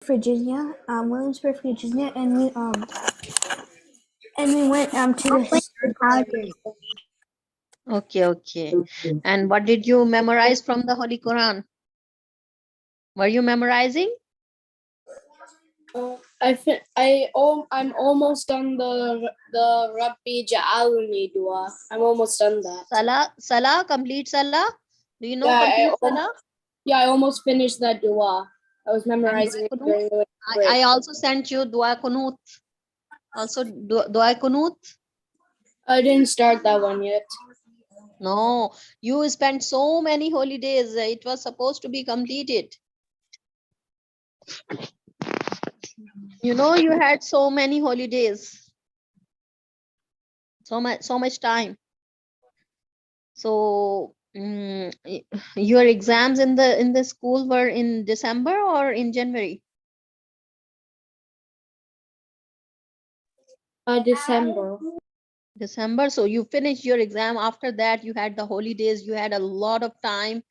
Virginia, Williamsburg, Virginia, and we went to the historical library. Okay. And what did you memorize from the Holy Quran? Were you memorizing? I'm almost done the Rabbi Ja'alni dua. I'm almost done that. Salah, complete Salah. Do you know Yeah, complete Salah? I almost finished that dua. I was memorizing it during the break. I also sent you Dua Kunut. Also Dua Kunut. I didn't start that one yet. No, you spent so many holidays. It was supposed to be completed. You know, you had so many holidays. So much time. So your exams in the school were in December or in January? December. So you finished your exam. After that, you had the holidays. You had a lot of time,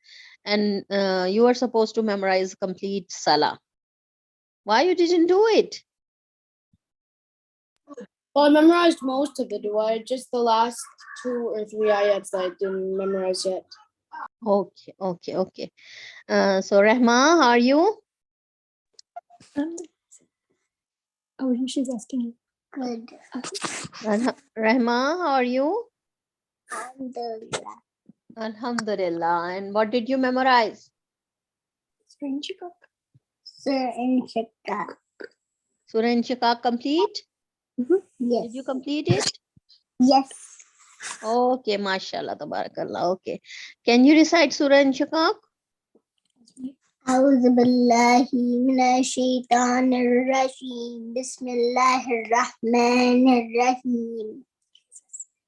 and you were supposed to memorize complete Salah. Why you didn't do it? Well, I memorized most of the dua. Just the last 2 or 3 ayats that I didn't memorize yet. Okay. So Rahma, how are you? Oh, she's asking you. Good. Rahma, how are you? Alhamdulillah. Alhamdulillah. And what did you memorize? Surah Inshikak. Surah Inshikak complete? Yes. Did you complete it? Yes. Okay, mashallah, tabarakallah. Okay. Can you recite Surah Inshikak? أعوذ بالله من الشيطان الرجيم بسم الله الرحمن الرحيم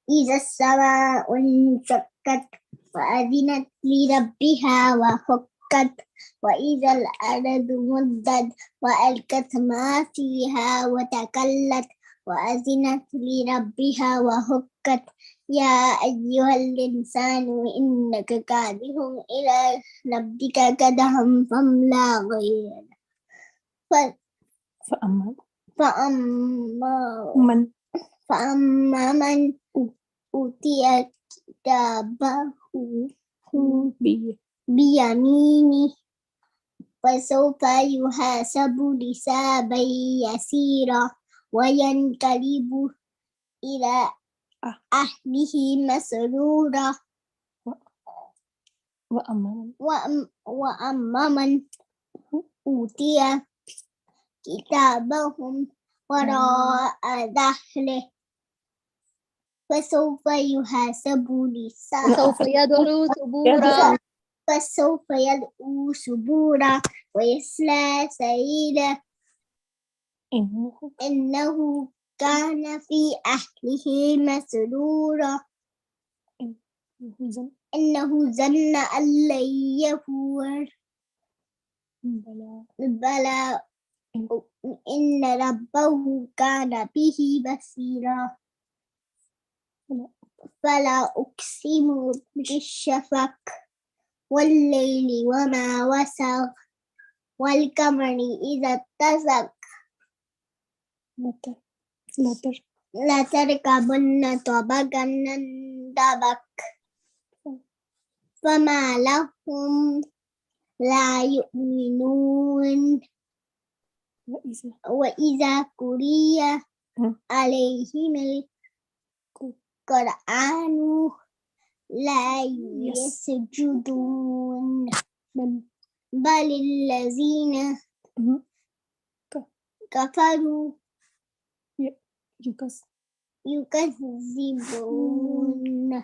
إذا السماء انشقت وأذنت لربها وحقت وإذا الأرض مدت وألقت ما فيها وتكلت وأذنت لربها وحقت يا أيها الإنسان إنك كادح إلى ربك كدحا فملاقيه فأما من أوتي كتابه بيمينه فسوف يحاسب حسابا يسيرا وينقلب إلى أهله مسرورا وأما من أوتي كتابهم وراء ظهره فسوف يحاسب فسوف يدعو ثبورا ويصلى سعيرا إنه كان في أهله مسرورا إنه ظن أن لن يحور بلى إن ربه كان به بصيرا فلا أقسم بالشفق والليل وما وسق والقمر إذا اتسق لتركبن طبقا عن طبق فما لهم لا يؤمنون وإذا قرئ عليهم القرآن لا يسجدون بل الذين كفروا يكذبون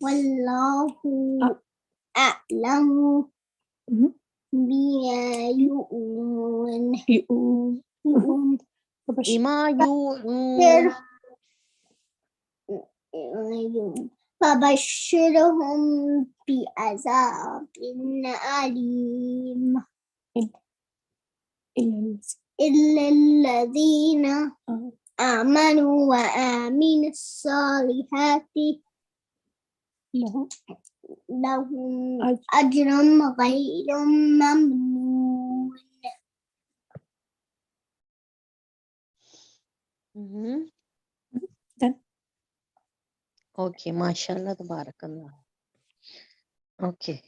والله أعلم بما يؤمنون فبشرهم بعذاب أليم إلا الذين آمنوا وآمنوا الصالحات لهم أجر غير ممنون Mhm. Done. Okay, mashallah, tabarakallah. Okay.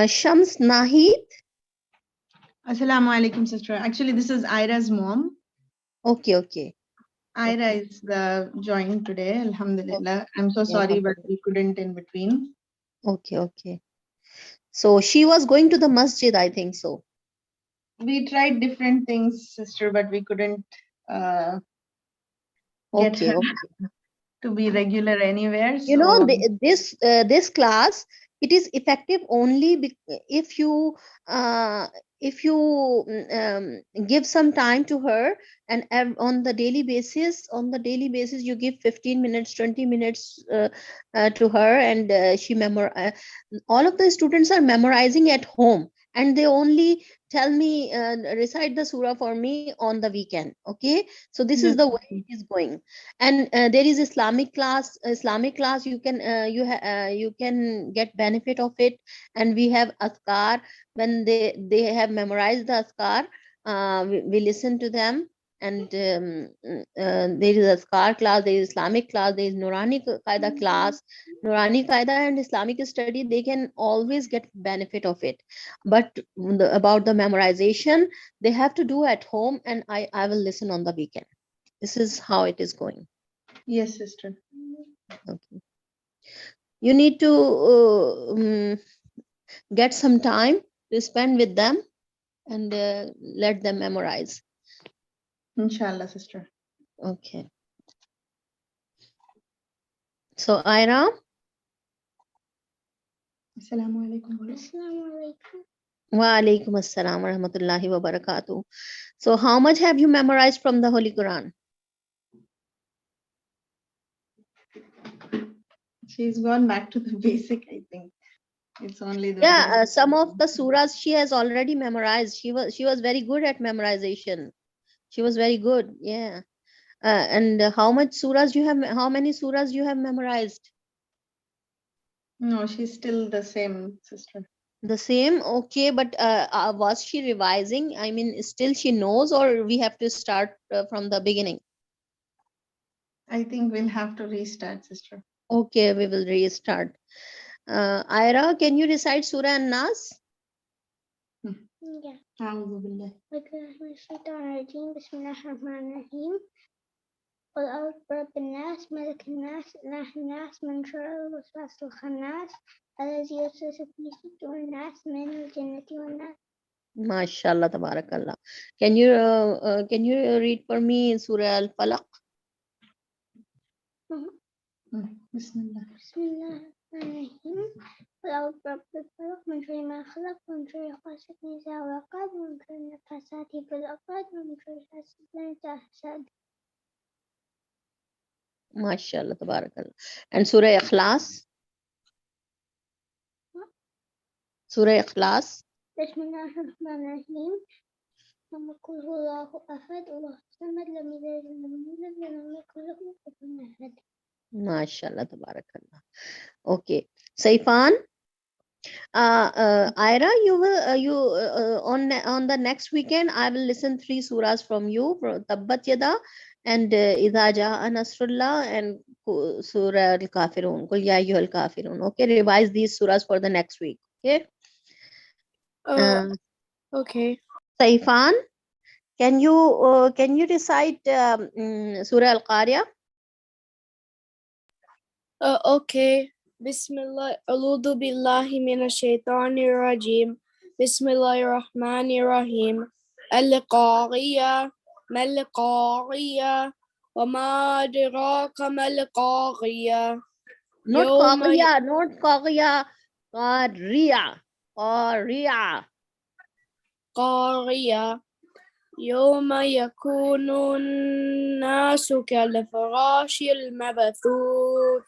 Shams Nahid. Assalamu alaikum, sister. Actually, this is Ira's mom. Okay. Ira Okay. is the joining today. Alhamdulillah. I'm so Yeah, sorry, but alhamdulillah. we couldn't in between. Okay. So she was going to the masjid, I think so. We tried different things, sister, but we couldn't get her Okay. to be regular anywhere. You know, So this class, it is effective only if you give some time to her, and on the daily basis you give 15 minutes, 20 minutes to her, and all of the students are memorizing at home, and they only tell me recite the surah for me on the weekend. Okay, so this is yes, the way it is going. And there is islamic class. You can get benefit of it. And we have askar. When they have memorized the askar, we listen to them. And there is askar class, there is islamic class, there is nurani qaida class. Nurani qaida and islamic study, they can always get benefit of it. But about the memorization, they have to do at home, and I will listen on the weekend. This is how it is going. yes, sister. Okay. You need to get some time to spend with them, and let them memorize. Inshallah, sister. Okay. So Ira. Assalamu alaikum. Assalamualaikum. Wa alaikum assalam wa rahmatullahi wa barakatuh. So how much have you memorized from the Holy Quran? She's gone back to the basic, I think. It's only the Yeah, some of the surahs she has already memorized. She was very good at memorization. She was very good. Yeah. And how many surahs you have memorized? No, she's still the same, sister. The same. Okay, but was she revising? I mean, still she knows, or we have to start from the beginning? I think we'll have to restart, sister. Okay, we will restart. Ira, can you recite Surah An-Nas? Yeah. أعوذ بالله. بسم الله الرحمن الرحيم. قل أعوذ برب الناس ملك الناس إله الناس من شر الوسواس الخناس الذي يوسوس في صدور الناس من الجنة والناس. MashaAllah, tabarakallah. Can you read for me Surah Al-Falaq? Bismillah. بسم الله الرحمن الرحيم. قل أعوذ برب الفلق من شر ما خلق ومن شر غاسق إذا وقب ومن شر النفاثات في العقد ومن شر حاسد إذا حسد. MashaAllah, tabarakallah. And Surah Ikhlas? Surah Ikhlas? بسم الله الرحمن الرحيم. قل هو الله أحد الله الصمد لم يلد ولم يولد ولم يكن له كفوا أحد. MashaAllah, tabarakallah. Okay. Saifan? Ira, you will on the next weekend I will listen 3 surahs from you, from Tabbat Yada and Idha Jaa Nasrullah and Surah Al-Kafirun, Qul Ya Ayyuhal Kafirun. Okay, revise these surahs for the next week. Okay. Okay. Saifan, can you recite Surah Al-Qari'ah? Okay. Bismillah. A'udhu billahi minash shaitanir rajim. Bismillahir rahmanir rahim. Al-Qari'ah. Mal-Qari'ah. Wa ma adraka mal-Qari'ah. Not Yawma Qari'ah, not Qari'ah. Qari'ah. Qari'ah. يوم يكون الناس كالفراش المبثوث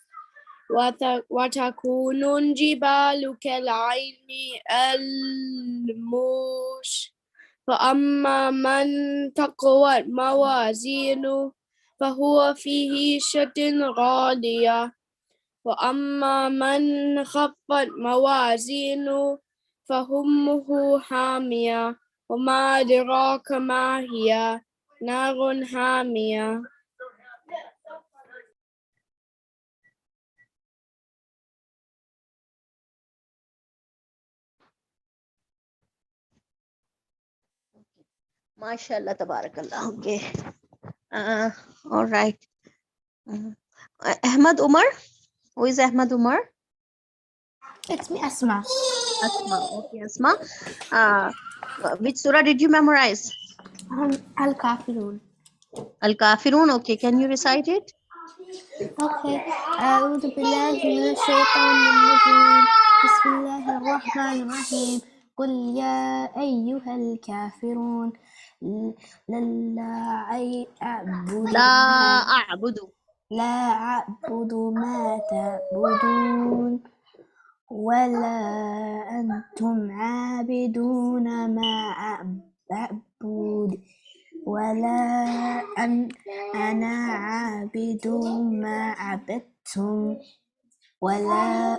وتكون الجبال كالعين الموش فأما من تقوت موازينه فهو في عيشة راضية وأما من خفت موازينه فأمه حامية وما أدراك ما هي نار حامية. MashaAllah, tabarakallah. Okay. All right. Ahmad Umar. Who is Ahmad Umar? It's me, Asma. Asma. Okay, Asma. Which surah did you memorize? Al-Kafirun. Al-Kafirun. Okay, can you recite it? Okay. أعوذ بالله من الشيطان الرجيم. بسم الله الرحمن الرحيم. قل يا أيها الكافرون لا أعبد. لا أعبد ما تعبدون ولا أنتم عابدون ما أعبد ولا أنا عابد ما عبدتم ولا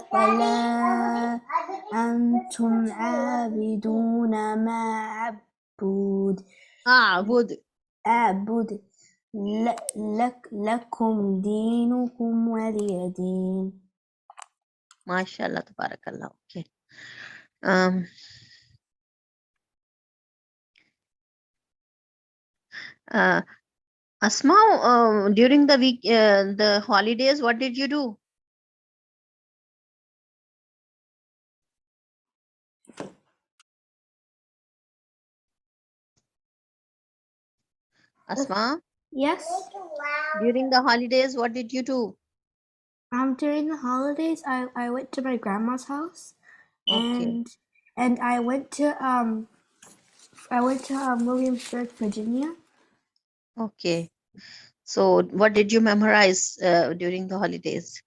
أنتم عابدون ما أعبد لكم دينكم ولي دين. MashaAllah, tabarakallah. Okay. Asma, during the week, the holidays, what did you do? Asma, Yes. during the holidays, what did you do? During the holidays, I went to my grandma's house, Okay. and I went to Williamsburg, Virginia. Okay. So, what did you memorize during the holidays?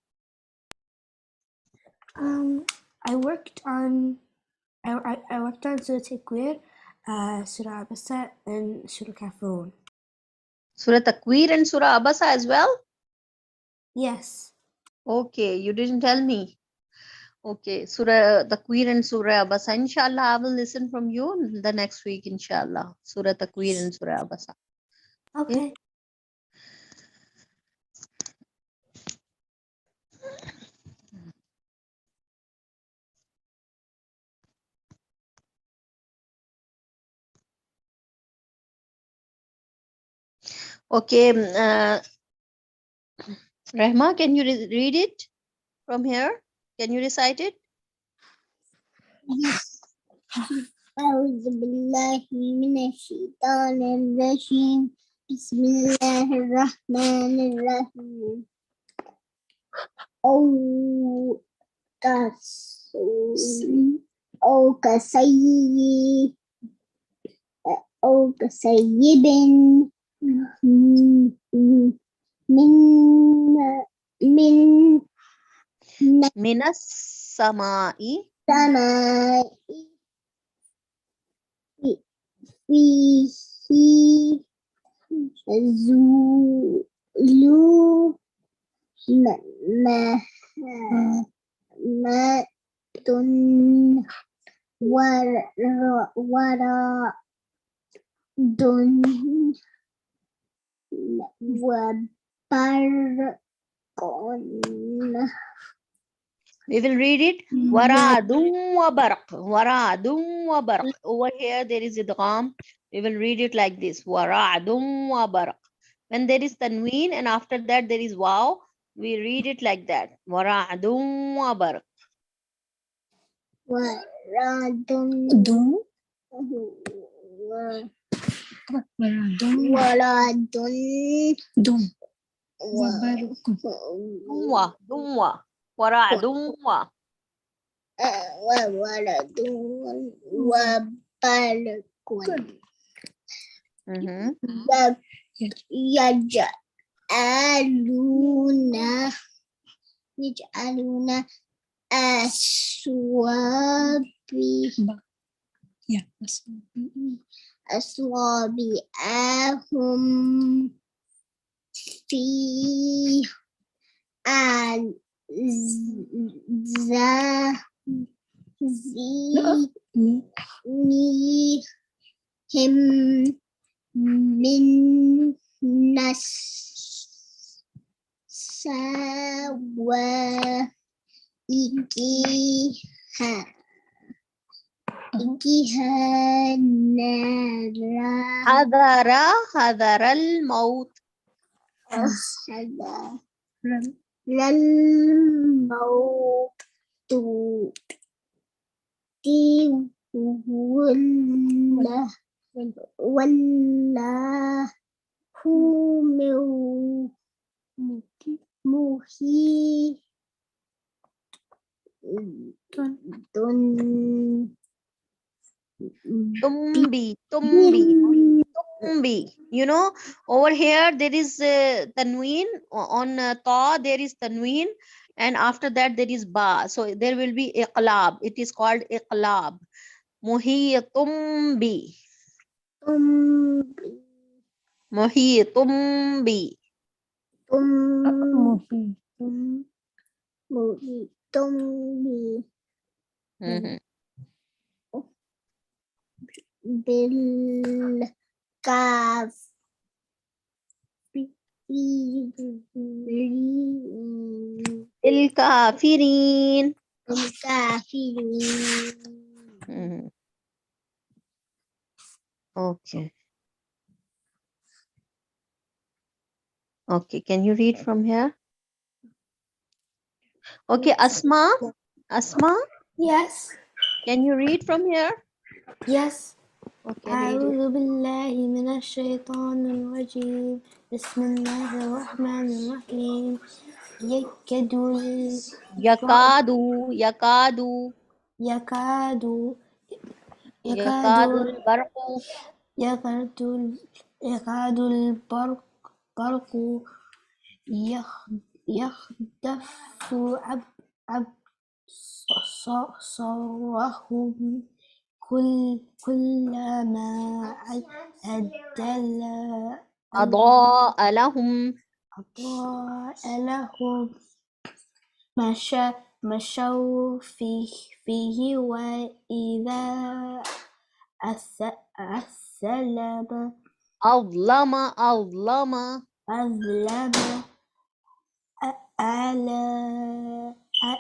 I worked on Surah Takwir, Surah Abasa, and Surah Kafirun. Surah Takwir and Surah Abasa as well? Yes. Okay, you didn't tell me. Okay, Surah Takwir and Surah Abasa. Inshallah, I will listen from you the next week, inshallah. Surah Takwir and Surah Abasa. Okay. Okay, Rahma, can you read it from here? Can you recite it? Yes. أعوذ بالله من الشيطان الرجيم بسم الله الرحمن الرحيم أو كسيب من السماء فيه ظلمات ورعد وبرق. We will read it. Waradum wa barq. Waradum wa barq. Over here there is idgham. We will read it like this. Waradum wa barq. When there is tanween and after that there is waw, we read it like that. Waradum wa barq. Waradum. Dumwa. Dumwa. Waradum wa. يجعلون أصابعهم في من سوائكها حذر الموت. للموت والله محيط Tumbi. You know, over here there is tanween on ta. There is tanween, and after that there is ba. So there will be iqlab. It is called iqlab. Muhitumbi. Muhitumbi. Mhm. بالكاف الكافرين. الكافرين. Mhm. Okay. Okay. Can you read from here? Okay, Asma. Asma, Yes. can you read from here? Yes. Okay, read it. أعوذ بالله من الشيطان الرجيم بسم الله الرحمن الرحيم يكاد Yakadu, yakadu, يكاد يكاد yakadu al-barqu. يكاد يكاد البرق يخدف أبصارهم كلما أدل أضاء لهم. أضاء لهم مشوا فيه وإذا أثلب أظلم أظلم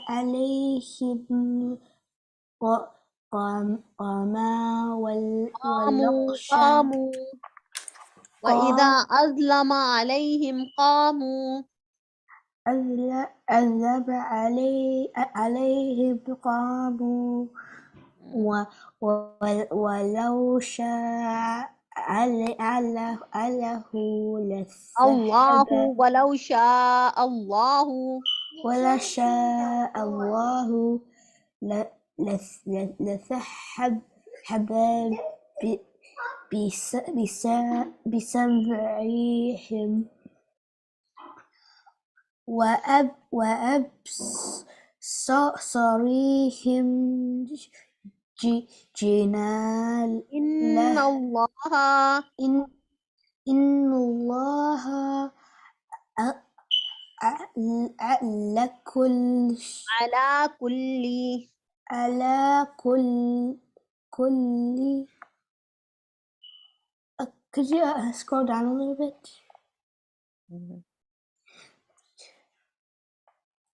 عليهم قاما والغشا قاموا وإذا أظلم عليهم قاموا. أذهب عليهم قاموا ولو شاء الله الله لسحب ولو شاء الله. ولا شاء الله لسحب بسمعهم وأبصارهم جنال إن الله إن الله على كل Could you scroll down a little bit?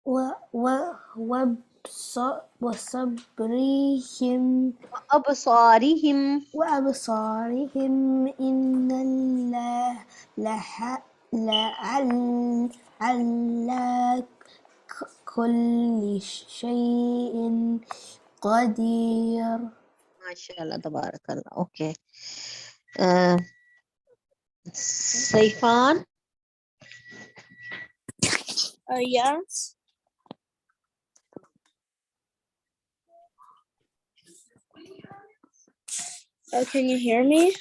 وأبصارهم إن الله على كل شيء قدير. ما شاء الله تبارك الله. Okay. Saifan. Yes. Can you hear me?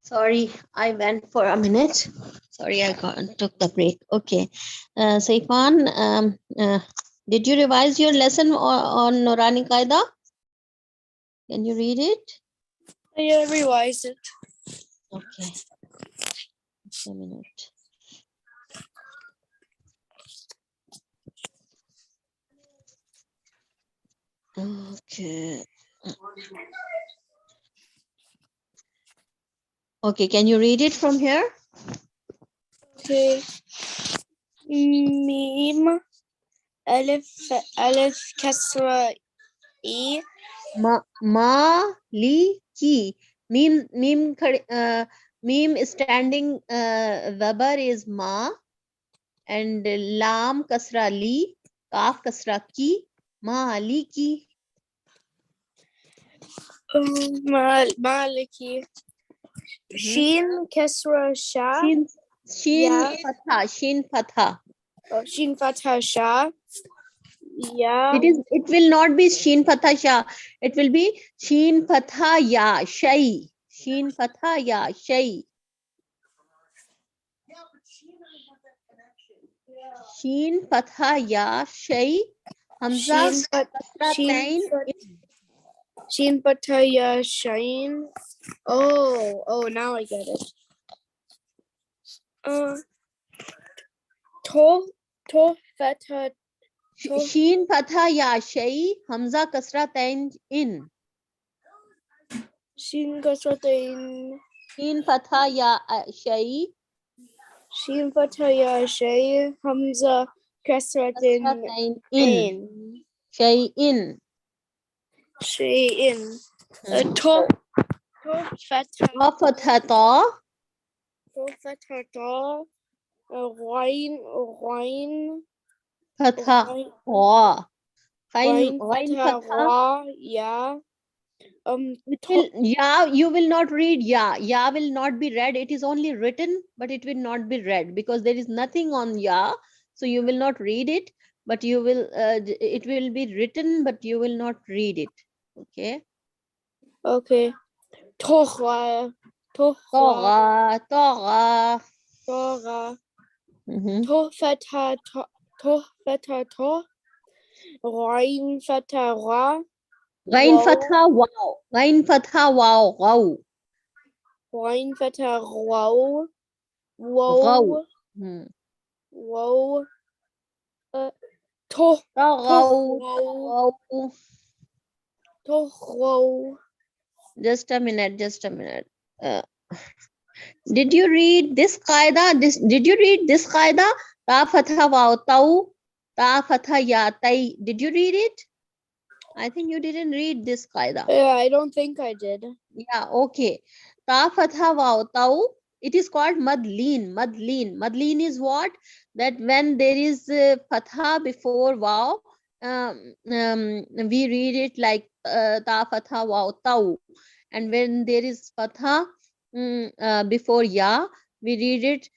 Sorry, I went for a minute. Sorry, took the break. Okay. Saifan, Did you revise your lesson on Nurani Qaida? Can you read it? Yeah, revise it. Okay. Just a minute. Okay. Okay, can you read it from here? Okay. Meme. Alif kasra E. Maliki. Meme standing Weber is ma, and lam kasra li, kaf kasra ki, maliki. Maliki. Shin kasra sha. Shin Ya. fatha, shin fatha. Shin fatha sha. Ya. It will not be shin fatha sha. It will be shin fatha ya shay. Shin fatha ya shay. Shin fatha ya shay. Hamza kasra tain. Shin fatha ya shain. Oh, now I get it. To fatha. Shin fatha ya shay. Hamza kasra tain in. Shin kasra tain. Shin fatha ya shay. Shin fatha ya shay. Hamza kasra tain in. Shay in. Shayin. To fatha. Fatha ta. To fatha ta. Ghain. Fatha wa. Ghain Ghain fatha fatha. ra. Ya. You will not read ya. Ya will not be read. It is only written, but it will not be read because there is nothing on ya. So you will not read it, but you will. It will be written, but you will not read it. Okay. Okay. Tocha. Toga, toga. Tora. Mhm. To fatha to. Ghain fatha ra. Ghain Wow. fatha wow. Ghain fatha wow. Wow. Ghain fatha wow. Wow. Wow. Hmm. Wow. To. Wow. Wow. Wow. To. Wow. Just a minute. Just a minute. Did you read this qaida? Did you read this qaida? Ta fatha waw tau, ta fatha ya tai. Did you read it? I think you didn't read this qaida. Yeah, I don't think I did. Yeah, okay. Ta fatha waw tau. It is called madleen. Madleen. Madleen is what? That when there is fatha before waw, we read it like ta fatha waw tau. And when there is fatha before ya, we read it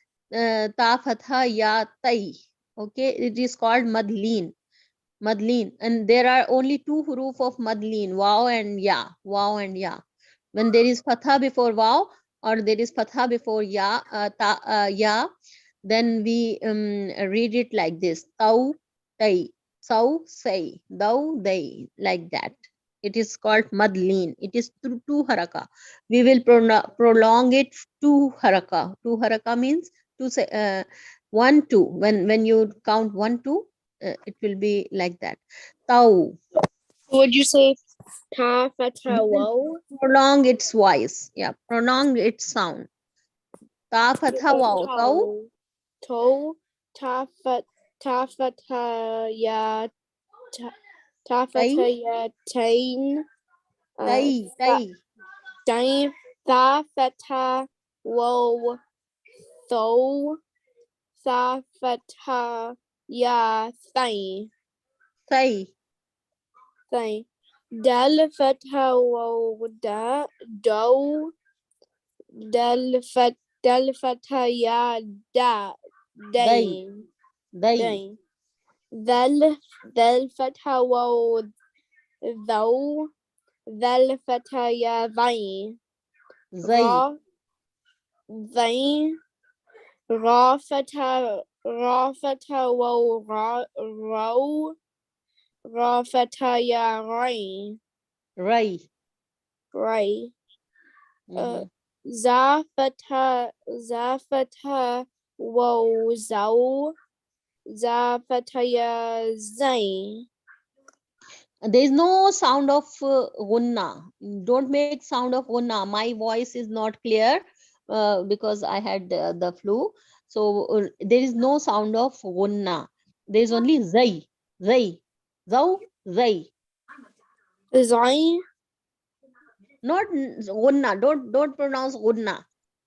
ta fatha ya tai. Okay, it is called madleen. Madleen, and there are only two huruf of madleen, wow and ya. Wow and ya. When there is fatha before wow or there is fatha before ya, ya, then we read it like this: tau, tai, sau, say, dau, they, like that. It is called madleen. It is through two haraka. We will prolong it two haraka. Two haraka means two say 1 2. When you count 1 2, it will be like that. Tau. Would you say ta We fatha will wow? prolong its voice. Yeah, prolong its sound. Ta fatha wow. Tau. To. Ta fatha ya. Ta Tai. fatha ya tain. Tai. Tai. Tain. Ta fatha wow. Tho. Tha fatha ya tain. Tai. Tain. Dal fatha wow da. Do. Dal fatha ya da. Dai. Dain. Dai. Dain. Dal fatha wow thou. Dal fatha ya thain. Zai. Ra. Thain. Ra fatha wow ra. Row. Ra fatha ya rai. Rai. Rai. Mhm. Za fatha waw zau. Za fatha ya zai. There is no sound of gunna. Don't make sound of gunna. My voice is not clear because I had the flu. So there is no sound of gunna. There is only zai, zai, zau, zai. Zai. Not gunna. Don't pronounce gunna.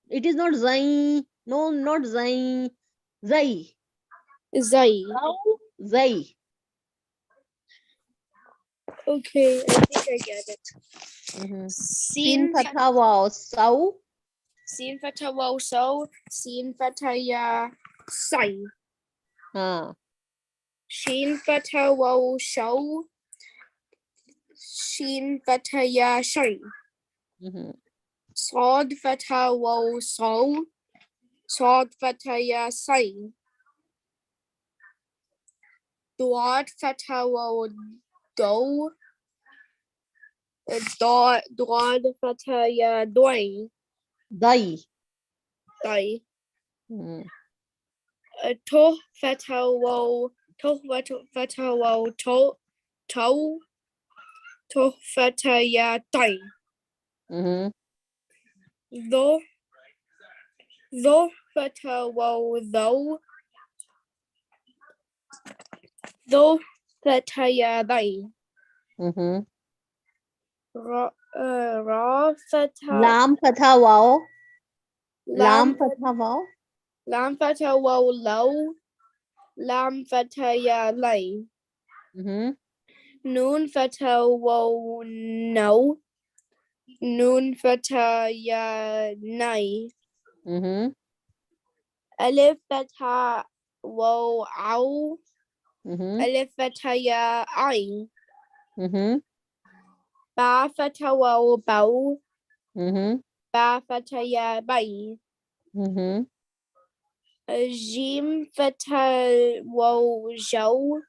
It is not zai. No, not zai. Zai. Zai. Zau, zai. Okay, I think I get it. Sin Sin fatha waw sau. Sin fatha waw sau. Sin fatha ya sai. Shin fatha waw shau. Shin fatha ya shai. Sod fatha waw sau. Sod fatha ya sai. Dwad fatha waw do. Dwad fatha ya doi. Dai. Dai. Mhm. Toh fatha waw to. Toh fatha ya dai. Mhm. Tho fatha waw thou. Tho fatha ya dai. Mhm. Ra fatha. Lam fatha waw. Lam Lam fatha waw. fatha waw low. Lam fatha ya lay. Mhm. Noon fatha waw no. Noon fatha ya nay. Mhm. Alif fatha waw ow. Mhm. Alif fatha ya ay. Mhm. Ba fatha waw bow. Mhm. Ba fatha ya bay. Mhm. Jim fatha waw jow.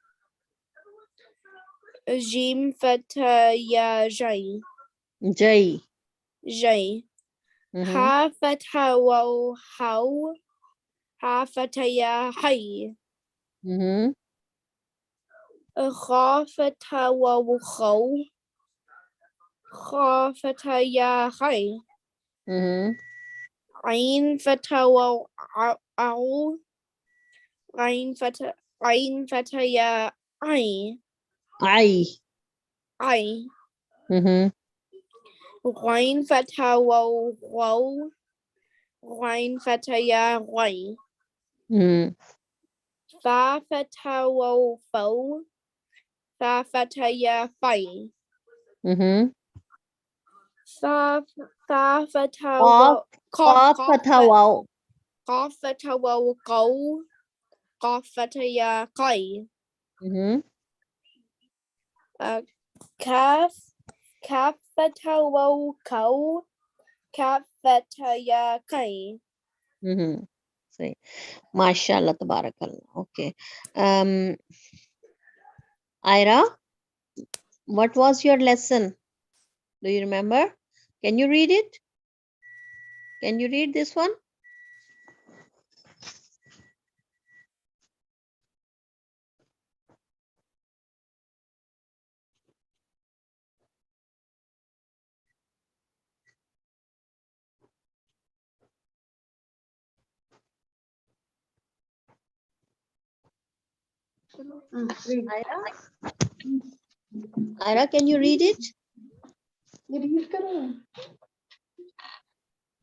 Jim fatha ya jay. Jai. Jay. Mhm. Ha fatha waw how. Ha fatha ya hay. Mhm. Kha fatha waw khaw. Kha fatha ya hay. Mhm. Ain fatha waw ow. Ain fatha ya ay. Ai. Ay. Mhm. Ghain fatha waw waw. Ghain fatha ya ghay. Mhm. Fa fatha waw fow. Fa fatha ya fay. Mhm. Fa fatha Qaf. waw Qaf fatha waw. Qaf fatha waw qaw. Qaf fatha ya qay. Mhm. Kaf fatha waw qaw. Kaf fatha ya qay. Mhm. Say, mashallah, tabarakallah. Okay. Ira, what was your lesson? Do you remember? Can you read it? Can you read this one? Read. Ira, can you read it? ये read करो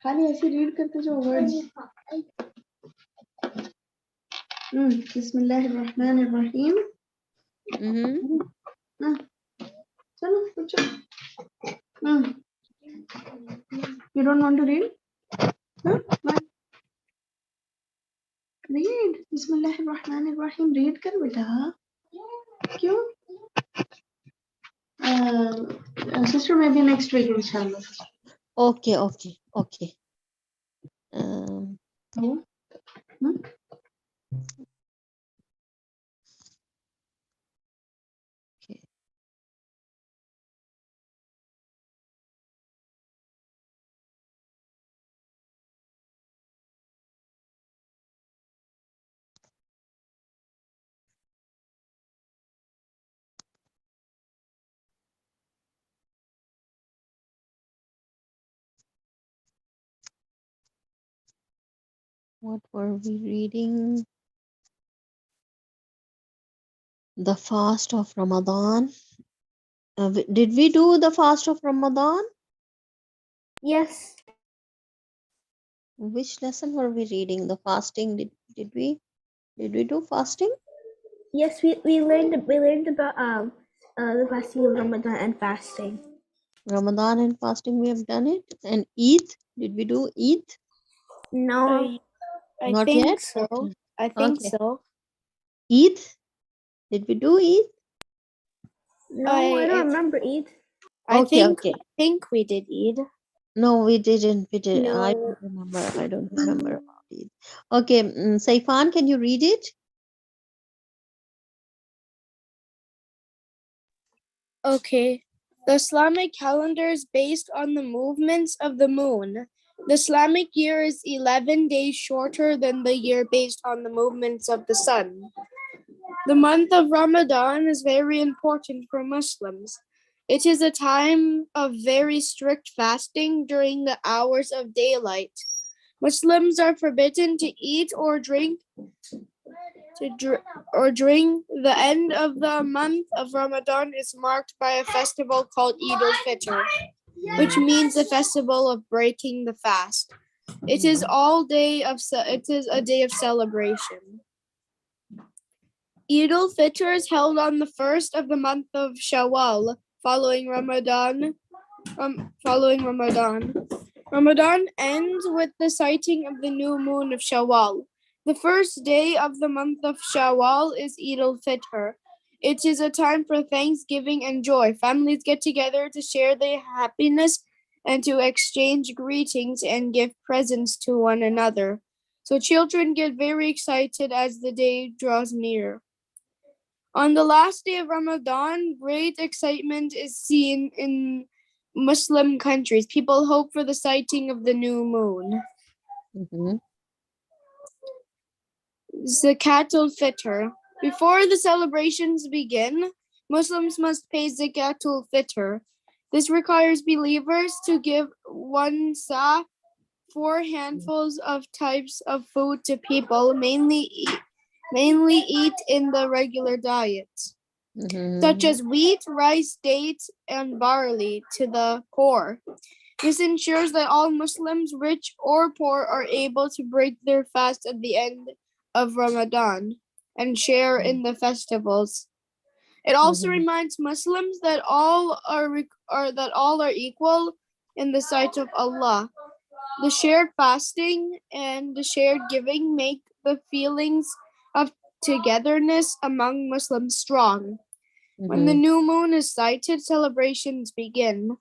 खाली ऐसे read करते जाओ words बिस्मिल्लाहिर्रहमानिर्रहीम चलो पूछो you don't want to read Why? read बिस्मिल्लाहिर्रहमानिर्रहीम read कर बेटा क्यों sister maybe next week inshallah Okay, okay, okay. Um, okay. What were we reading? The fast of Ramadan. Did we do the fast of Ramadan? Yes. Which lesson were we reading? The fasting. Did we do fasting? Yes, we learned about the fasting of Ramadan and fasting. Ramadan and fasting, we have done it. And Eid. Did we do Eid? No. I Not think yet? so. Okay. I think Okay. so. Eid? Did we do Eid? No, I don't remember Eid. I Okay, think okay. I think we did Eid. No, we didn't. We did. I No. don't remember. I don't remember about Eid. Okay, Saifan, can you read it? Okay. The Islamic calendar is based on the movements of the moon. The Islamic year is 11 days shorter than the year based on the movements of the sun. The month of Ramadan is very important for Muslims. It is a time of very strict fasting during the hours of daylight. Muslims are forbidden to eat or drink during the end of the month of Ramadan is marked by a festival called Eid al-Fitr, which means the festival of breaking the fast. It is a day of celebration. Eid al-Fitr is held on the first of the month of Shawwal, following Ramadan. Ramadan ends with the sighting of the new moon of Shawwal. The first day of the month of Shawwal is Eid al-Fitr. It is a time for thanksgiving and joy. Families get together to share their happiness and to exchange greetings and give presents to one another. So children get very excited as the day draws near. On the last day of Ramadan, great excitement is seen in Muslim countries. People hope for the sighting of the new moon. Mhm. Zakat al-Fitr. Before the celebrations begin, Muslims must pay Zakat al-Fitr. This requires believers to give 1 sa, 4 handfuls of types of food to people, mainly eat in the regular diets, such as wheat, rice, dates, and barley, to the poor. This ensures that all Muslims, rich or poor, are able to break their fast at the end of Ramadan and share in the festivals. It also reminds Muslims that all are equal in the sight of Allah. The shared fasting and the shared giving make the feelings of togetherness among Muslims strong. When the new moon is sighted, celebrations begin.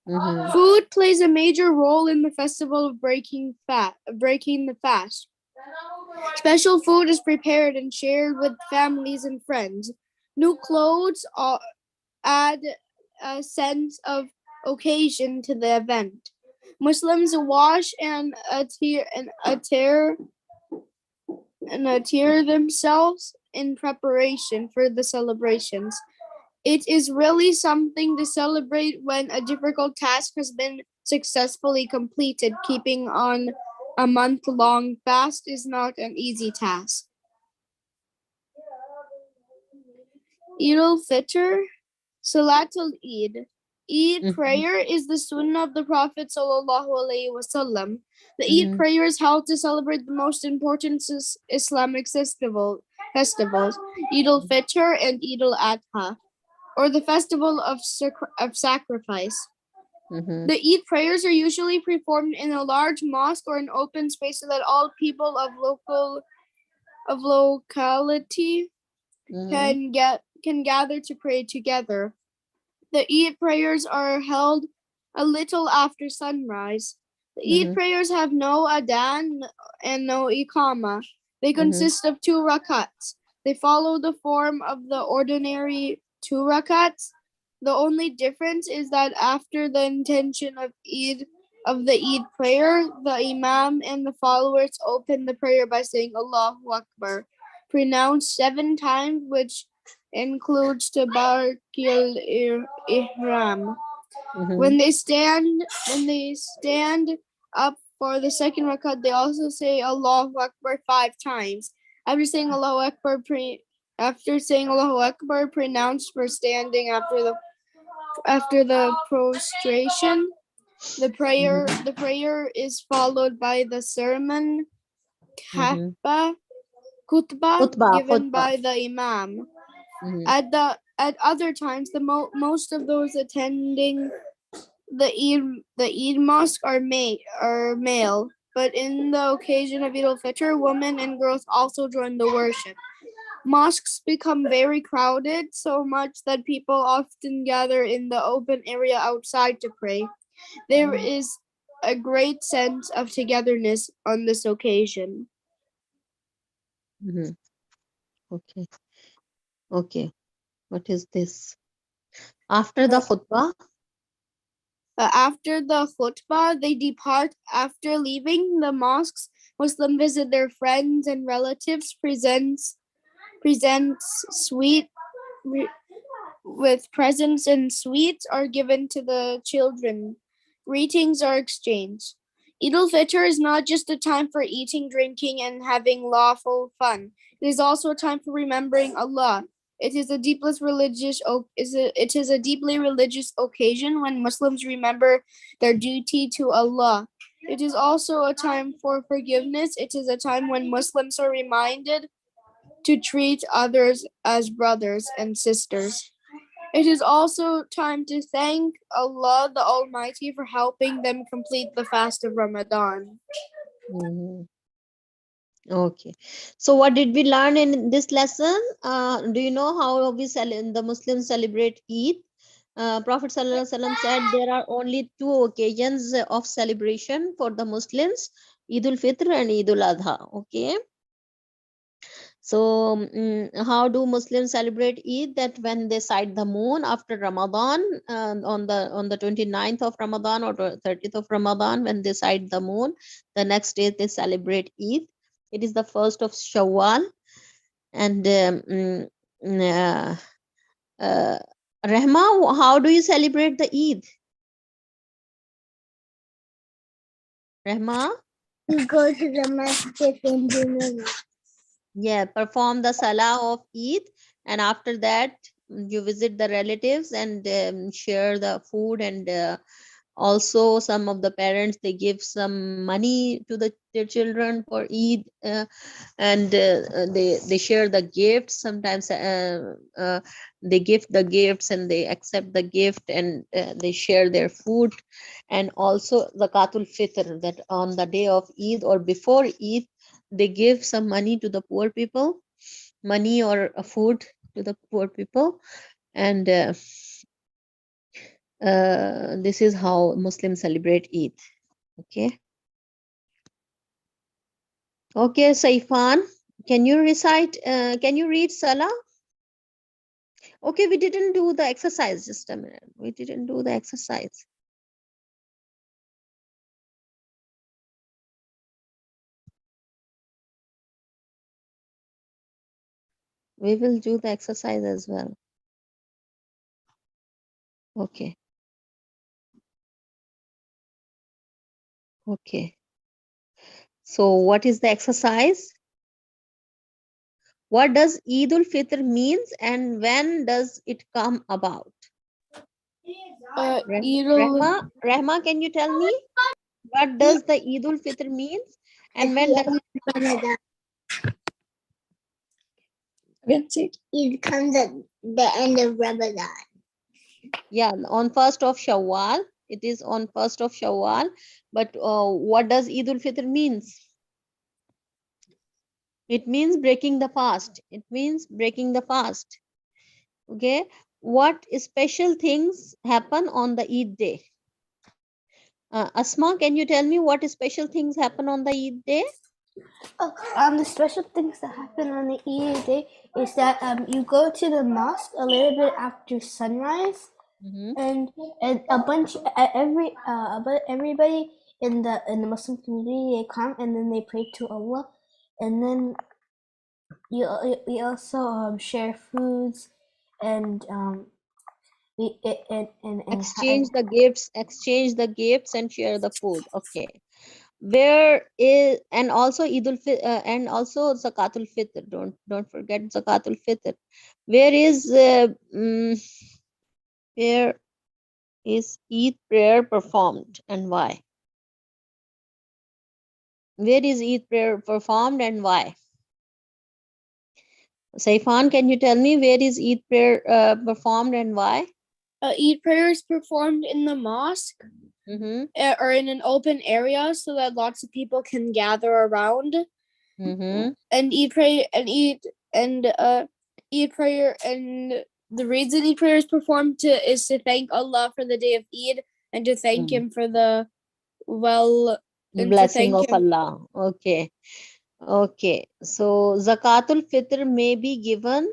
Food plays a major role in the festival of breaking the fast. Special food is prepared and shared with families and friends. New clothes add a sense of occasion to the event. Muslims wash and attire themselves in preparation for the celebrations. It is really something to celebrate when a difficult task has been successfully completed. Keeping on a month-long fast is not an easy task. Eid al-Fitr, Salatul Eid. Eid prayer is the sunnah of the Prophet sallallahu alaihi wasallam. The Eid prayer is held to celebrate the most important Islamic festivals, Eid al-Fitr and Eid al-Adha, or the festival of sacrifice. The Eid prayers are usually performed in a large mosque or an open space so that all people of locality can gather to pray together. The Eid prayers are held a little after sunrise. The Eid prayers have no adhan and no iqama. They consist of 2 rakats. They follow the form of the ordinary 2 rakats. The only difference is that after the intention of the Eid prayer, the Imam and the followers open the prayer by saying Allahu Akbar, pronounced 7 times, which includes Tabarakil Ihram. When they stand up for the second rakat, they also say Allahu Akbar 5 times. After saying Allahu Akbar, pronounced for standing after the prostration, the prayer is followed by the sermon Mhm. khutbah given Khutbah. by the imam. Mhm. At other times, most of those attending the Eid mosque are male, but in the occasion of Eid al-Fitr, women and girls also join the worship. Mosques become very crowded, so much that people often gather in the open area outside to pray. There is a great sense of togetherness on this occasion. Mhm. Okay. Okay. What is this? After the khutbah? After the khutbah, they depart. After leaving the mosques, Muslims visit their friends and relatives, presents presents and sweets are given to the children. Greetings are exchanged. Eid al-Fitr is not just a time for eating, drinking, and having lawful fun. It is also a time for remembering Allah. It is a deeply religious occasion when Muslims remember their duty to Allah. It is also a time for forgiveness. It is a time when Muslims are reminded to treat others as brothers and sisters. It is also time to thank Allah the Almighty for helping them complete the fast of Ramadan. Mhm. Okay. So what did we learn in this lesson? Do you know how the Muslims celebrate Eid? Prophet ﷺ said there are only two occasions of celebration for the Muslims, Eid al-Fitr and Eid al-Adha. Okay. So how do Muslims celebrate Eid? That when they sight the moon after Ramadan, on the 29th of Ramadan or 30th of Ramadan, when they sight the moon, the next day they celebrate Eid. It is the first of Shawwal. And Rehma, how do you celebrate the Eid? Rehma? We go to the masjid and do the Yeah, perform the Salah of Eid, and after that you visit the relatives and share the food, and also some of the parents, they give some money to their children for Eid, and they share the gifts. Sometimes they give the gifts and they accept the gift, and they share their food. And also Zakatul Fitr, that on the day of Eid or before Eid, they give some money to the poor people, money or food to the poor people. And this is how Muslims celebrate Eid. Okay. Okay, Saifan, can you read Salah? Okay, we didn't do the exercise. Just a minute. We didn't do the exercise. We will do the exercise as well. Okay. Okay. So what is the exercise? What does Eid al-Fitr means and when does it come about? Rehma, can you tell me what does the Eid al-Fitr means and when does Ramadan. Eid comes at the end of Ramadan. Yeah, on 1st of Shawwal. It is on 1st of Shawwal. But what does Eid al-Fitr means? It means breaking the fast. It means breaking the fast. Okay. What special things happen on the Eid day? Asma, can you tell me what special things happen on the Eid day? The special things that happen on the Eid day is that you go to the mosque a little bit after sunrise, and a bunch but everybody in the Muslim community, they come and then they pray to Allah, and then we also share foods, and we and Exchange the gifts and share the food. Okay. where is, and also and also Zakatul Fitr. Don't forget Zakatul Fitr. Where is where is Eid prayer performed and why? Where is Eid prayer performed and why? Saifan, can you tell me where is Eid prayer performed and why? Eid prayer is performed in the mosque or in an open area so that lots of people can gather around and Eid prayer Eid prayer, and the reason Eid prayer is performed is to thank Allah for the day of Eid and to thank Him for the blessing of Allah. Okay. Okay. So Zakatul Fitr may be given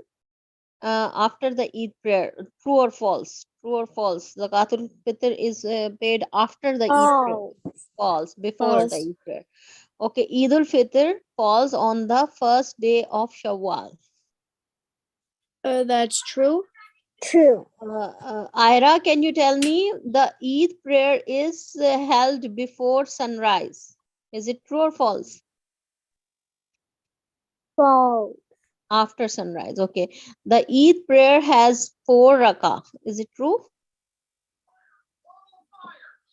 after the Eid prayer. True or false? True or false? Zakatul Fitr is paid after the Eid prayer. False. Before the Eid prayer. Okay. Eid al-Fitr falls on the first day of Shawwal. That's true. True. Ira, can you tell me the Eid prayer is held before sunrise? Is it true or false? False. After sunrise. Okay. The Eid prayer has 4 rakah. Is it true?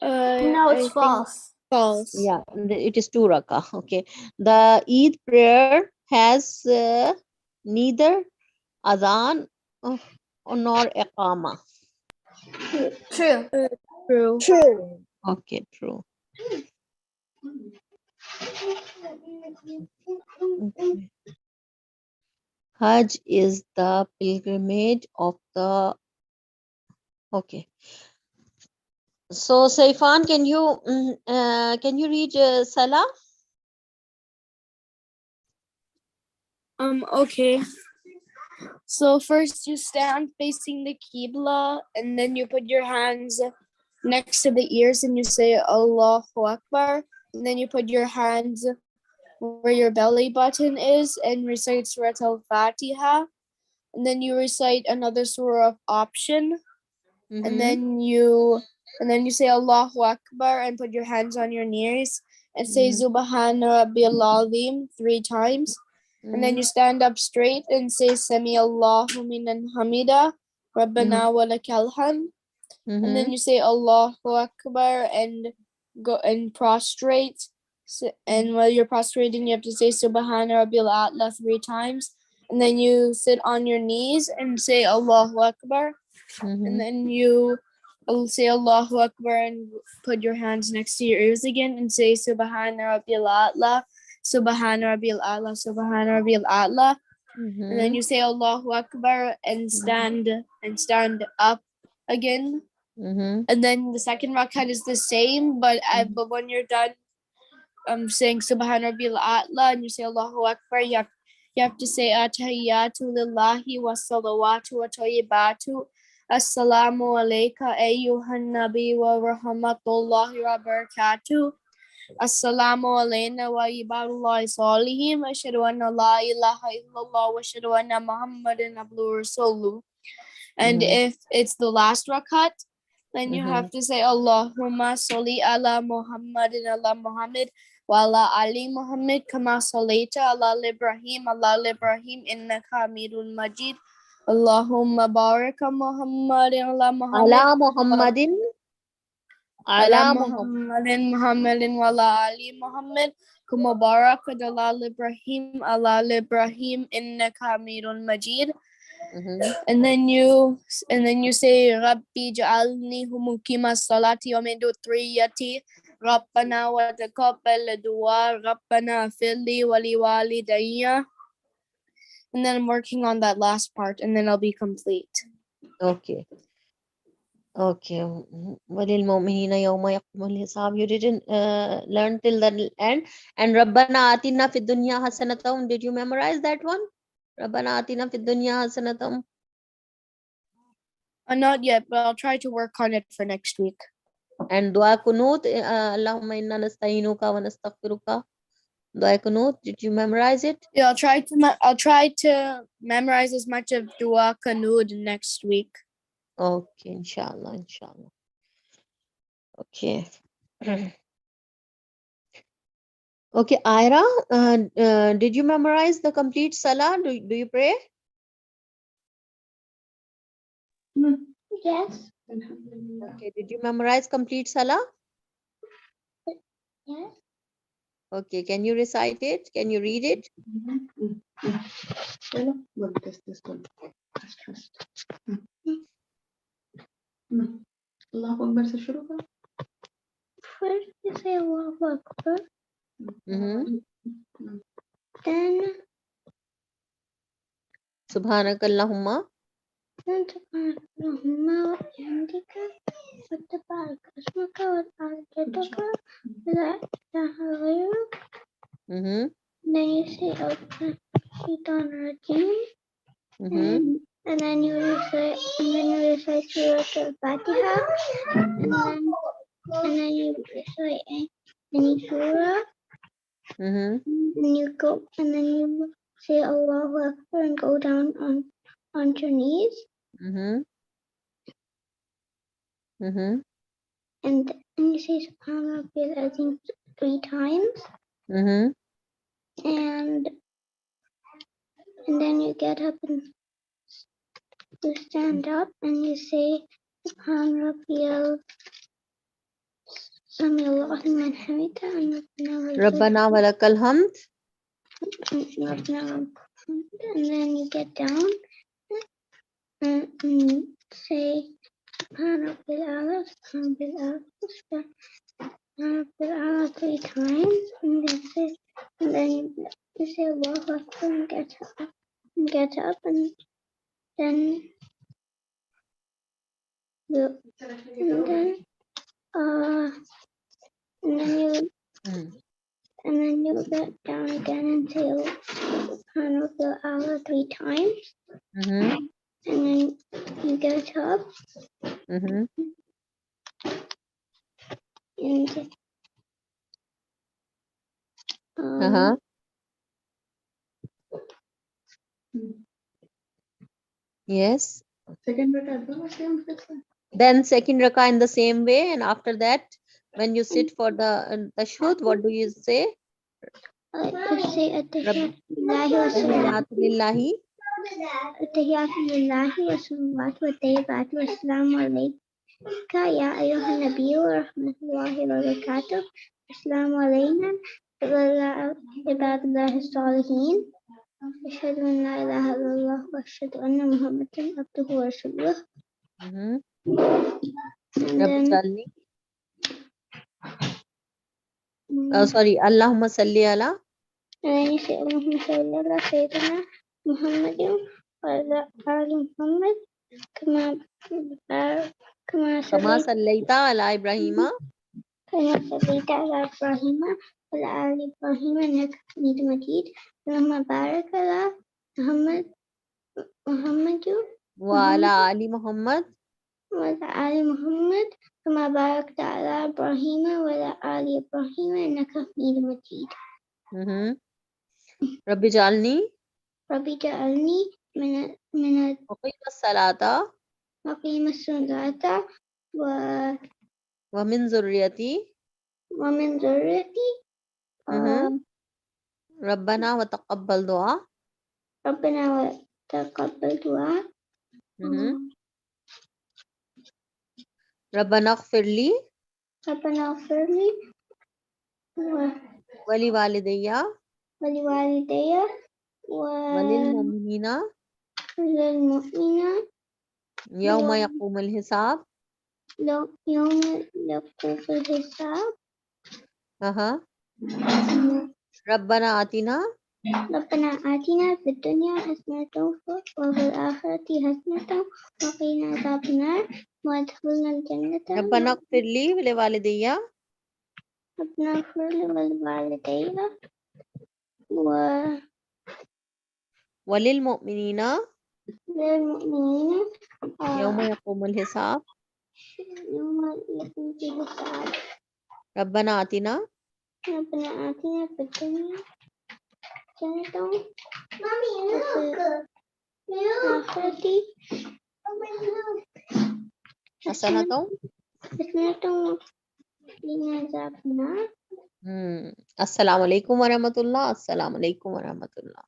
No, it's false. False. Yeah, it is 2 rakah. Okay. The Eid prayer has neither adhan nor iqama. True. True. True. Okay, true. Okay. Hajj is the pilgrimage of the. Okay. So Saifan, can you read Salah? Okay. So first you stand facing the Qibla and then you put your hands next to the ears and you say Allahu Akbar. And then you put your hands where your belly button is and recite Surah Al-Fatiha. And then you recite another surah of option. And then you say Allahu Akbar and put your hands on your knees and say Subhana Rabbil Azim 3 times. And then you stand up straight and say Sami Allahu Minan Hamida Rabbana wa lakal hamd. And then you say Allahu Akbar and go and prostrate. And while you're prostrating, you have to say Subhana Rabbil A'la 3 times. And then you sit on your knees and say Allahu Akbar. And then you say Allahu Akbar and put your hands next to your ears again and say Subhana Rabbil A'la, Subhana Rabbil A'la, Subhana Rabbil A'la. And then you say Allahu Akbar and stand up again. And then the second rakat is the same, but when you're done saying Subhana Rabbil A'la and you say Allahu Akbar, you have to say Atahiyyatu lillahi wa salawatu wa tayyibatu. Assalamu alayka ayyuhan nabi wa rahmatullahi wa barakatuh. Assalamu alayna wa ibadullahi salihim. Ashhadu anna la ilaha illallah wa ashhadu anna Muhammadan abduhu rasuluh. And if it's the last rakat, then you have to say Allahumma salli ala Muhammadin ala Muhammad wa ala ali Muhammad kama sallaita ala Ibrahim innaka Hamidun Majid. Allahumma barik Muhammadin ala Muhammad Ala Muhammadin. ala Muhammadin wa ala ali Muhammad kama barakta ala Ibrahim innaka Hamidun Majid. And then you say Rabbi ja'alni mukima salati wa min dhurriyyati Rabbana wa taqabbal du'a Rabbana filli wa liwalidayya. And then I'm working on that last part and then I'll be complete. Okay. Okay. Walil mu'minina yawma yaqumul hisab. You didn't learn till the end. And Rabbana atina fid dunya hasanatam. Did you memorize that one? Rabbana atina fid dunya hasanatam. Not yet, but I'll try to work on it for next week. And dua kunut, Allahumma inna nasta'inuka wa nastaghfiruka. Dua kunut, did you memorize it? Yeah, I'll try to memorize as much of dua qanud next week. Okay, inshallah. Okay. Okay, Ira, did you memorize the complete salah? Do you pray? Yes. Okay, did you memorize complete salah? Yes. Okay, can you recite it? Can you read it? चलो बोल this one. Trust. अल्लाह अकबर से शुरू करो. First you say Allahu Akbar, then Subhanakallahumma. Subhanallahumma wa bihamdika wa tabarak asmuka wa ta'ala jadduka wa la ilaha ghayruk. Then you say Shaitan Rajim, and then you recite Surah Al-Fatiha, and then you recite any surah, and you go, and then you say Allahu Akbar and go down on your knees, and you say Subhana Rabbil Azim 3 times, and then you get up and you stand up and you say Subhana Rabbil Sami Allahu liman hamida and Rabbana walakal hamd. and then you get down and say Subhana Rabbil A'la, Subhana Rabbil A'la, Subhana Rabbil A'la 3 times, and then you say Allahu Akbar and get up and then you and then you get down again and say Subhana Rabbil A'la 3 times, and then you get up and Yes. Second rakah same. Then second rakah in the same way, and after that, when you sit for the tashahhud, what do you say? you say Tahiyatu lillahi. التحيات لله والصلوات والطيبات والسلام عليك يا أيها النبي ورحمة الله وبركاته. السلام علينا وعلى عباد الله الصالحين. أشهد أن لا إله إلا الله وأشهد أن محمدا عبده ورسوله. Rabbi Jalni. Sorry, Allahumma salli ala. And then you say Allahumma salli ala Sayyidina Muhammadin wa ala ali Muhammad Kama sallaita ala Ibrahima. كما صليت على إبراهيم وعلى آل إبراهيم إنك حميد مجيد. اللهم بارك على محمد Wa ala ali Muhammad. وعلى آل محمد كما باركت على إبراهيم وعلى آل إبراهيم إنك حميد مجيد. Rabbi Jalni. ربي اجعلني من Muqim as-salata. مقيم الصلاة Wa min zurriyati. ومن ذريتي. Rabbana wa taqabbal du'a. ربنا وتقبل دعاء. Rabbana ighfir li. ربنا اغفر لي Wa li walidayya. ولوالدي Wa lil mu'minina. وللمؤمنين Yawma yaqumul hisab. يوم يقوم الحساب. Rabbana atina. ربنا آتنا في الدنيا حسنة وفي الآخرة حسنة وقنا عذاب النار وادخلنا الجنة. Rabbana ighfir li wa li walidayya. ربنا اغفر لي ولوالدي Walil mu'minina. وللمؤمنين Yawma yaqumul hisab. يوم يقوم الحساب. Rabbana atina. ربنا آتنا في الدنيا حسنة وفي الآخرة Hasanatan. حسنة وقنا عذاب النار Assalamu alaikum wa rahmatullah. Assalamu alaikum wa rahmatullah.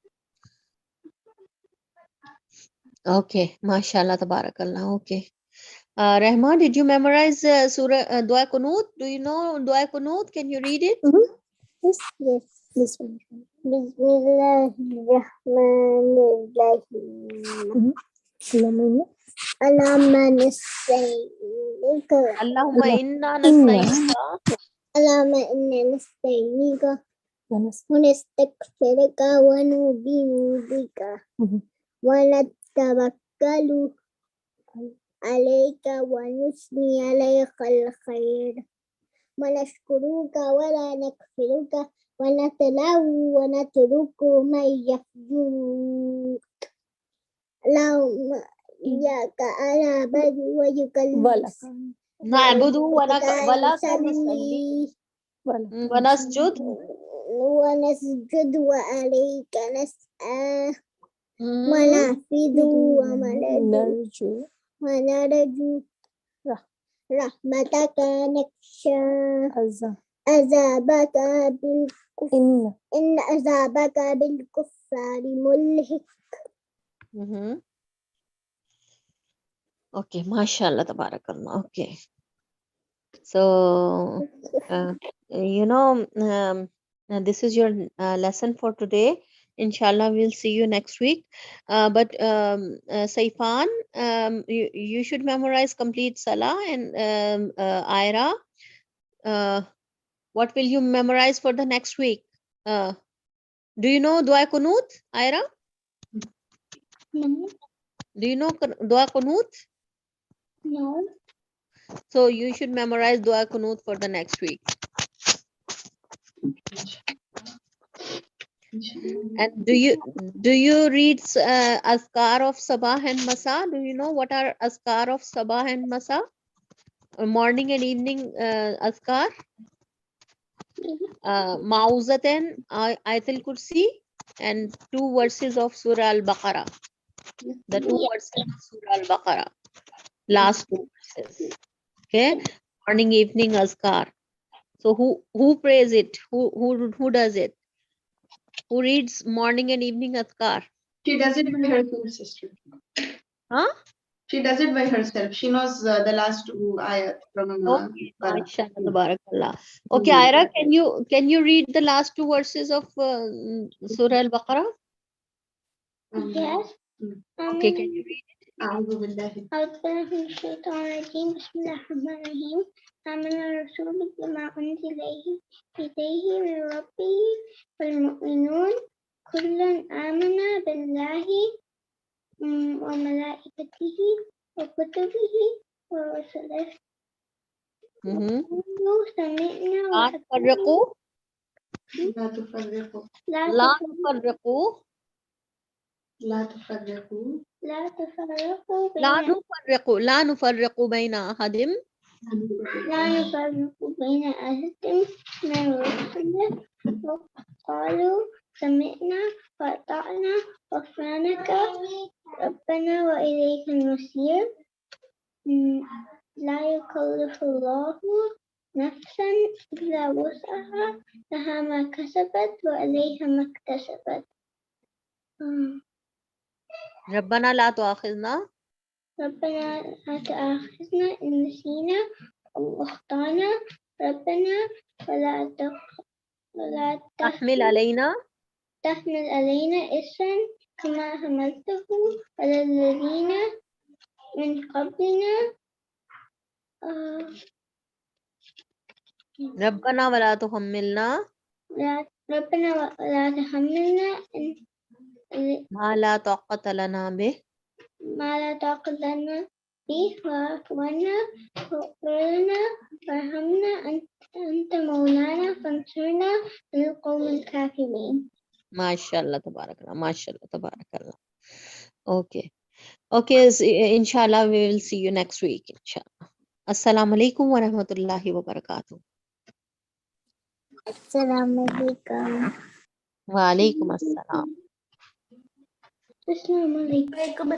Okay, mashallah, tabarakallah. Okay. Rahma, did you memorize Surah Dua Qunut? Do you know Dua Qunut? Can you read it? Yes, yes. This one. Bismillahirrahmanirrahim. Allahumma nasta'inuka. Allahumma inna nasta'inuka Allahumma inna nasta'inuka. ونستغفرك ونؤمن بك ونتوكل عليك ونثني عليك الخير ونشكرك ولا نكفرك ونترك من يفجرك اللهم إياك نعبد وإياك na'budu wa laka nusalli wa nasjud ونسجد وعليك نسعى ونحفظ ونرجو رحمتك نخشى عذابك إن عذابك بالكفار ملحق. Okay, mashallah, tabarakallah. Okay. So, this is your lesson for today. Inshallah, we'll see you next week. But Saifan, you should memorize complete Salah, and Ira, what will you memorize for the next week? Do you know Dua Qunut, Ira? No. Do you know Dua Qunut? No. So you should memorize Dua Qunut for the next week. And do you read Azkar of Sabah and Masa? Do you know what are Azkar of Sabah and Masa? Morning and evening Azkar? Ma'uzaten, Ayatul Kursi, and 2 verses of Surah Al-Baqarah. The 2 verses of Surah Al-Baqarah. Last 2 verses. Okay? Morning, evening Azkar. So who prays it? Who does it? Who reads morning and evening Azkar? She does it by herself, sister. Huh? She does it by herself. She knows the last 2 ayat from Okay, Quran. mashallah, tabarakallah. Okay, Ira, can you read the last 2 verses of Surah Al-Baqarah? Yes. Okay, can you read it? أعوذ بالله أعوذ بالله من الشيطان الرجيم بسم الله الرحمن الرحيم آمن الرسول بما أنزل إليه من ربه والمؤمنون كل آمن بالله وملائكته وكتبه ورسله وقالوا سمعنا لا تفرقوا لا تفرقوا لا تفرقوا لا تفرقوا لا تفرقوا لا نفرق بين أحد لا نفرق بين أحد من رسله وقالوا سمعنا وأطعنا غفرانك ربنا وإليك المصير لا يكلف الله نفسا إلا وسعها لها ما كسبت وعليها ما اكتسبت. ربنا لا تؤاخذنا ربنا لا تؤاخذنا إن نسينا أو أخطأنا ربنا ولا تحمل علينا تحمل علينا إصرا كما حملته على الذين من قبلنا ربنا ولا تحملنا ربنا ولا تحملنا ما لا طاقة لنا به ما لا طاقة لنا به واعف عنا واغفر لنا وارحمنا أنت مولانا فانصرنا على القوم الكافرين. MashaAllah, tabarakallah, MashaAllah, tabarakallah. Okay, inshallah we will see you next week, inshallah. Assalamu alaikum wa rahmatullahi wa barakatuh. Assalamu alaikum. Wa alaikum assalam. Assalamu alaikum.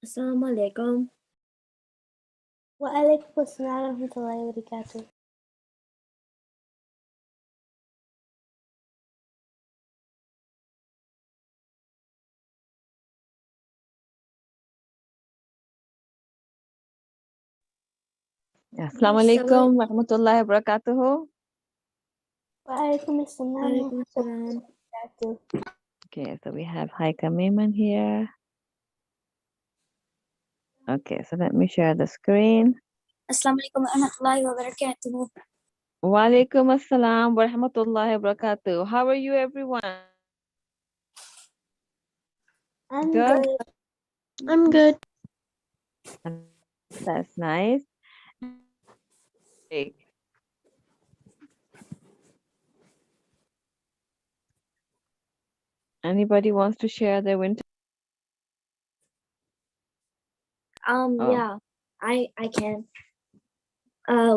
Assalamualaikum. Waalaikum assalam warahmatullahi wabarakatuh. Assalamualaikum warahmatullahi wabarakatuh. Waalaikum assalam Waalaikumsalam. wabarakatuh. Okay, so we have Haika Maiman here. Okay, so let me share the screen. Assalamualaikum warahmatullahi wabarakatuh. Walaikum assalam warahmatullahi wabarakatuh. How are you, everyone? I'm Good? good. I'm good. That's nice. Okay. Anybody wants to share their winter? Oh. Yeah, I can.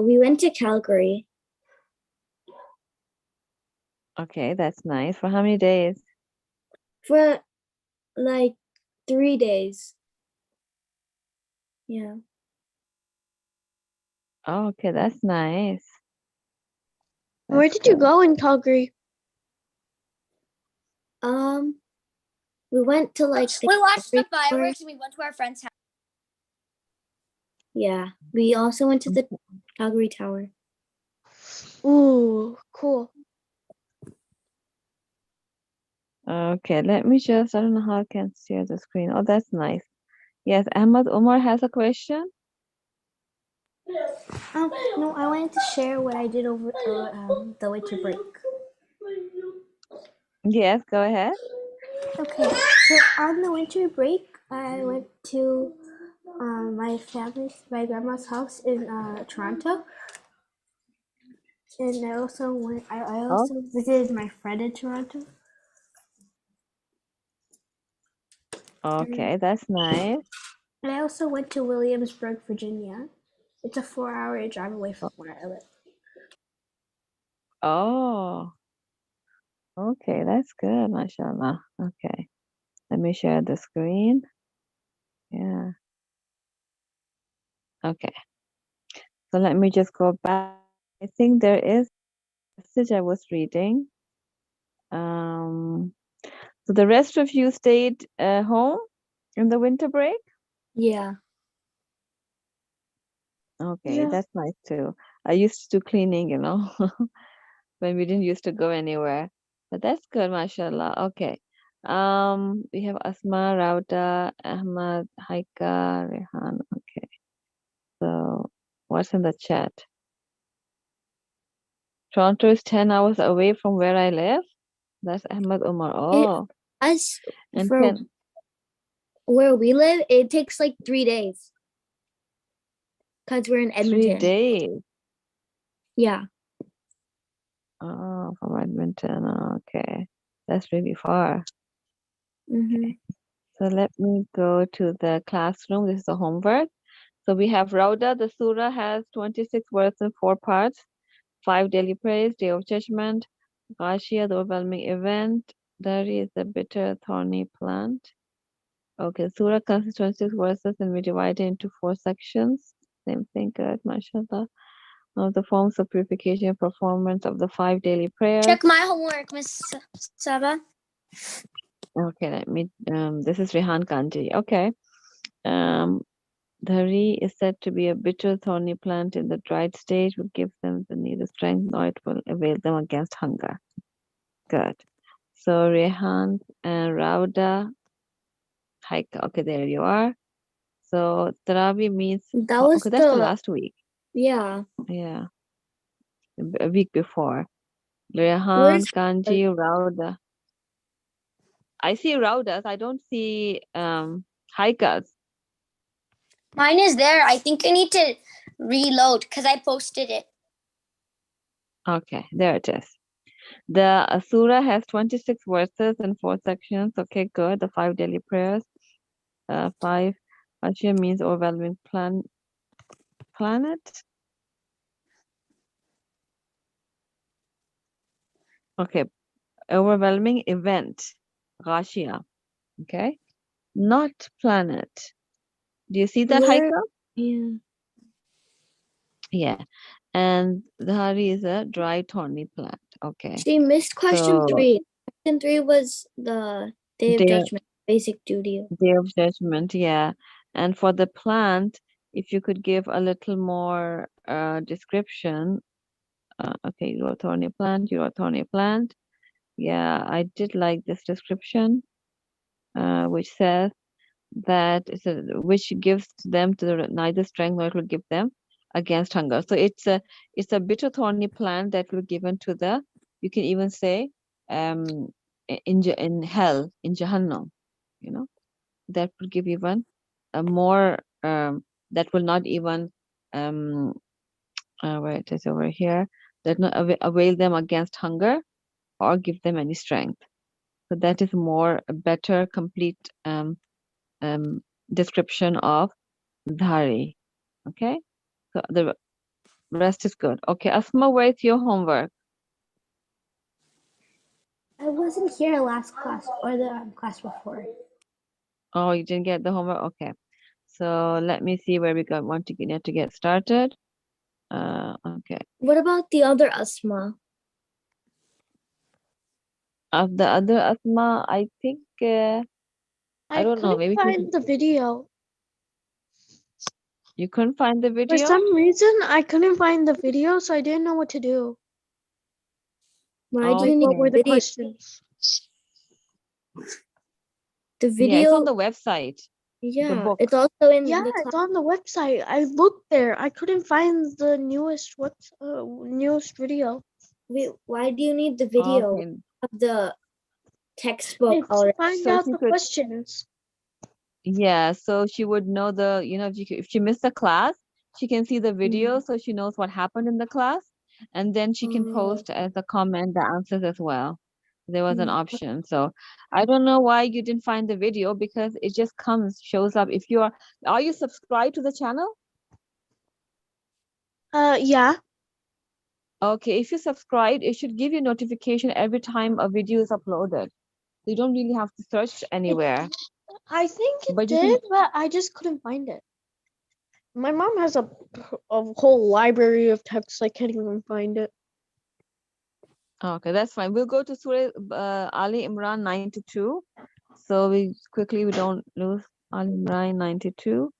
We went to Calgary Okay, that's nice. For how many days? for like 3 days. Yeah. Oh, okay, that's nice. Where That's did you good. go in Calgary? We went to like We watched the Calgary Tower. fireworks and we went to our friend's house. Yeah. We also went to the Calgary Tower. Ooh, cool. Okay, let me just, I don't know how I can share the screen. Oh, that's nice. Yes, Ahmad Umar has a question. No, I wanted to share what I did over the winter break. Yes, go ahead. Okay, so on the winter break, I went to my grandma's house in Toronto, and I also visited my friend in Toronto. Okay, that's nice. And I also went to Williamsburg, Virginia. It's a 4-hour drive away from where I live. Oh, okay, that's good, mashallah. Okay, let me share the screen. Yeah. Okay, so let me just go back. I think there is a message I was reading. So the rest of you stayed home in the winter break? Yeah. Okay, Yeah. that's nice too. I used to do cleaning, when we didn't used to go anywhere. But that's good, mashallah. Okay. We have Asma, Rauda, Ahmad, Haika, Rehan. Okay. So what's in the chat? Toronto is 10 hours away from where I live. That's Ahmad Umar. Oh, As and for where we live, it takes like 3 days. Because we're in 3 Edmonton. days. Yeah. Oh, from Edmonton. Okay. That's really far. Mm-hmm. So let me go to the classroom. This is the homework. So we have Rauda. The surah has 26 words and 4 parts. 5 daily prayers, day of judgment. Ghashiyah, the overwhelming event. Dari is the bitter, thorny plant. Okay, surah consists 26 verses and we divide it into 4 sections. Same thing, good, mashallah. Now the forms of purification and performance of the 5 daily prayers. Check my homework, Miss Saba. Okay, let me, this is Rehan Kanji. Okay. Dhari is said to be a bitter, thorny plant in the dried stage, which gives them the neither strength nor it will avail them against hunger. Good. So Rehan and Rauda, Haika. Okay, there you are. So Tarabi means, That was okay, that's the last week. Yeah. Yeah. A week before. Rehan, Where's Kanji, Rauda. I see Raudas. I don't see Haikas. Mine is there. I think I need to reload because I posted it. Okay, there it is. The surah has 26 verses and 4 sections. Okay, good. The 5 daily prayers. 5. Ashia means overwhelming planet. Okay, overwhelming event. Ghashia. Okay, not planet. Do you see that, Where- Haika? Yeah. Yeah. And dhari is a dry thorny plant. Okay. She missed question So 3. Question 3 was the Day of day, Judgment, basic duty. day of judgment, yeah. And for the plant, if you could give a little more description. Okay, you wrote thorny plant, you wrote thorny plant. Yeah, I did like this description, which says that which gives them neither strength nor it will give them against hunger. So it's a bitter thorny plant that will given to the, you can even say in hell, in Jahannam, you know, that will give even a more that will not even where it is over here, that not avail them against hunger or give them any strength. So that is more a better complete description of dhari. Okay, so the rest is good. Okay, Asma, where's your homework? I wasn't here last class or the class before. Oh, you didn't get the homework. Okay, so let me see where we need to get started. Okay, What about the other Asma? of the other Asma, I think I don't know. Maybe Find the video. you couldn't find the For video. some reason, I couldn't find the video, so I didn't know what to do. Why do Okay. you need What were the video? questions? The Yeah, it's on video? the website. Yeah, book. it's also in Yeah, the it's class. on the website. I looked there. I couldn't find the newest video. Wait, why do you need the video Okay. of the textbook To already? find So out she the could, questions. yeah, so she would know the, you know, if she missed the class, she can see the video, so she knows what happened in the class, and then she can post as a comment the answers as well. There was an option. So I don't know why you didn't find the video, because it just shows up. If you are you subscribed to the channel? Yeah. Okay, if you subscribed, it should give you notification every time a video is uploaded. You don't really have to search anywhere. I think it But you did, can, but I just couldn't find it. My mom has a whole library of texts. I can't even find it. okay, that's fine. We'll go to Surah Ali Imran 92. So we don't lose Ali Imran 92.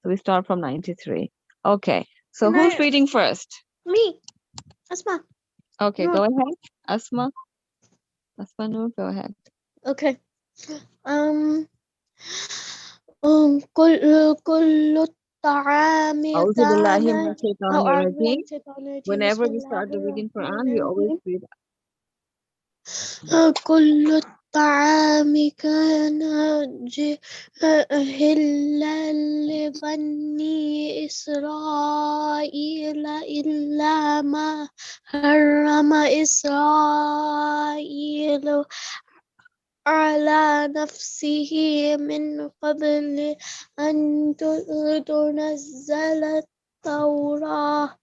So we start from 93. Okay, so Can who's I- reading first? Me, Asma. Okay, Noor. go ahead. Asma. Asma Noor, go ahead. Okay. كل الطعام أعوذ بالله من كان الشيطان أعوذ بالله من الرجيم. الشيطان الرجيم Whenever بسم we الله start the reading الرحمن Quran, we always الرحيم read. كل الطعام كان هلا لبني إسرائيل إلا ما حرم إسرائيل على نفسه من قبل أن تنزل التوراة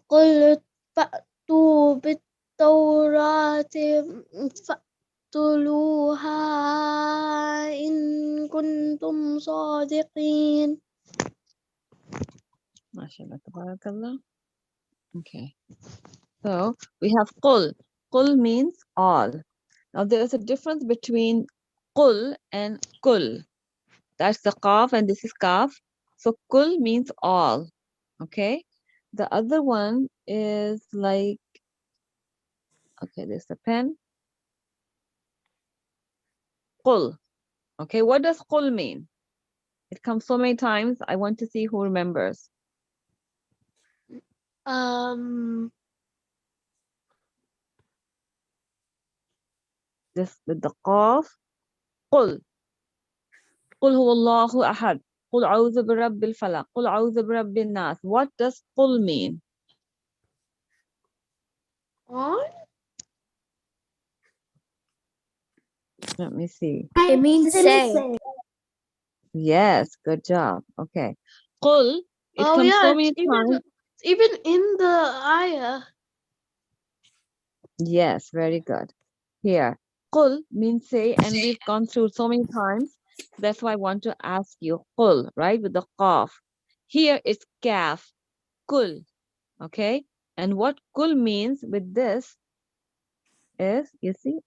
قل فأتوا بالتوراة فاتلوها إن كنتم صادقين. MashaAllah, tabarakallah. Okay. So we have qul. Qul means all. Now there is a difference between qul and kul. That's the qaf and this is kaf. So kul means all. Okay. The other one is like, okay, there's a pen. Qul. Okay, what does qul mean? It comes so many times. I want to see who remembers. This with the qaf. Qul. قل هو الله أحد قل أعوذ برب الفلق قل أعوذ برب الناس. What does قل mean? Let me see. It means say. Yes, good job. Okay. قل, it comes so many times. Even in the ayah. Yes, very good. Here, قل means say, and we've gone through so many times That's why I want to ask you, qul, right, with the qaf. Here it's kaf, kul, okay? And what kul means with this is, you see,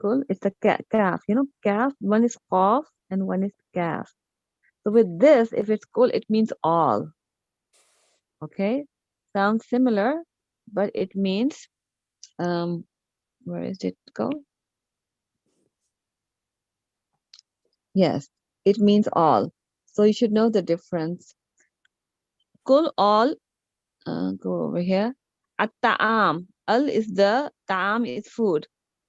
kul, it's a kaf, you know, kaf, one is qaf and one is kaf. So with this, if it's kul, it means all, okay? Sounds similar, but it means, where is it go? Yes, it means all. So you should know the difference. Kul, all, go over here. At-ta'am, al is the, ta'am is food.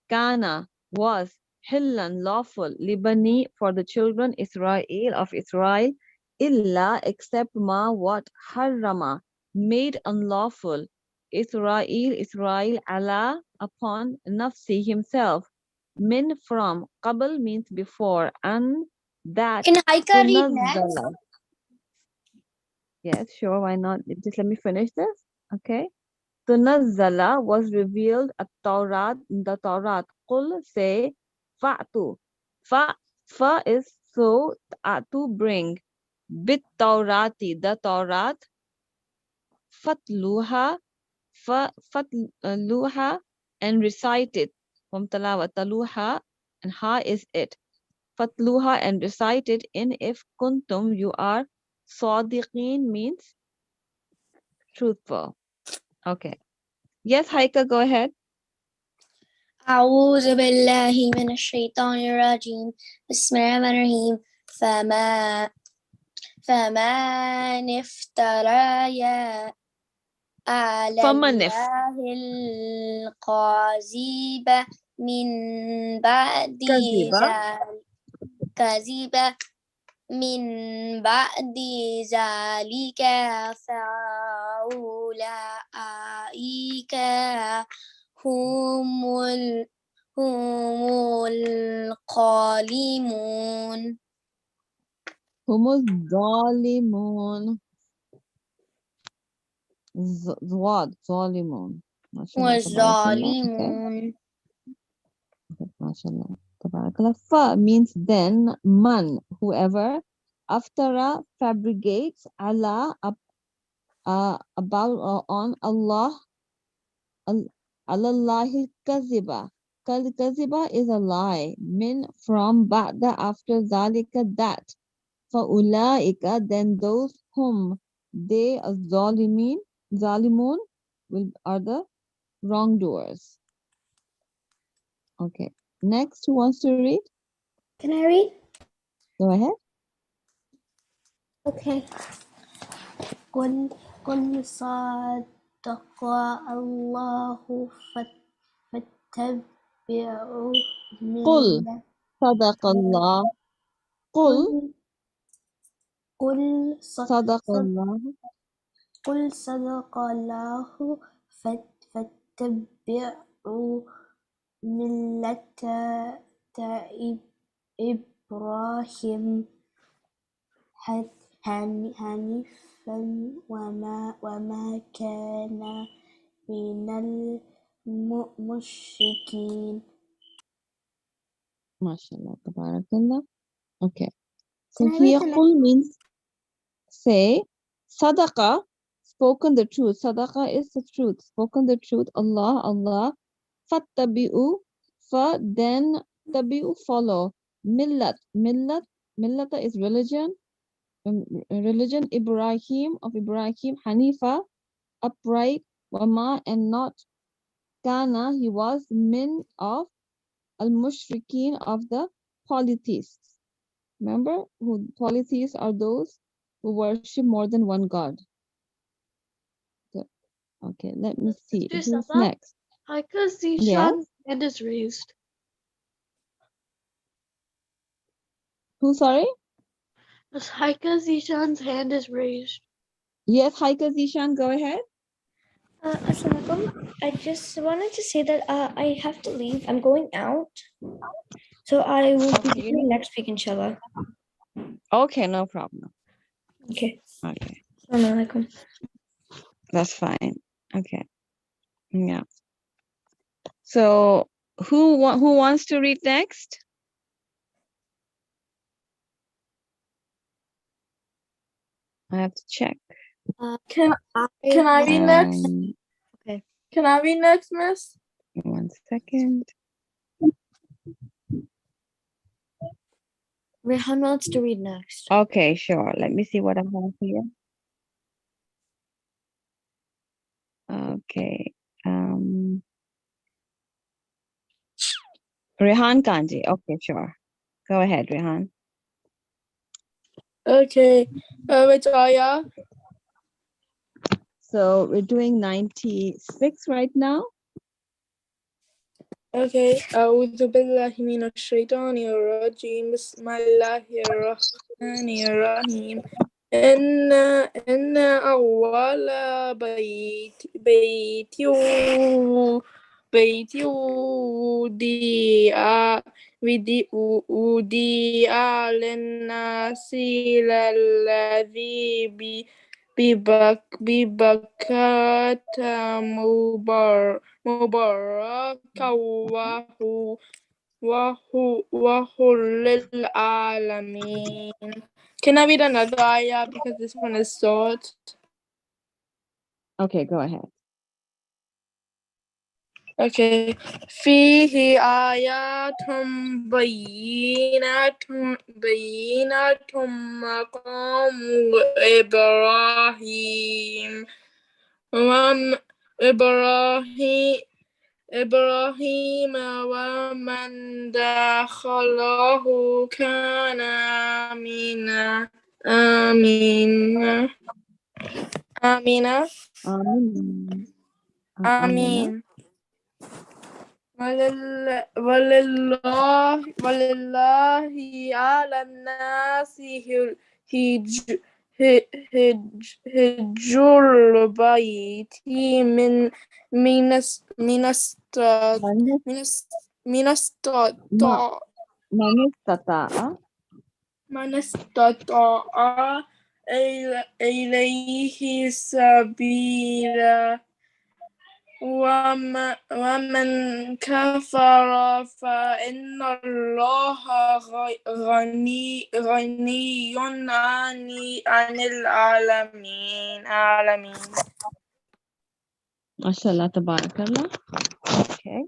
Kana, was, hillan, lawful, libani, for the children Israel of Israel, illa, except ma, what, harrama, made unlawful, Israel, ala, upon, nafsi, himself, min, from, qabl means before, and that, Can Haika read next? tunazzala. Yes, sure, why not? Just let me finish this, okay? Tunazzala was revealed at Taurat, in the Taurat. Qul, say, fa'tu. Fa is so, to bring. Bit Taurati, the Taurat. Fatluha, fatluha, and recite it. From talawa, taluha, and ha is it. Fatluha, and recite it in if kuntum, you are. Sadiqeen means truthful. Okay. Yes, Haika, go ahead. أعوذ بالله من الشيطان الرجيم بسم الله الرحمن الرحيم فمن افترى على الله الكذب من بعد كذب من بعد ذلك فأولئك هم الظالمون. هم الظالمون. ظالمون. والظالمون. MashaAllah. Tabarakallah. Fa means then, man, whoever, aftara, fabricates, Allah, about, on Allah, Allahi kaziba. Kaziba is a lie. Min, from, ba'da, after, zalika, that. Fa'ulaika, then those whom they, zalimun, are the wrongdoers. Okay. Next, who wants to read? Can I read? Go ahead. Okay. قل صدق الله فاتبعوا قل ملة صدق الله. قل صدق الله. قل صدق الله فاتبعوا ملة إبراهيم حنيفا وما كان من المشركين. MashaAllah. Tabarakallah. Okay. So Can I read here, the qul means say. Sadaqa, spoken the truth. Sadaqa is the truth. Spoken the truth. Allah. Fattabi'u, fa, then, tabi'u, follow. Millata is religion. Religion, Ibrahim, of Ibrahim. Hanifa, upright. Wama, and not. Kana, he was. Min, of. Al-Mushrikeen, of the polytheists. Remember, who polytheists are those who worship more than one god. Okay, let me see. Who's next? Haika Zishan's Yes. hand is raised. Who, sorry? Haika Zishan's hand is raised. Yes, Haika Zishan, go ahead. Assalamualaikum. I just wanted to say that I have to leave. I'm going out. So I will be listening next week, inshallah. Okay, no problem. Okay. Okay, Assalamualaikum. that's fine. Okay, yeah. So who wants to read next? I have to check. Can I read next? Okay. Can I read next, Miss? 1 second. Rehan wants to read next. Okay, sure. Let me see what I have here. Okay. Rehan Kanji. Okay, sure. Go ahead, Rehan. Okay. Which ayah? So we're doing 96 right now. Okay. أعوذ بالله من الشيطان الرجيم بسم الله الرحمن الرحيم إن أول بيت وديع للناس للذي ببكة مباركة وهو للعالمين. Can I read another ayah because this one is short? Okay, go ahead. Okay. فيه آيات بينات مقام إبراهيم إبراهيم ومن دخله كان آمنا آمين ولله على الناس هج البيت من استطاع من استطاع إليه سبيلا ومن كفر فإن الله غني عن العالمين. Mashallah, tabarakallah. Okay.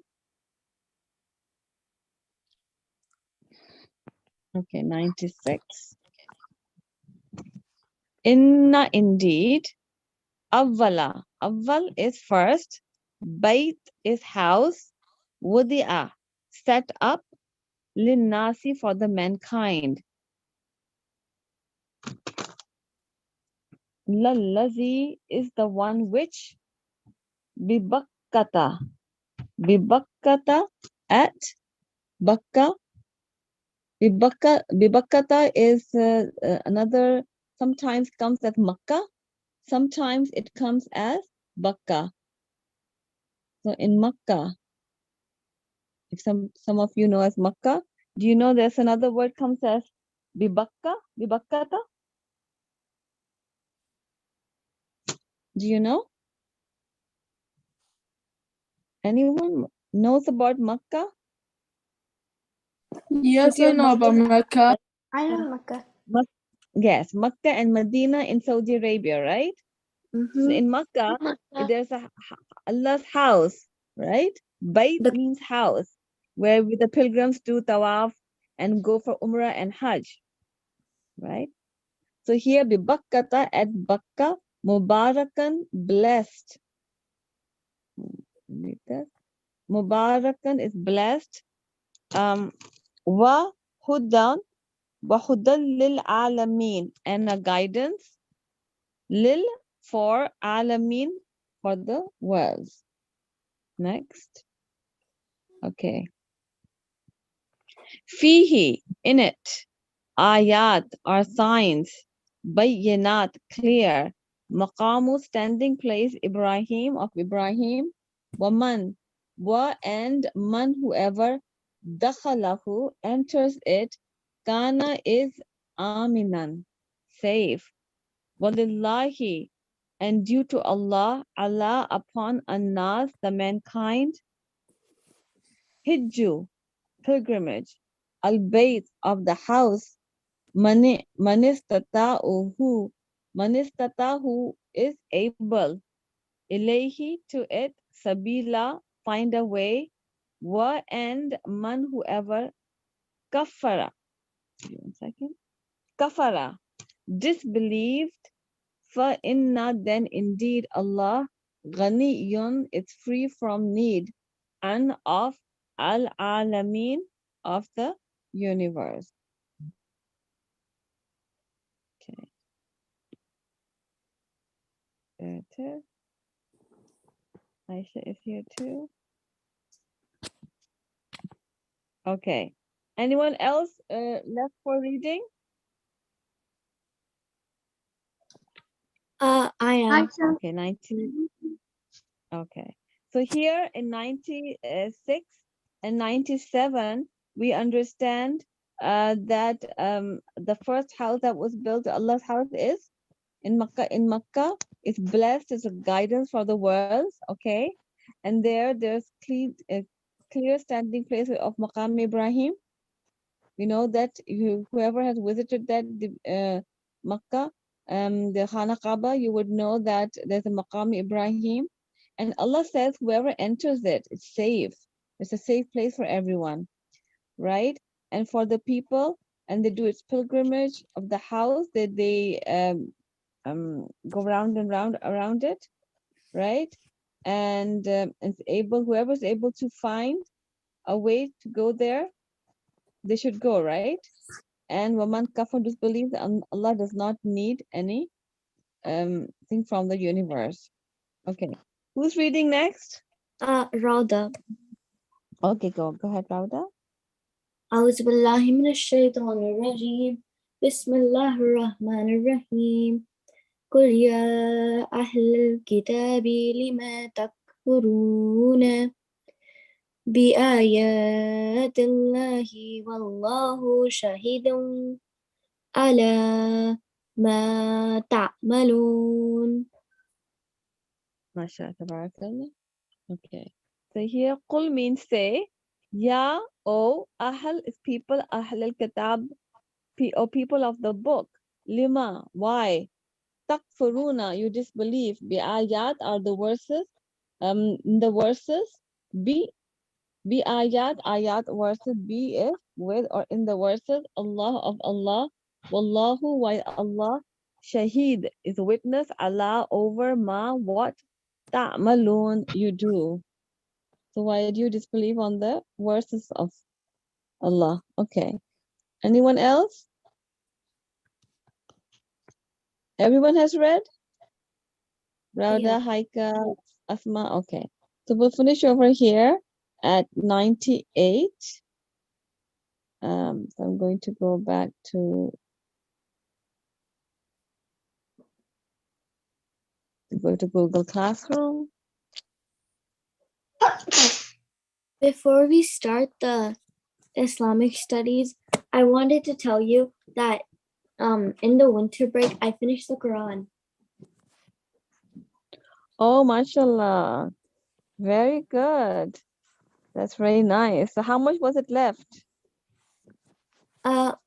Okay, 96. Inna, indeed. Awwala. Awwal is first. Bait is house. Wudi'a, set up. Linnasi, for the mankind. Lallazi is the one which. Bibakkata. Bibakkata, at Bakka. Bibakkata is another, sometimes comes as Makkah, sometimes it comes as Bakka. So in Makkah, if some of you know as Makkah, do you know there's another word comes as Bibakkata? Do you know? Anyone knows about Makkah? Yes, I know about Mecca. I know Makkah. Yes, Makkah and Medina in Saudi Arabia, right? So in Makkah, there's Allah's house, right? Bait means house, where the pilgrims do tawaf and go for Umrah and Hajj, right? So here, Bibakkata, at Bakka, Mubarakan, blessed. Mubarakan is blessed. Wa hudan lil alamin, and a guidance. Lil, for alamin, for the worlds. Next. Okay. Fihi, in it. Ayat are signs. Bayyinat, clear. Maqamu, standing place. Ibrahim, of Ibrahim. Waman, wa, and man, whoever. Dakhalahu, enters it. Kana is aminan, safe. Walillahi, and due to Allah, Allah upon Anas, the mankind. Hijju, pilgrimage. Al-Bayt, of the house. Manistata'uhu, Manistata, who is able. Ilayhi, to it. Sabila, find a way. Wa, and man, whoever. Kafara. Give me 1 second. Kafara, disbelieved. Fa inna, then indeed Allah. Ghaniyun, it's free from need. And of al-alameen, of the universe. Okay. There it is. Aisha is here too. Okay. Anyone else left for reading? I am. Okay, 90. Okay. So here in 96 and 97, we understand that the first house that was built, Allah's house, is in Makkah. In Makkah, it's blessed, it's a guidance for the world, okay? And there's clear standing place of Maqam Ibrahim. We know that whoever has visited that Makkah, the Khana Kaaba, you would know that there's a Maqam Ibrahim. And Allah says whoever enters it, it's safe. It's a safe place for everyone, right? And for the people, and they do its pilgrimage of the house, that they go round and round around it, right? And whoever's able to find a way to go there, they should go, right? And waman kafar, disbelieves that Allah does not need any thing from the universe. Okay, who's reading next? Rauda. Okay, go ahead, Rauda. أعوذ بالله من الشيطان الرجيم بسم الله الرحمن الرحيم قل يا أهل الكتاب لما تكفرون بآيات الله والله شهيد على ما تعملون. Masha tabarakallah. Okay, so here qul means say. Ya, O, ahl is people, ahl al-kitab, or people of the book. Lima, why? Takfuruna, you disbelieve. Bi ayat are the verses. The verses. Bi ayat, verses. Be if with or in the verses. Allah of Allah. Wallahu, why Allah. Shaheed is witness. Allah over ma, what? Ta'malun, you do. So why do you disbelieve on the verses of Allah? Okay. Anyone else? Everyone has read? Rauda, Haika, Asma. Okay. So we'll finish over here at 98. So I'm going to go back to Google Classroom. Before we start the Islamic studies, I wanted to tell you that in the winter break, I finished the Quran. Oh, mashallah. Very good. That's very nice. So how much was it left? What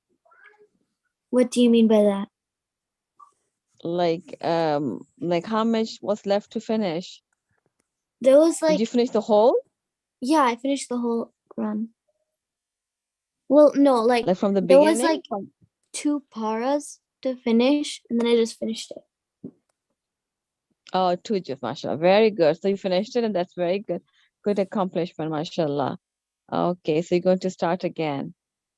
do you mean by that? Like how much was left to finish? There was like, did you finish the whole? Yeah, I finished the whole Quran. Well, no, like from the there beginning? was like 2 paras to finish, and then I just finished it. Oh, 2 juz, mashallah. Very good. So you finished it, and that's very good. Good accomplishment, mashallah. Okay, so you're going to start again.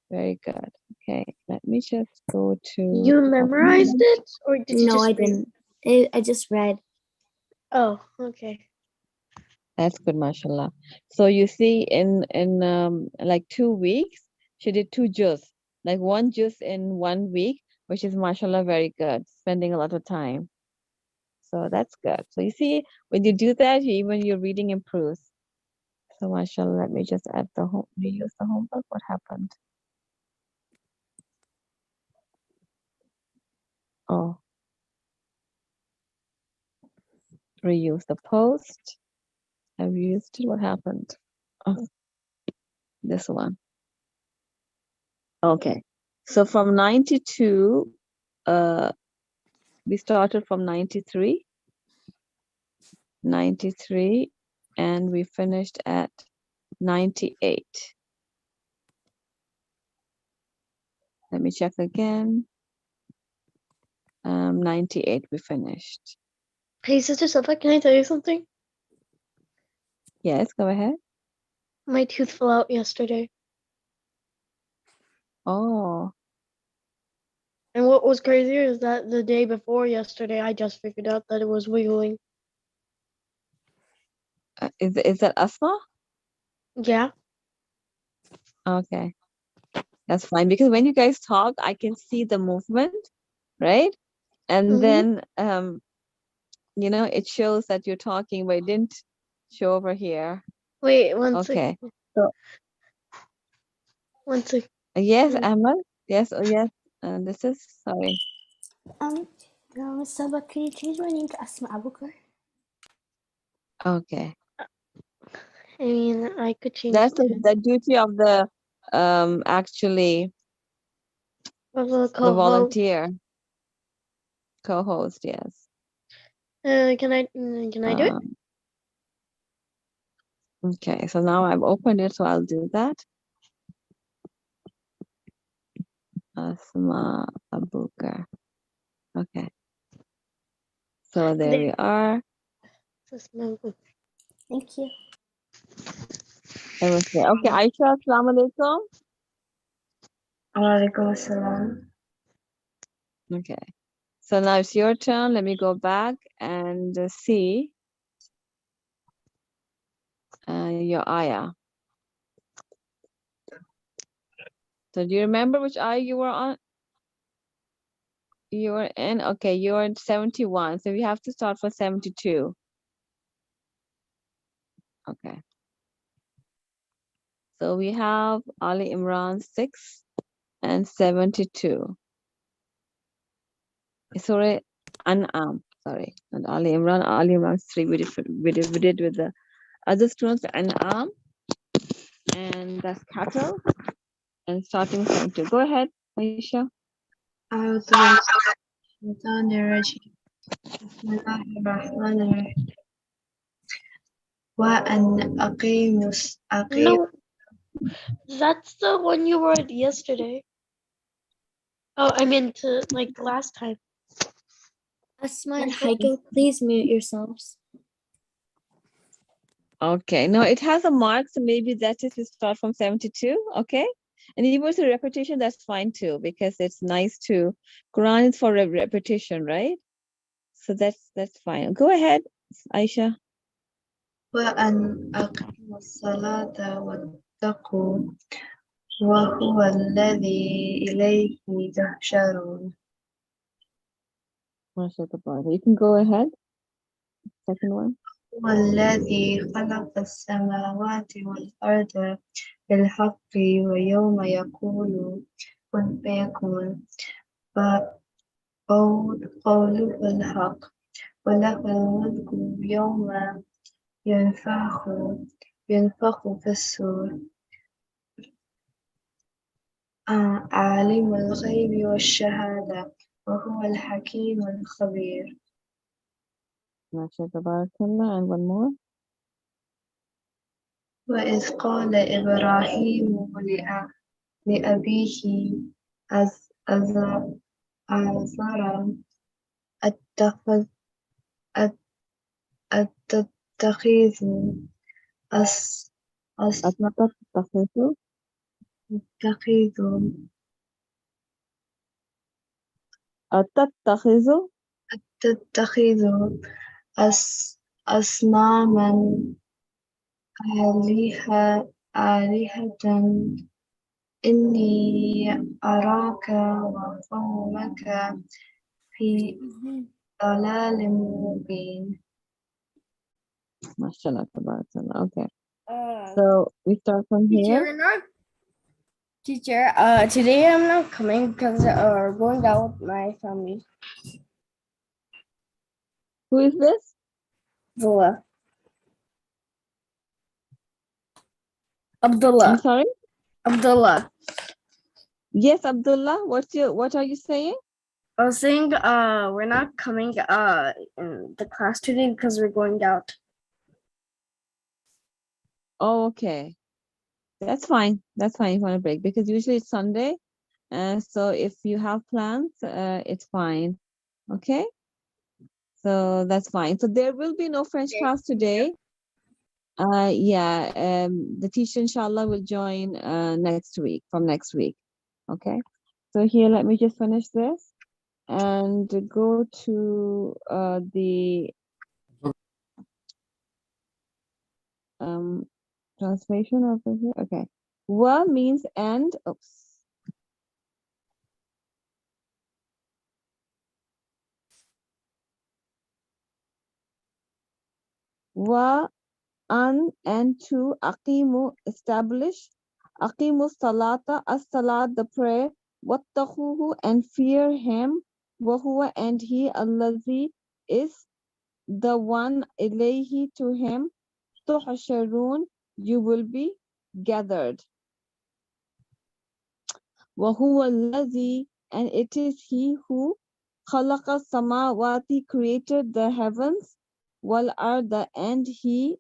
Very good. Okay, let me just go to... You memorized it, or did you? No, I didn't. I just read. Oh, okay. That's good, mashallah. So you see, in like 2 weeks, she did 2 juz, like 1 juz in 1 week, which is mashallah very good. Spending a lot of time. So that's good. So you see, when you do that, even your reading improves. So mashallah, let me just add reuse the homework. What happened? Oh. Reuse the post. I've used it. What happened? Oh, this one. Okay. So from 92, We started from 93, and we finished at 98. Let me check again. 98 we finished. Hey, Sister Safa, can I tell you something? Yes, go ahead. My tooth fell out yesterday. Oh, And what was crazier is that the day before yesterday, I just figured out that it was wiggling. is that asthma? Yeah. Okay, that's fine, because when you guys talk, I can see the movement, right? And then you know, it shows that you're talking, but it didn't show over here. Wait, one Okay. second. So One second. yes, Amal. Yes, oh yes. This is sorry. Miss Saba, can you change my name to Asma Abukar? Okay. I mean, I could change That's it. the duty of the actually Of a the co-host. volunteer co-host, yes. Can I do it? Okay, so now I've opened it, so I'll do that. Asma Abukar. Okay. So there we are. Thank you. It was there. Okay, Aisha, assalamu alaikum. Walaikum assalam. Okay. So now it's your turn. Let me go back and see your ayah. So do you remember which ayah you were on? You were in? Okay, you were in 71. So we have to start for 72. Okay. So we have Ali Imran 6 and 72. Sorry, An'am. Sorry, and Ali Imran 3. We did with the other students, An'am, and that's cattle. And starting 72. Go ahead, Aisha. أعوذ بالله من الشيطان الرجيم بسم الله الرحمن الرحيم وأن أقيموا No, that's the one you wrote yesterday. Oh, I meant like last time. Asma and Heiko, please mute yourselves. Okay, no, it has a mark, so maybe that is to start from 72. Okay, and if it was a repetition, that's fine too, because it's nice to. Quran is for repetition, right? So that's fine. Go ahead, Aisha. وأن أقيموا الصلاة واتقوا وهو الذي إليه تحشرون. You can go ahead. Second one. هو الذي خلق السماوات والأرض بالحق ويوم يقول كن فيكون قوله الحق وله الملك يوم ينفخ في الصور عالم الغيب والشهادة وهو الحكيم الخبير. And one more. وإذ قال إبراهيم لأبيه أزر أتتخذ أتتخذ أصناما آلهة إني أراك وقومك في ضلال مبين. MashaAllah, tabarakallah. Okay. So we start from here. Teacher, today I'm not coming because we're going down with my family. Who is this? Abdullah. Abdullah. I'm sorry? Abdullah. Yes, Abdullah. What are you saying? I was saying we're not coming in the class today because we're going out. Oh, okay. That's fine. That's fine if you want to break because usually it's Sunday. So if you have plans, it's fine. Okay. So that's fine. So there will be no French class today. Yeah, the teacher inshallah will join next week, from next week. Okay. So here, let me just finish this and go to the translation over here. Okay. Wa means and. Oops. Wa and to aqimu, establish. Aqimu salata, as-salat, the prayer. Wattaquhu, and fear him. Wahuwa, and he, allazi, is the one, ilayhi, to him. Tuhsharun, you will be gathered. Wahuwa allazi, and it is he who khalaqa samawati, created the heavens, wal arda, and he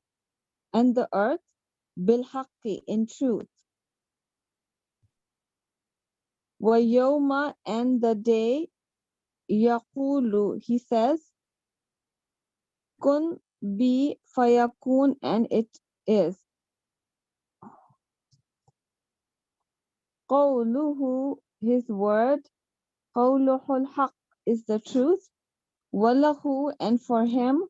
and the earth, bil haqqi, in truth. Wa yawma, and the day, yaqulu, he says, kun, be, fayakun, and it is. Qawluhu, his word, qawluhul haq, is the truth. Walahu, and for him,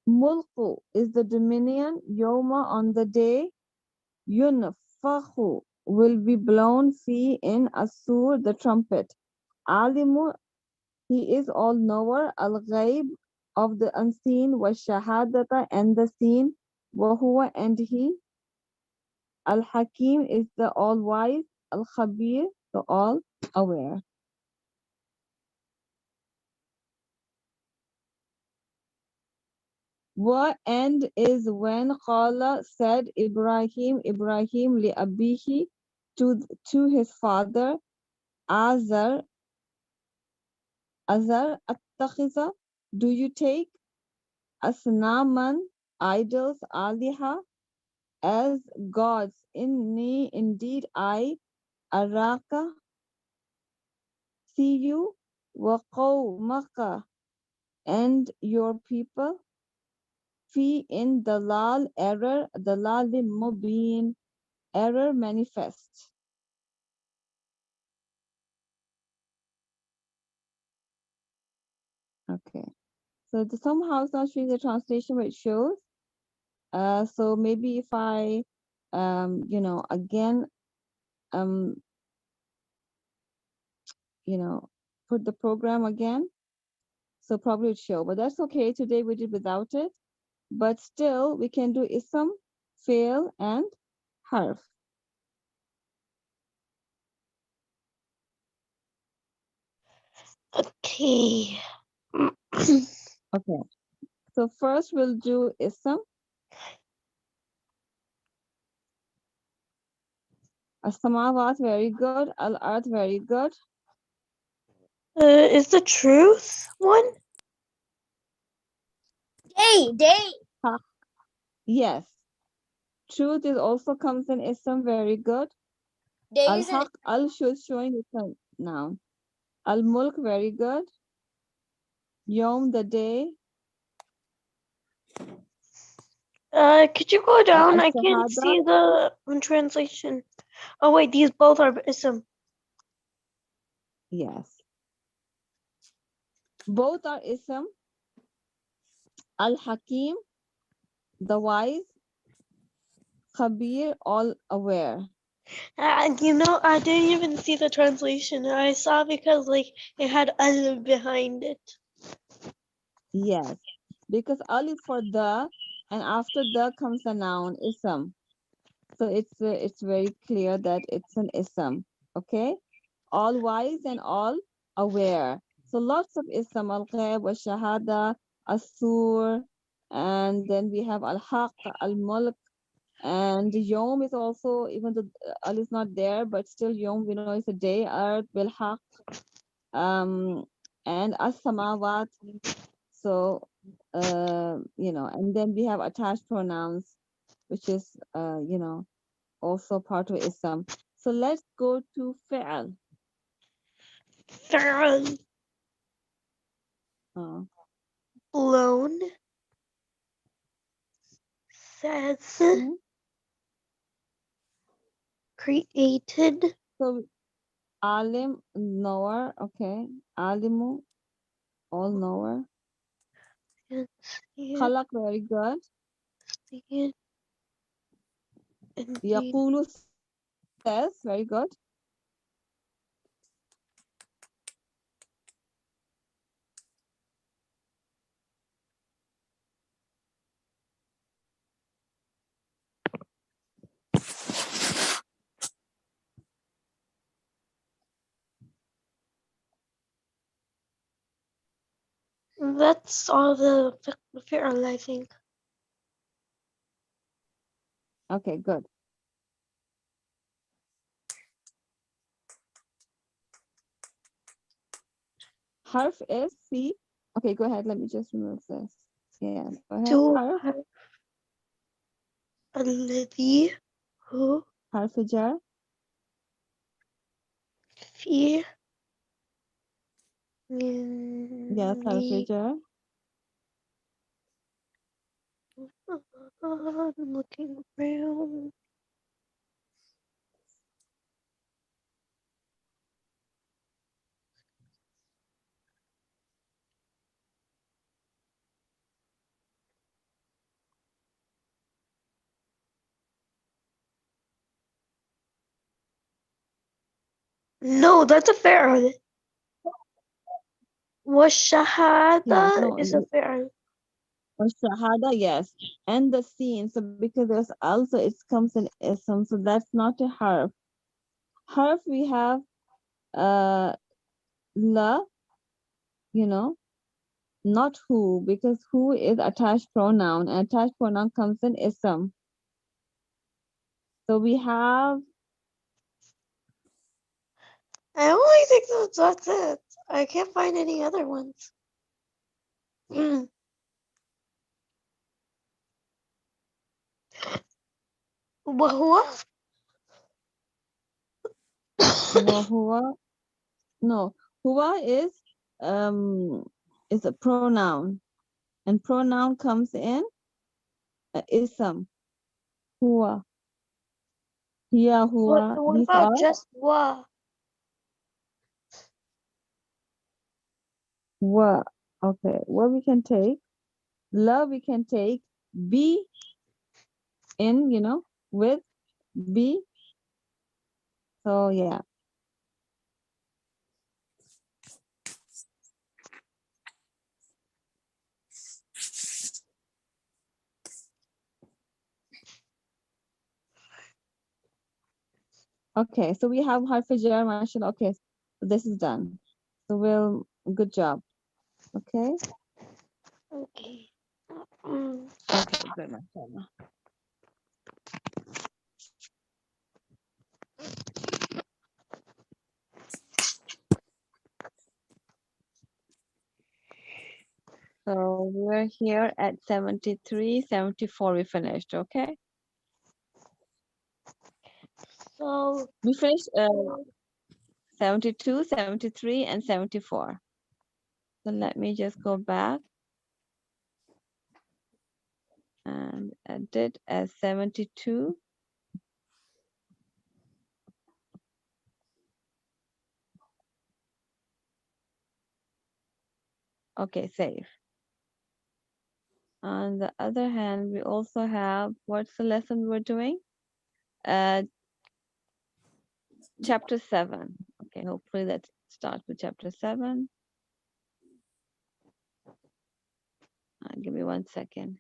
mulku, is the dominion. Yawma, on the day, yunfahu, will be blown, fi, in, asur, the trumpet. Alimu, he is all knower, al-ghaib, of the unseen, wa shahadata, and the seen, wa huwa, and he, al-hakim, is the all-wise, al-khabir, the all-aware. Wa, and is when qala, said Ibrahim li abihi, to his father, Azar, attakhiza, do you take asnaman, idols, aliha, as gods? Inni, indeed I, araka, see you, wa qawmaka, and your people, fi, in dalal, error, dalalim mubin, error manifest. Okay. So somehow it's not showing the translation, but it shows. So maybe if I, again, put the program again, so probably it show, but that's okay. Today we did without it, but still we can do ism, fail, and harf. Okay. Okay. So first we'll do ism. As-samawat, very good. Al-ard, very good. Is the truth one? Day. Haq, yes. Truth is also comes in ism, very good. Day is an Al-haq, al shows showing it's a noun. Al-mulk, very good. Yom, the day. Could you go down? I can't Ash-shahada, see the translation. Oh wait, these both are ism. yes. Both are ism. Al-hakim, the wise. Khabir, all aware. I didn't even see the translation. I saw because it had al behind it. Yes, because al is for the, and after the comes the noun ism. So it's very clear that it's an ism. Okay, all wise and all aware. So lots of ism, al-ghaib, al-shahada, as-sur, and then we have al-haq, al-mulk, and yom is also, even though al is not there, but still yom, we know it's a day, ard, bil-haq. and as-samawat. So, and then we have attached pronouns, which is, also part of ism. So let's go to fi'al. فعل Uh, blown says hmm? created So alim, knower, okay. Alimu, all knower. and see it, Khalaq, very good. see it, and be Yaqulu says, very good. that's all the فعل I think. Okay, good. Harf is C. Okay, go ahead. Let me just remove this. Yeah, go ahead. To Harf. الذي هو Harf jar. في Yes, harf مني jar. I'm looking around. No, that's a فعل. Yeah, والشهادة no, is a فعل. or shahada, yes. And the scene. So because there's also it comes in ism, so that's not a harf. Harf we have la, not who, because who is attached pronoun, and attached pronoun comes in ism. So we have, I only think that's it. I can't find any other ones. وهو huwa. No, huwa is a pronoun, and pronoun comes in ism. Huwa, hiya, huwa. what These about are just wa? wa. Okay, what we can take, la we can take, be in, with be. So yeah. Okay, so we have harf jar, mashallah. Okay, so this is done. So good job. Okay. Okay. Okay, good, mashallah. So we're here at 73, 74, we finished, okay? So We finished 72, 73, and 74. So let me just go back and edit as 72. Okay, save. On the other hand, we also have, what's the lesson we're doing? Chapter 7. Okay, hopefully let's start with chapter 7. Give me 1 second.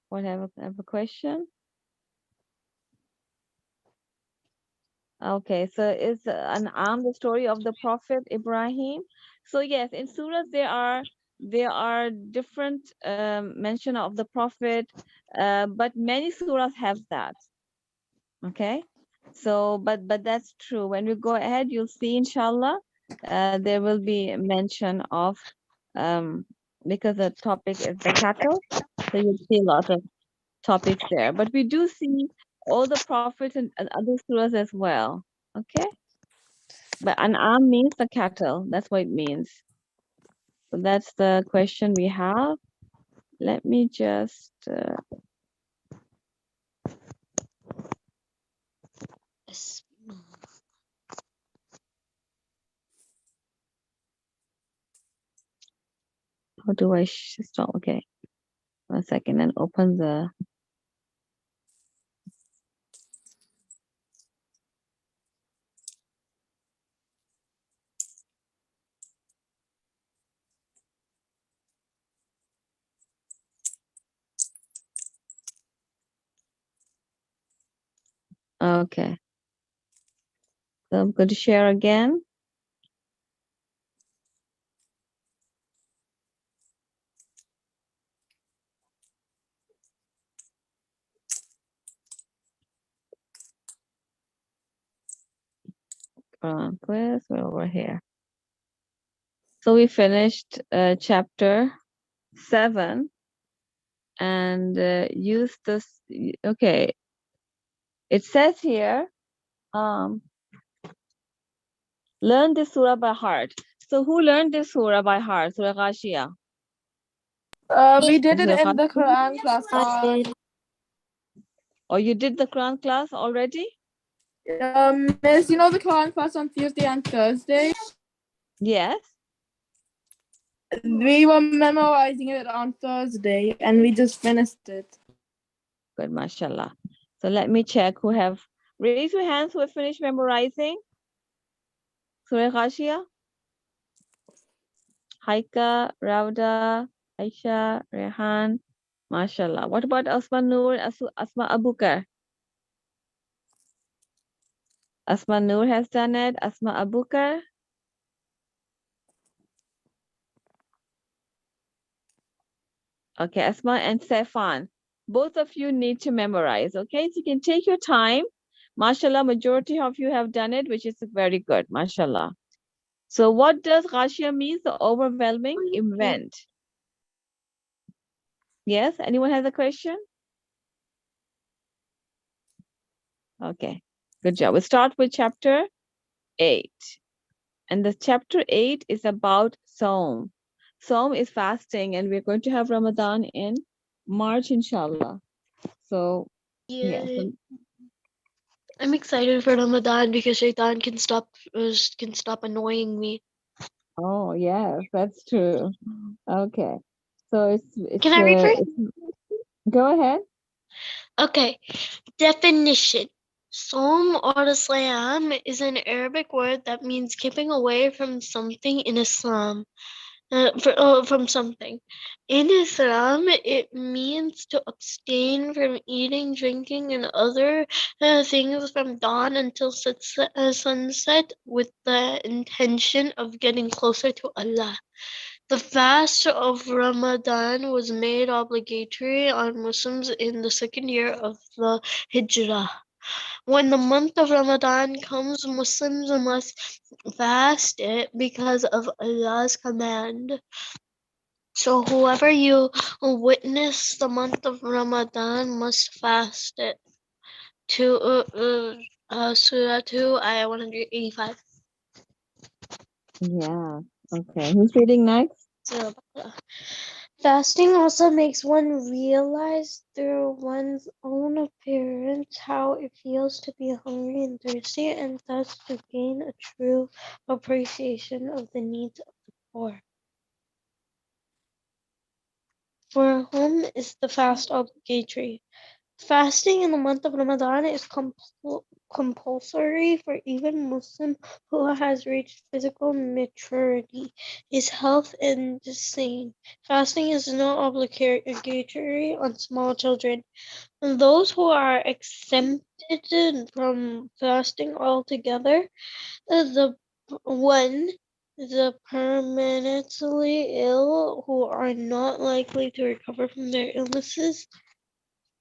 What have a question? Okay, so it's the story of the Prophet Ibrahim. So yes, in surahs there are different mention of the Prophet, but many surahs have that. Okay, So, but that's true. When we go ahead, you'll see, inshallah, there will be mention of, because the topic is the cattle, so you'll see a lot of topics there. But we do see all the prophets and other surahs as well. Okay? But an'am means the cattle. That's what it means. So that's the question we have. Let me just how do I stop? Okay, 1 second and open the. Okay, so I'm going to share again. Quiz, we're over here. So we finished chapter 7 and use this. Okay, it says here, learn this surah by heart. So who learned this surah by heart? Surah Ghashiyah. We did it Surah in the Ghashiyah? Quran class. Or you did the Quran class already? Miss, you know the Quran class on Tuesday and Thursday? Yes. We were memorizing it on Thursday and we just finished it. Good, mashallah. So let me check who have, raise your hands who have finished memorizing Surah Ghashiyah. Haika, Rauda, Aisha, Rehan, mashallah. What about Asma Noor, Asma Abukar? Asma Noor has done it. Asma Abukar. Okay, Asma and Saifan. Both of you need to memorize, okay? So you can take your time. Mashallah, majority of you have done it, which is very good, mashallah. So what does Ghashiyah mean? The overwhelming event. Yes, anyone has a question? Okay, good job. We'll start with chapter 8. And the chapter 8 is about Saum. Saum is fasting, and we're going to have Ramadan in March, inshallah. So, Yeah, yeah. So, I'm excited for Ramadan because Shaitan can stop annoying me. oh, yes, that's true. Okay. So Can I read first? Go ahead. Okay. Definition. Saum or Islam is an Arabic word that means keeping away from something in Islam. From something. In Islam, it means to abstain from eating, drinking, and other things from dawn until sunset with the intention of getting closer to Allah. The fast of Ramadan was made obligatory on Muslims in the second year of the Hijrah. When the month of Ramadan comes, Muslims must fast it because of Allah's command. So whoever you witness the month of Ramadan must fast it. Surah 2, ayah 185. Yeah. Okay. Who's reading next? Surah Baqarah. Fasting also makes one realize through one's own appearance how it feels to be hungry and thirsty, and thus to gain a true appreciation of the needs of the poor. For whom is the fast obligatory? Fasting in the month of Ramadan is compulsory for even Muslim who has reached physical maturity, is health and sane. Fasting is not obligatory on small children. And those who are exempted from fasting altogether, the permanently ill who are not likely to recover from their illnesses.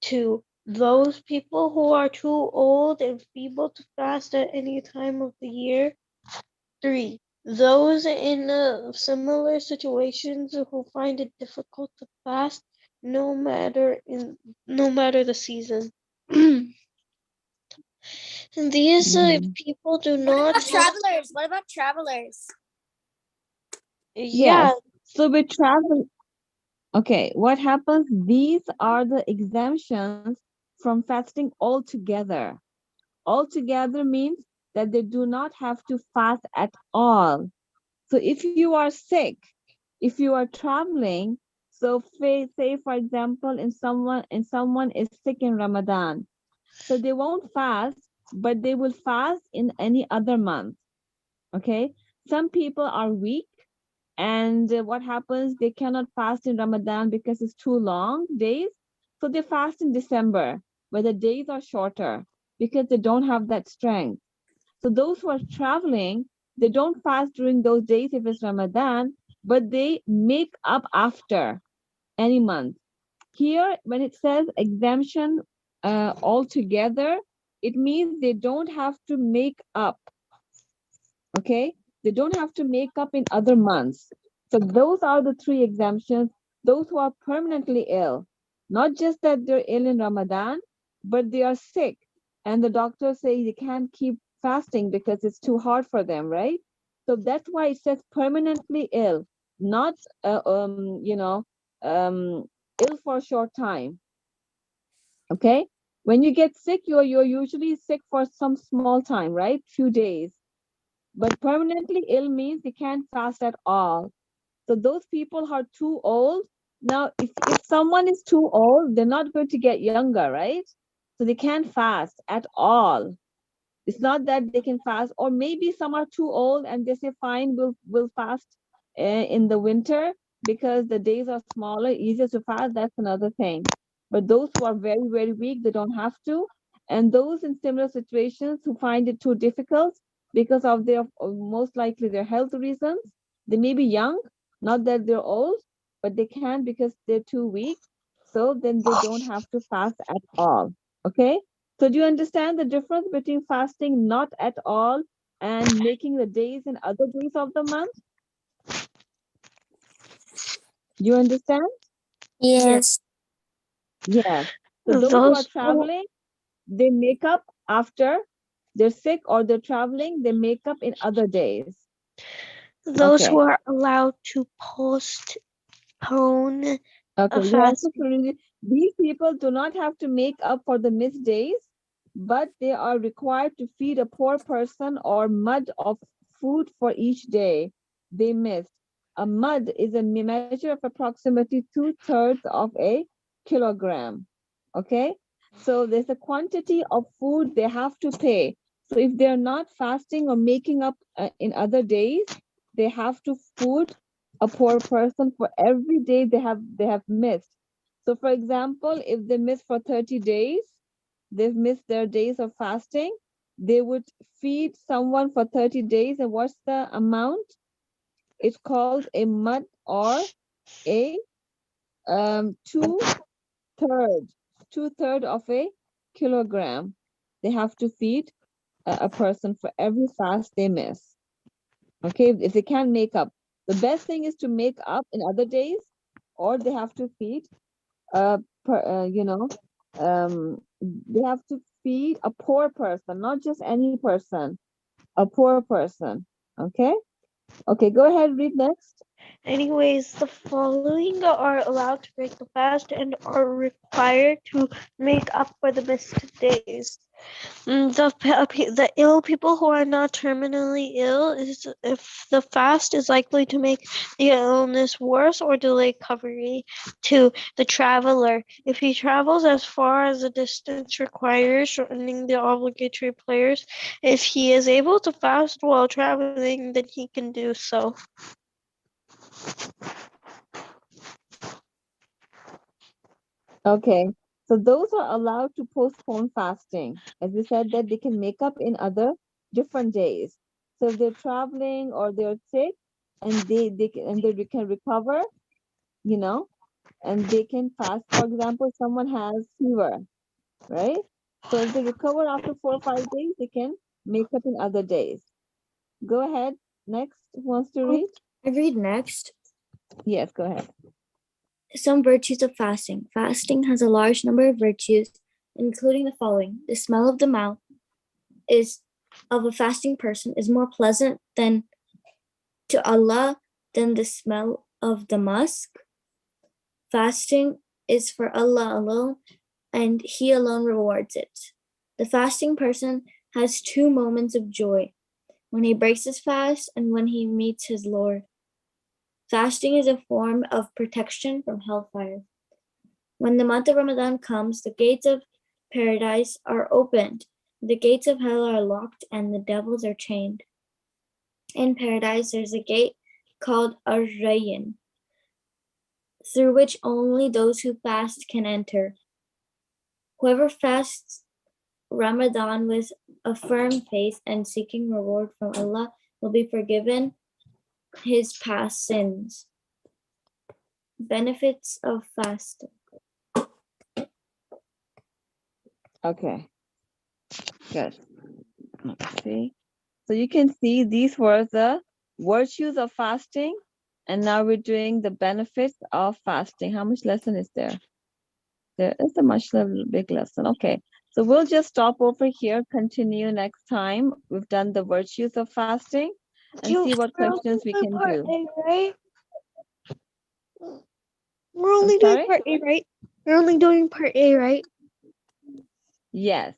2. those people who are too old and feeble to fast at any time of the year. 3. Those in similar situations who find it difficult to fast no matter the season. These people do not Travelers. What about travelers? yeah, Yes. So we travel. Okay, what happens? These are the exemptions from fasting altogether. Altogether means that they do not have to fast at all. So if you are sick, if you are traveling, so say for example, someone is sick in Ramadan, so they won't fast, but they will fast in any other month. Okay, some people are weak, and what happens? They cannot fast in Ramadan because it's too long days, so they fast in December, where the days are shorter because they don't have that strength. So those who are traveling, they don't fast during those days if it's Ramadan, but they make up after any month. Here, when it says exemption altogether, it means they don't have to make up. Okay, they don't have to make up in other months. So those are the three exemptions. Those who are permanently ill, not just that they're ill in Ramadan, but they are sick, and the doctor say they can't keep fasting because it's too hard for them, right? So that's why it says permanently ill, not ill for a short time. Okay, when you get sick, you're usually sick for some small time, right? Few days. But permanently ill means they can't fast at all. So those people are too old. Now, if someone is too old, they're not going to get younger, right? So they can't fast at all. It's not that they can fast, or maybe some are too old and they say, fine, we'll fast in the winter because the days are smaller, easier to fast. That's another thing. But those who are very, very weak, they don't have to. And those in similar situations who find it too difficult because of their most likely their health reasons, they may be young, not that they're old, but they can because they're too weak. So then they don't have to fast at all. Okay. So do you understand the difference between fasting not at all and making the days in other days of the month? You understand? Yes. Yes. So those who are those traveling, they make up after they're sick or they're traveling, they make up in other days. those who Okay. are allowed to postpone a Okay. Yes. fast. So these people do not have to make up for the missed days, but they are required to feed a poor person or mud of food for each day they missed. A mud is a measure of approximately 2/3 of a kilogram. Okay, so there's a quantity of food they have to pay. So if they're not fasting or making up in other days, they have to food a poor person for every day they have missed. So for example, if they miss for 30 days, they've missed their days of fasting, they would feed someone for 30 days. And what's the amount? It's called a mud, or a two-third, two-third of a kilogram. They have to feed a person for every fast they miss. Okay, if they can't make up, the best thing is to make up in other days, or they have to feed per, they have to feed a poor person, not just any person, a poor person. Okay. Okay, go ahead, read next. Anyways, the following are allowed to break the fast and are required to make up for the missed days. The ill people who are not terminally ill is if the fast is likely to make the illness worse or delay recovery. 2. The traveler, if he travels as far as the distance requires, shortening the obligatory prayers. If he is able to fast while traveling, then he can do so. Okay, so those are allowed to postpone fasting. As we said, that they can make up in other different days. So if they're traveling or they're sick, and they can recover, you know, and they can fast. For example, someone has fever, right? So if they recover after 4 or 5 days, they can make up in other days. Go ahead. Next, who wants to read? I read next. Yes, go ahead. Some virtues of fasting. Fasting has a large number of virtues, including the following. The smell of the mouth is of a fasting person is more pleasant than to Allah than the smell of the musk. Fasting is for Allah alone, and He alone rewards it. The fasting person has 2 moments of joy, when he breaks his fast and when he meets his Lord. Fasting is a form of protection from hellfire. When the month of Ramadan comes, the gates of paradise are opened, the gates of hell are locked, and the devils are chained. In paradise, there's a gate called Ar-Rayyan, through which only those who fast can enter. Whoever fasts Ramadan with a firm faith and seeking reward from Allah will be forgiven his past sins. Benefits of fasting. Okay, good. Let's see. So you can see these were the virtues of fasting, and now we're doing the benefits of fasting. How much lesson is there? There is a big lesson. Okay, so we'll just stop over here, continue next time. We've done the virtues of fasting and see what questions we can part do. A, right? We're only I'm doing sorry? part A, right? We're only doing part A, right? Yes.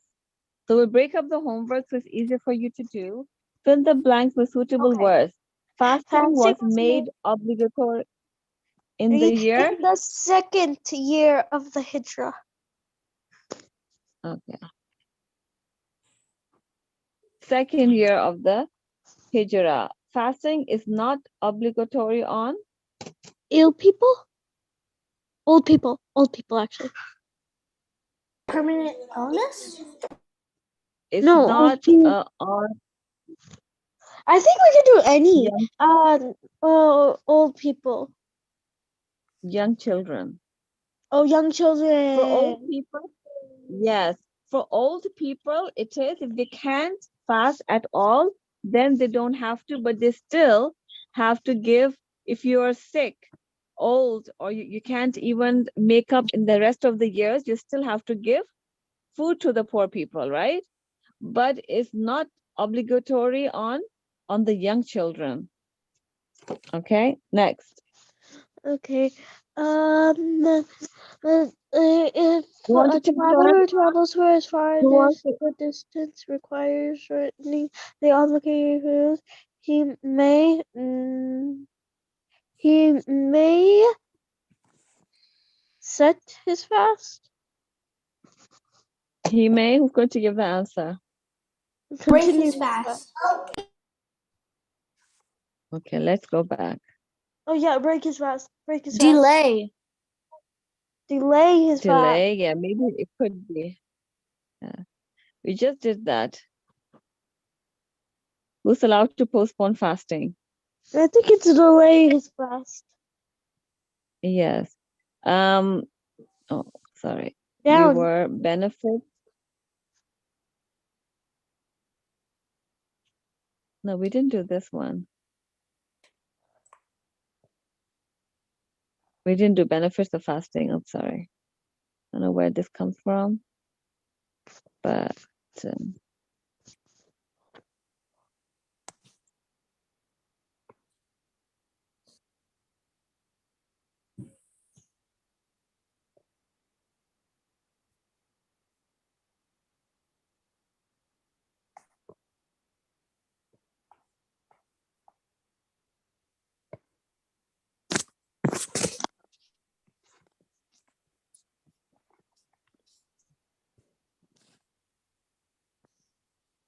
So we'll break up the homework so it's easier for you to do. Fill the blanks with suitable words. Fasting was made obligatory in the year. In the second year of the Hijrah. Okay. Second year of the Hijrah. Fasting is not obligatory on Ill people? Old people actually. Permanent illness? It's No, not on I think we can do any. young, Old people. young children. Oh, young For old children. people, yes. For old people, it is if they can't fast at all, then they don't have to, but they still have to give. If you are sick, old, or you can't even make up in the rest of the years, you still have to give food to the poor people, right? But it's not obligatory on the young children. Okay, next. Okay. If You want a to take turn? traveler travels for as far Who wants as the distance requires shortening the obligated foods, he may set his fast. He may. Who's going to give the answer? Break his fast. Okay, let's go back. Oh yeah, break his fast. Break his fast. Delay. Delay his fast. Delay, yeah, maybe it could be. Yeah. We just did that. Who's allowed to postpone fasting? I think it's delay his fast. Yes. Oh, sorry. Down. We were benefits. No, we didn't do this one. We didn't do benefits of fasting. I'm sorry. I don't know where this comes from, but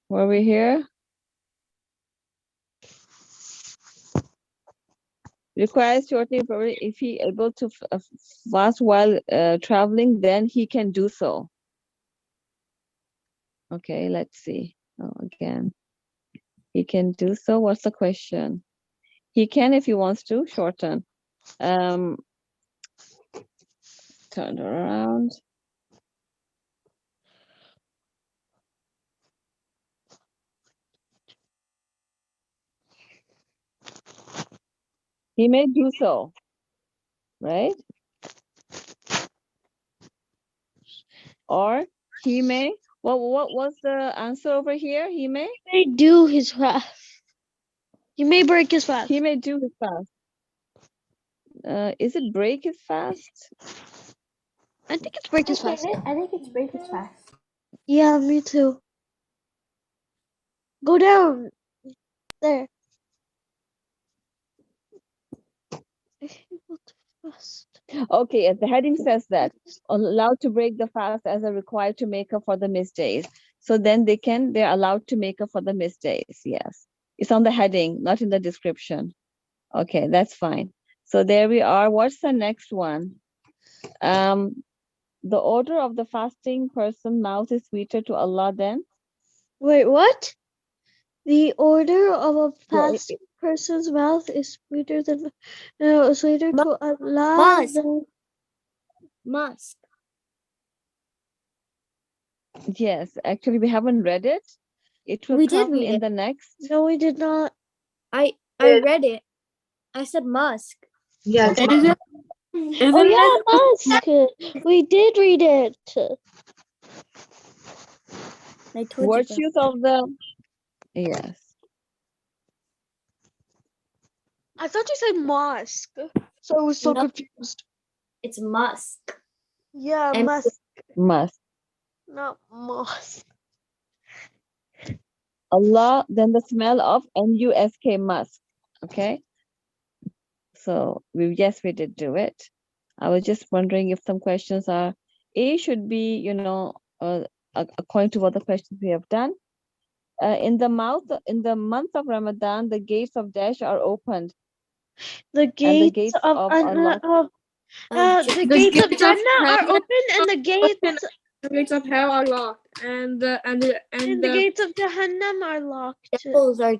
were we here? Requires shortening probably if he able to fast while traveling, then he can do so. Okay, let's see. Oh, again, he can do so. What's the question? He can if he wants to shorten. Turn around. He may do so, right? Or he may. What was the answer over here? He may. He may do his fast. He may break his fast. He may do his fast. Is it break his fast? I think it's break his fast. I think it's break his fast. Yeah, me too. Go down. There. Okay, as the heading says that allowed to break the fast as a required to make up for the missed days. So then they're allowed to make up for the missed days. Yes, it's on the heading, not in the description. Okay, that's fine. So there we are. What's the next one? The order of the fasting person mouth is sweeter to Allah than. Wait, what? The order of a Yeah, fasting person's mouth is sweeter than sweeter Mu- to Allah Musk. than Musk. yes, actually we haven't read it. It will We did come read in it. the next. No, we did not. I read it. I said musk. Yeah, Okay. isn't Oh yeah, Musk. We did read it. I told you. Virtues of the. Yes. I thought you said mosque, so I was so No. confused. It's musk. Yeah, And- musk, Must. not mosque. Allah, then the smell of musk, musk. Okay. So yes, we did do it. I was just wondering if some questions are. A should be, according to what the questions we have done. In the month of Ramadan, the gates of Dash are opened. The gates, gates of of Allah, the gates of Jannah are open, and the gates The gates of hell are locked, and and the gates of Jahannam are locked. Devils are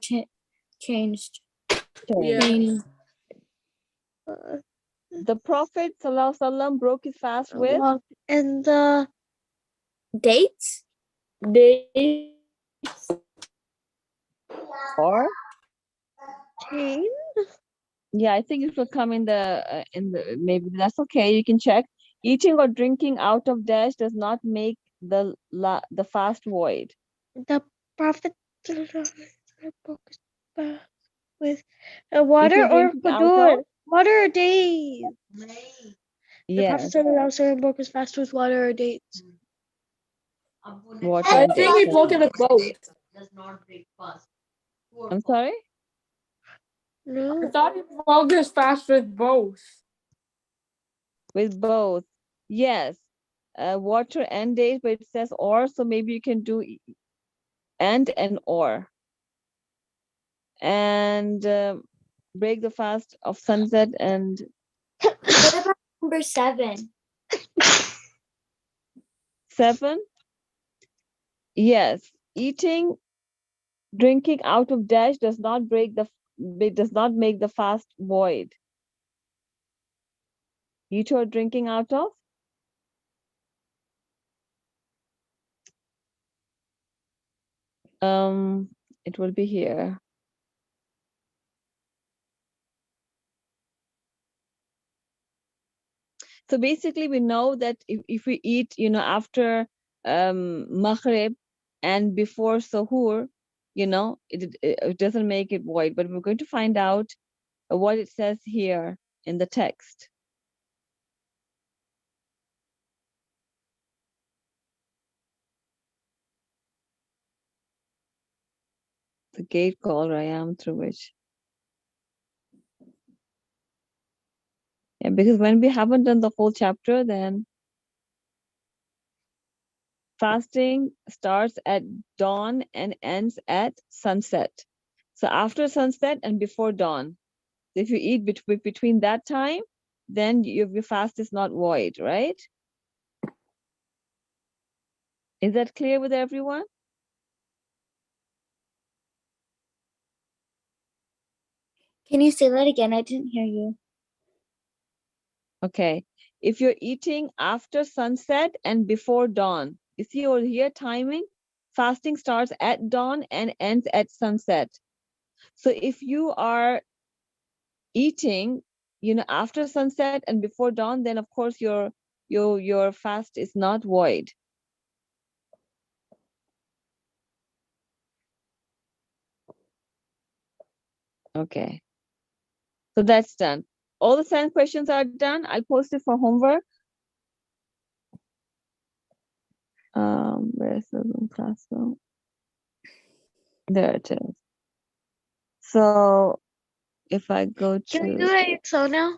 changed. yeah. The Prophet ﷺ broke his fast with. Locked. And the Dates? Or chain. yeah, I think it will come in the maybe that's okay. You can check. Eating or drinking out of dash does not make the fast void. The Prophet broke his fast with water or drinking out fudur. of- Water or dates. The Yes, Prophet broke his fast with water or dates. water I and think he dates. broke it with both. I'm sorry. I No. thought he broke his fast with both. With both, yes, water and dates, but it says or, so maybe you can do and or. And break the fast of sunset and. What about number 7? 7, yes, eating, drinking out of dash does not make the fast void. Eat or drinking out of. It will be here. So basically we know that if we eat, after maghrib and before sahur, it doesn't make it void, but we're going to find out what it says here in the text. The gate called Rayam through which. Yeah, because when we haven't done the whole chapter, then fasting starts at dawn and ends at sunset. So after sunset and before dawn. If you eat between that time, then your fast is not void, right? Is that clear with everyone? Can you say that again? I didn't hear you. Okay. If you're eating after sunset and before dawn, you see over here timing, fasting starts at dawn and ends at sunset. So if you are eating, after sunset and before dawn, then of course your fast is not void. Okay, so that's done. All the 7 questions are done. I'll post it for homework. Where's the Zoom classroom? There it is. So if I go to, Can we do IXL now?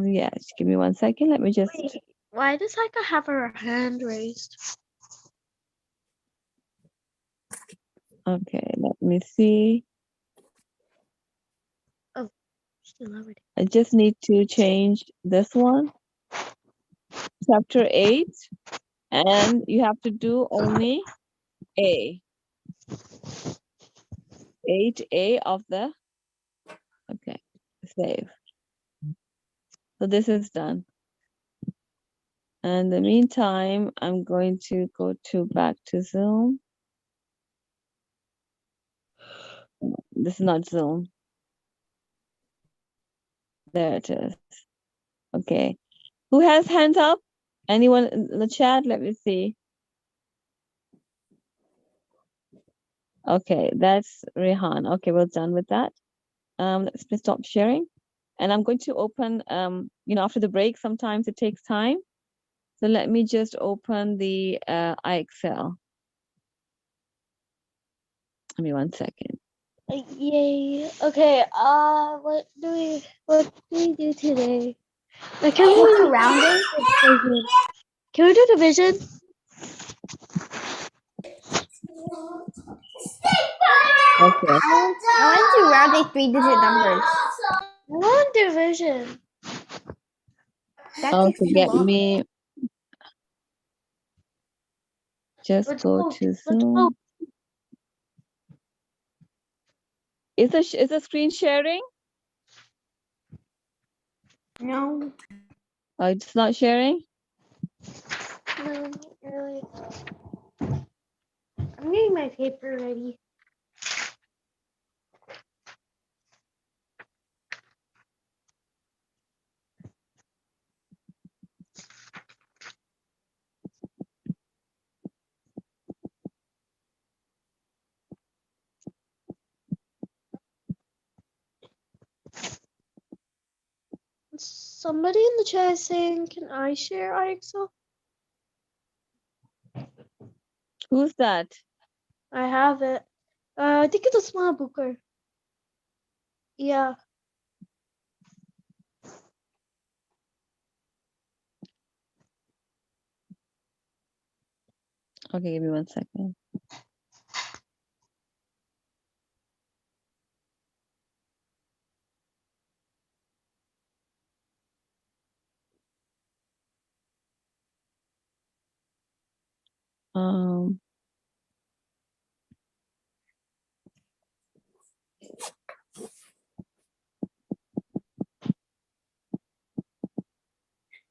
yeah, just give me 1 second. Let me just. Wait, why does Heike have her hand raised? Okay, let me see. Oh, still already. I just need to change this one. Chapter 8, and you have to do only A. 8A of the. Okay, save. So this is done. And in the meantime, I'm going to go back to Zoom. This is not Zoom. There it is. Okay. Who has hands up? Anyone in the chat? Let me see. Okay, that's Rehan. Okay, we're done with that. Let's stop sharing. And I'm going to open, after the break, sometimes it takes time. So let me just open the IXL. Give me 1 second. Yay. Okay, what do we do today? Can What's we the rounding? Can we do division? Okay. I went to rounding 3-digit numbers. I want division. That takes Okay, too get long. me. Just Let's go go. to Let's go. Zoom. Is the screen sharing? No. Oh, it's not sharing? No, not really. I'm getting my paper ready. Somebody in the chat is saying, can I share IXL? Who's that? I have it. I think it's a small booker. Yeah. Okay, give me 1 second.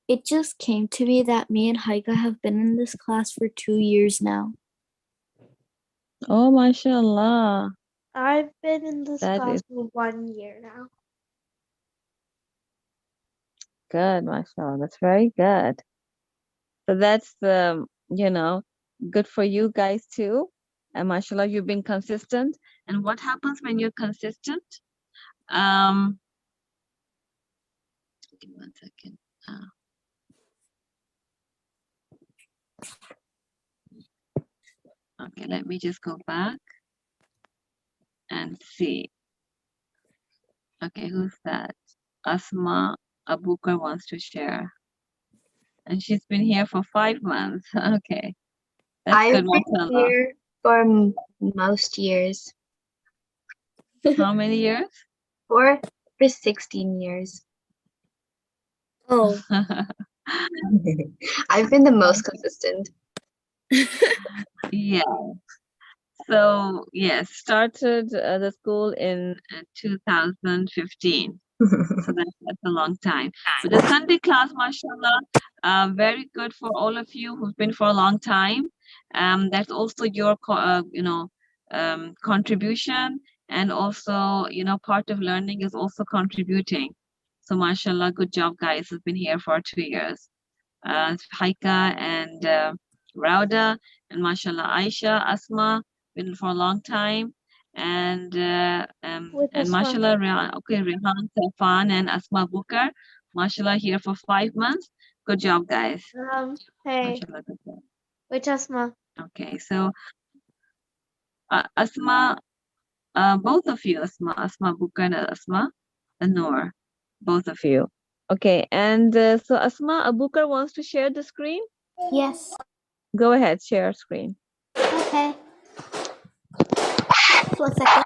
It just came to me that me and Heike have been in this class for 2 years now. Oh, mashallah. I've been in this That class is for 1 year now. good, mashallah. That's very good. So that's good for you guys too. And mashallah, you've been consistent. And what happens when you're consistent? Give me 1 second. Okay, let me just go back and see. Okay, who's that? Asma Abukar wants to share. And she's been here for 5 months. Okay. That's I've good, been mashallah. here for most years. How many years? For 16 years. Oh, I've been the most consistent. Yeah. So, yes, started the school in 2015. So that's a long time. But the Sunday class, mashallah, very good for all of you who've been for a long time. That's also your, contribution. and also, you know, part of learning is also contributing. So mashallah, good job guys, has been here for 2 years. Haika and Rauda, and mashallah Aisha, Asma, been for a long time, and With Asma. mashallah, Rehan, Safan, and Asma Bukar, mashallah, here for 5 months. Good job, guys. Hey, Mashallah, good job. with Asma. Okay, so Asma, both of you, Asma Bukar and Asma Noor, both of you. Okay, and so Asma Abukar wants to share the screen. Yes. Go ahead, share screen. Okay. 1 second.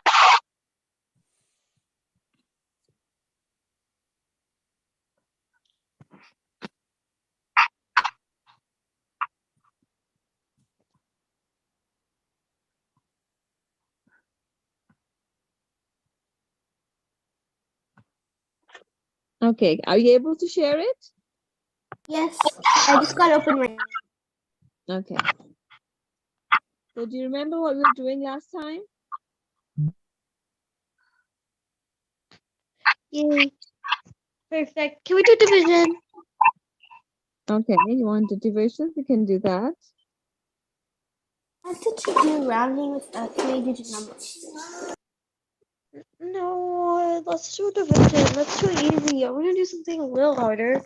Okay, are you able to share it? Yes. I just got open right. Okay. So do you remember what we were doing last time? Yay. Perfect. Can we do division? Okay, you want the divisions? We can do that. I wanted to do rounding with 3-digit numbers. No, let's do division. That's too easy. I want to do something a little harder.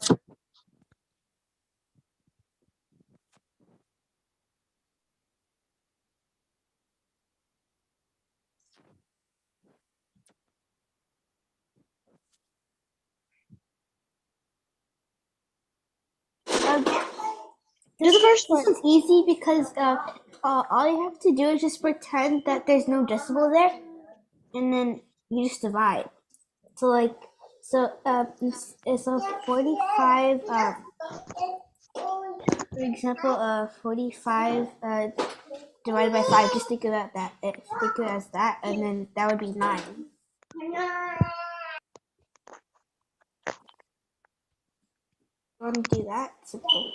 Do the first one. This is easy because all you have to do is just pretend that there's no decimal there, and then you just divide. So it's a 45. For example, 45 divided by 5. Just think about that. Think of it as that, and then that would be 9. Want to do that? Simple.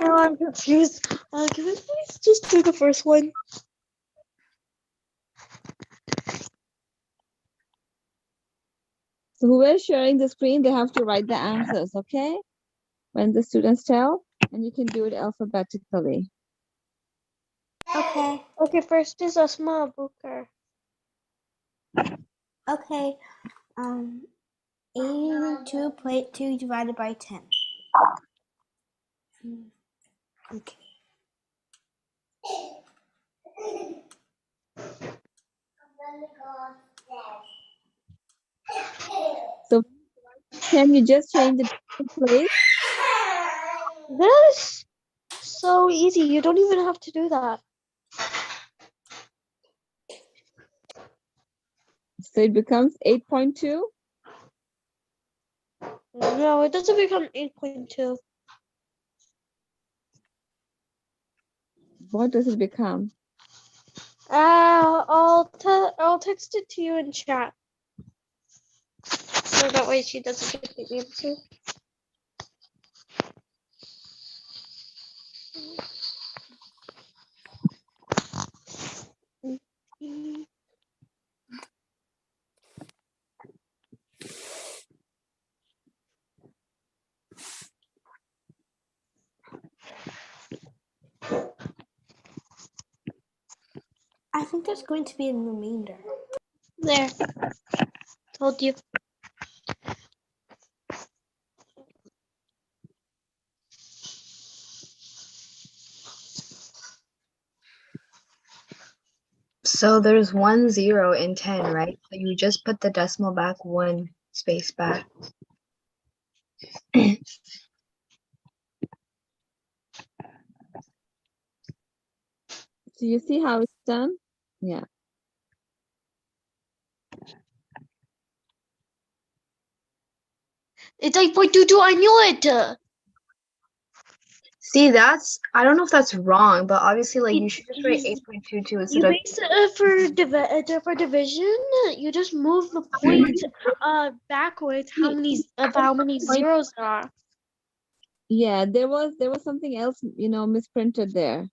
No, I'm confused. Can we please just do the first one? So whoever's sharing the screen, they have to write the answers, okay? When the students tell, and you can do it alphabetically. Okay. Okay, first is Asma Booker. Okay. 82.2 divided by 10. Okay. So can you just change the place? That is so easy. You don't even have to do that. So it becomes 8.2. No, it doesn't become 8.2. What does it become? I'll text it to you in chat. So that way she doesn't get the answer. I think there's going to be a remainder. There. Told you. So there's 1 0 in 10, right? So you just put the decimal back 1 space back. Do you see how it's done? Yeah. It's 8.22. I knew it. See, I don't know if that's wrong, but obviously, like, you should just write You 8.22 instead of. base for division. You just move the point backwards. How many zeros there are? Yeah, there was something else, you know, misprinted there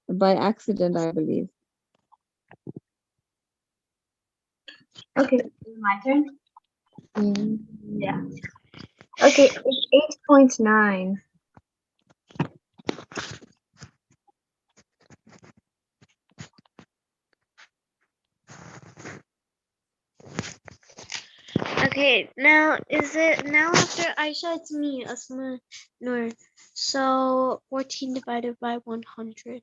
by accident, I believe. Okay, is it my turn? Yeah. Okay, it's 8.9. Okay, now is it now after Aisha? It's me, Asma Nur. So 14 divided by 100.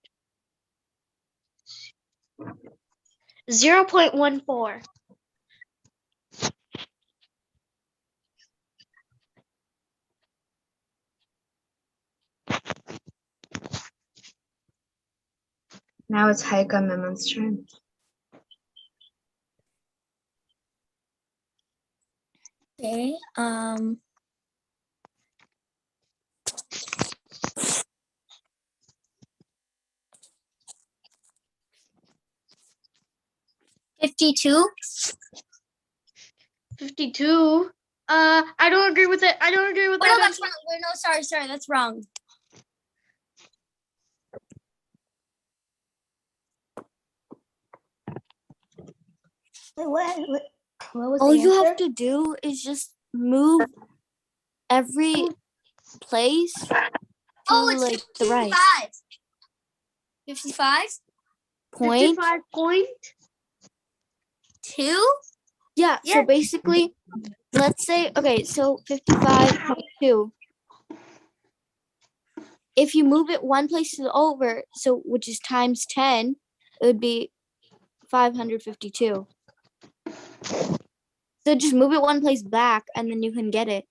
0.14. Now it's Haika Memon's turn. Okay. 52. 52. I don't agree with it. I don't agree with Oh, no, that. that's wrong. Wait, no, sorry, that's wrong. Wait, what was All the you answer? have to do is just move every place to Oh, it's like the right 55. 55? point. 2? Yeah. So Yes. basically, let's say so 55.2. If you move it one place over, so which is times 10, it would be 552. So just move it one place back, and then you can get it.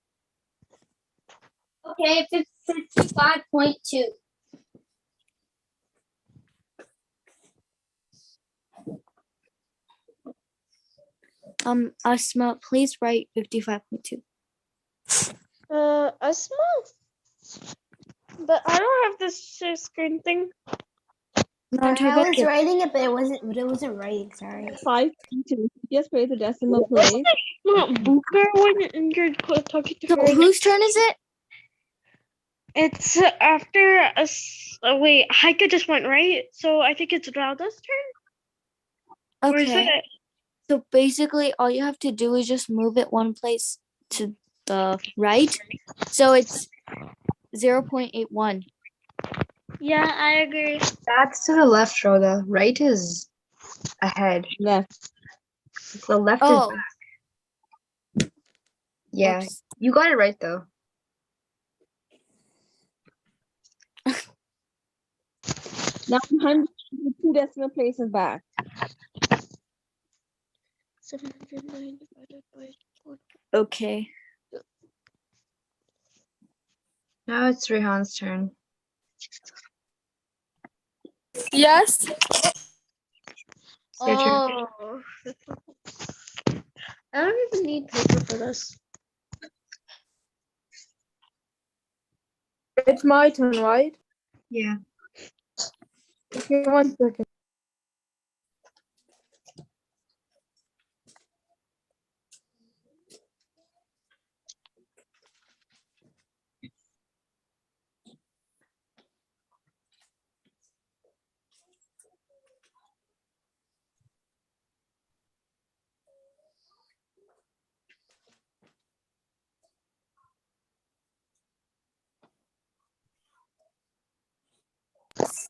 Okay, 55.2. Asma, please write 55.2. Asma? But I don't have this share screen thing. No, I'm talking I about was writing it, but it wasn't writing. Sorry. 5.2. Just place the decimal place. Not Booker when you're talking to So her. whose turn is it? It's after us. Wait, Haika just went, right? So I think it's Rauda's turn. Or is Okay. it? So basically, all you have to do is just move it one place to the right. So it's 0.81. Yeah, I agree. That's to the left, Rhoda. Right is ahead. Left. The left Oh, is back. Yeah, oops. you got it right though. Now 102 decimal places back. 709 divided by 1. Okay. Now it's Rehan's turn. Yes. It's your turn. Oh. I don't even need paper for this. It's my turn, right? Yeah. Okay, 1 second.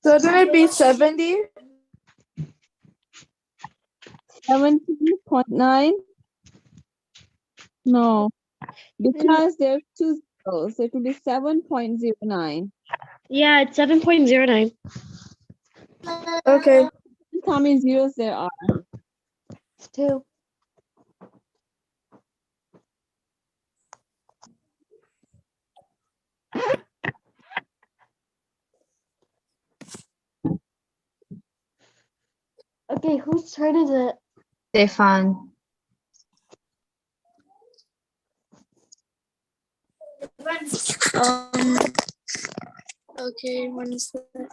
Shouldn't it be 70? 17.9. No, because there's 2 zeros, so it will be 7.09. Yeah, it's 7.09. Okay. How many zeros there are? 2. Okay, whose turn is it? Stefan. Okay, 1 second.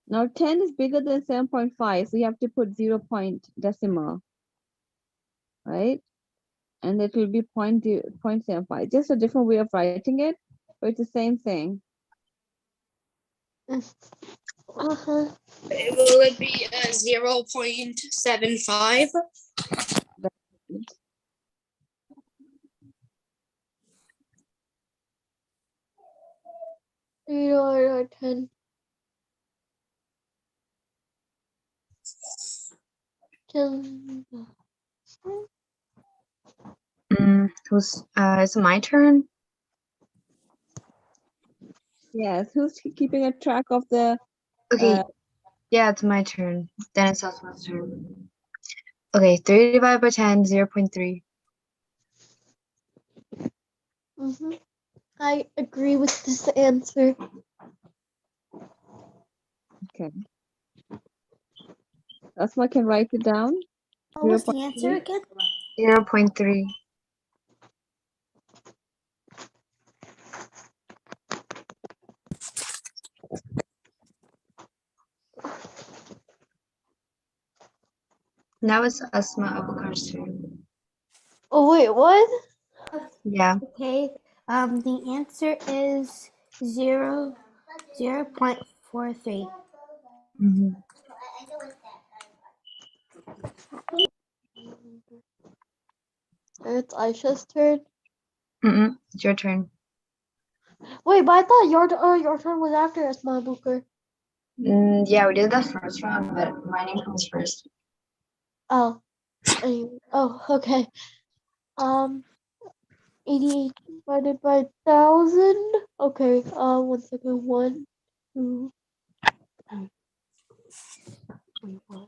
Now 10 is bigger than 7.5, so you have to put 0 point decimal, right? And it will be 0.75. Just a different way of writing it, Or it's the same thing? Uh-huh. Will it be 0.75? Or 10. It's my turn. Yes, who's keeping a track of the Okay, yeah, it's my turn. Then it's Asma's turn. Okay, 3 divided by 10, 0.3. I agree with this answer. Okay. Asma can write it down. What was the answer again? 0.3. Now it's Asma Abukar's turn. Oh wait, what? Yeah. Okay. The answer is 0.43. Mhm. It's Aisha's turn. It's your turn. Wait, but I thought your turn was after Asma Booker. Yeah, we did the first round, but my name comes first. Oh. Anyway. Oh, okay. 88 divided by 1,000. Okay. 1 second. 1, 2, 3. Wait, what?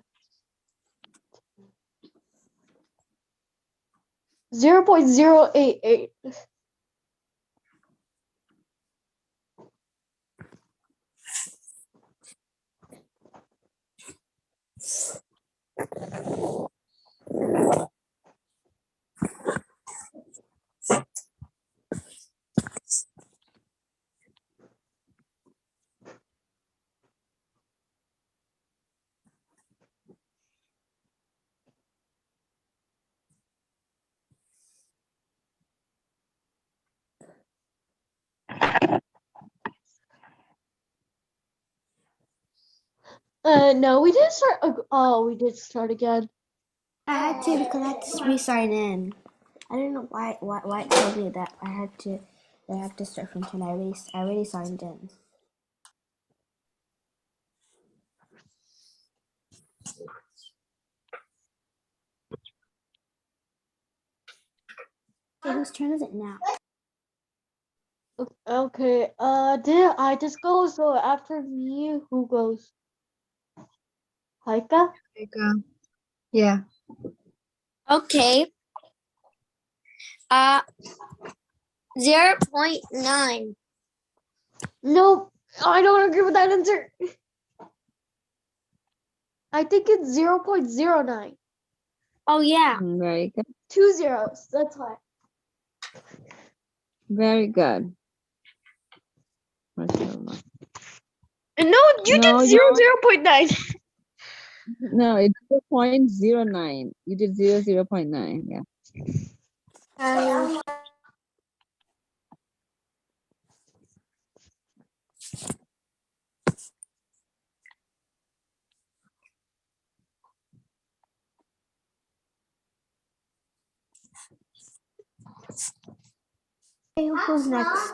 0.088. No, we didn't start. Oh, we did start again. I had to because I had to re-sign in. I don't know why it told me that I have to start from 10. I already signed in. Okay, whose turn is it now? Okay. Did I just go? So after me, who goes? Haika? Yeah. Okay. 0.9. Nope. I don't agree with that answer. I think it's 0.09. Oh yeah. Very good. 2 zeros. That's why. Very good. Mashallah. No, you No, did you 0.9. No, it's 0.09. You did 0.9. Yeah. Okay, who's next?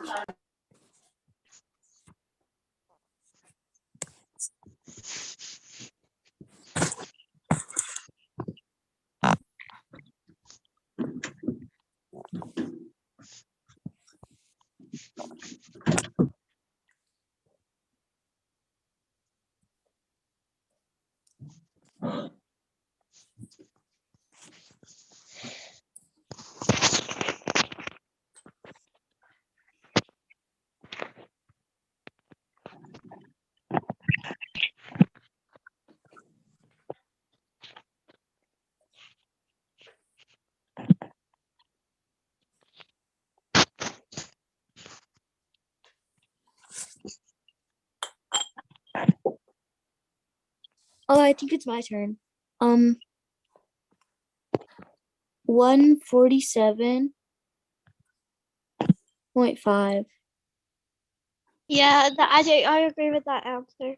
Oh, I think it's my turn. 147.5. Yeah, I agree with that answer.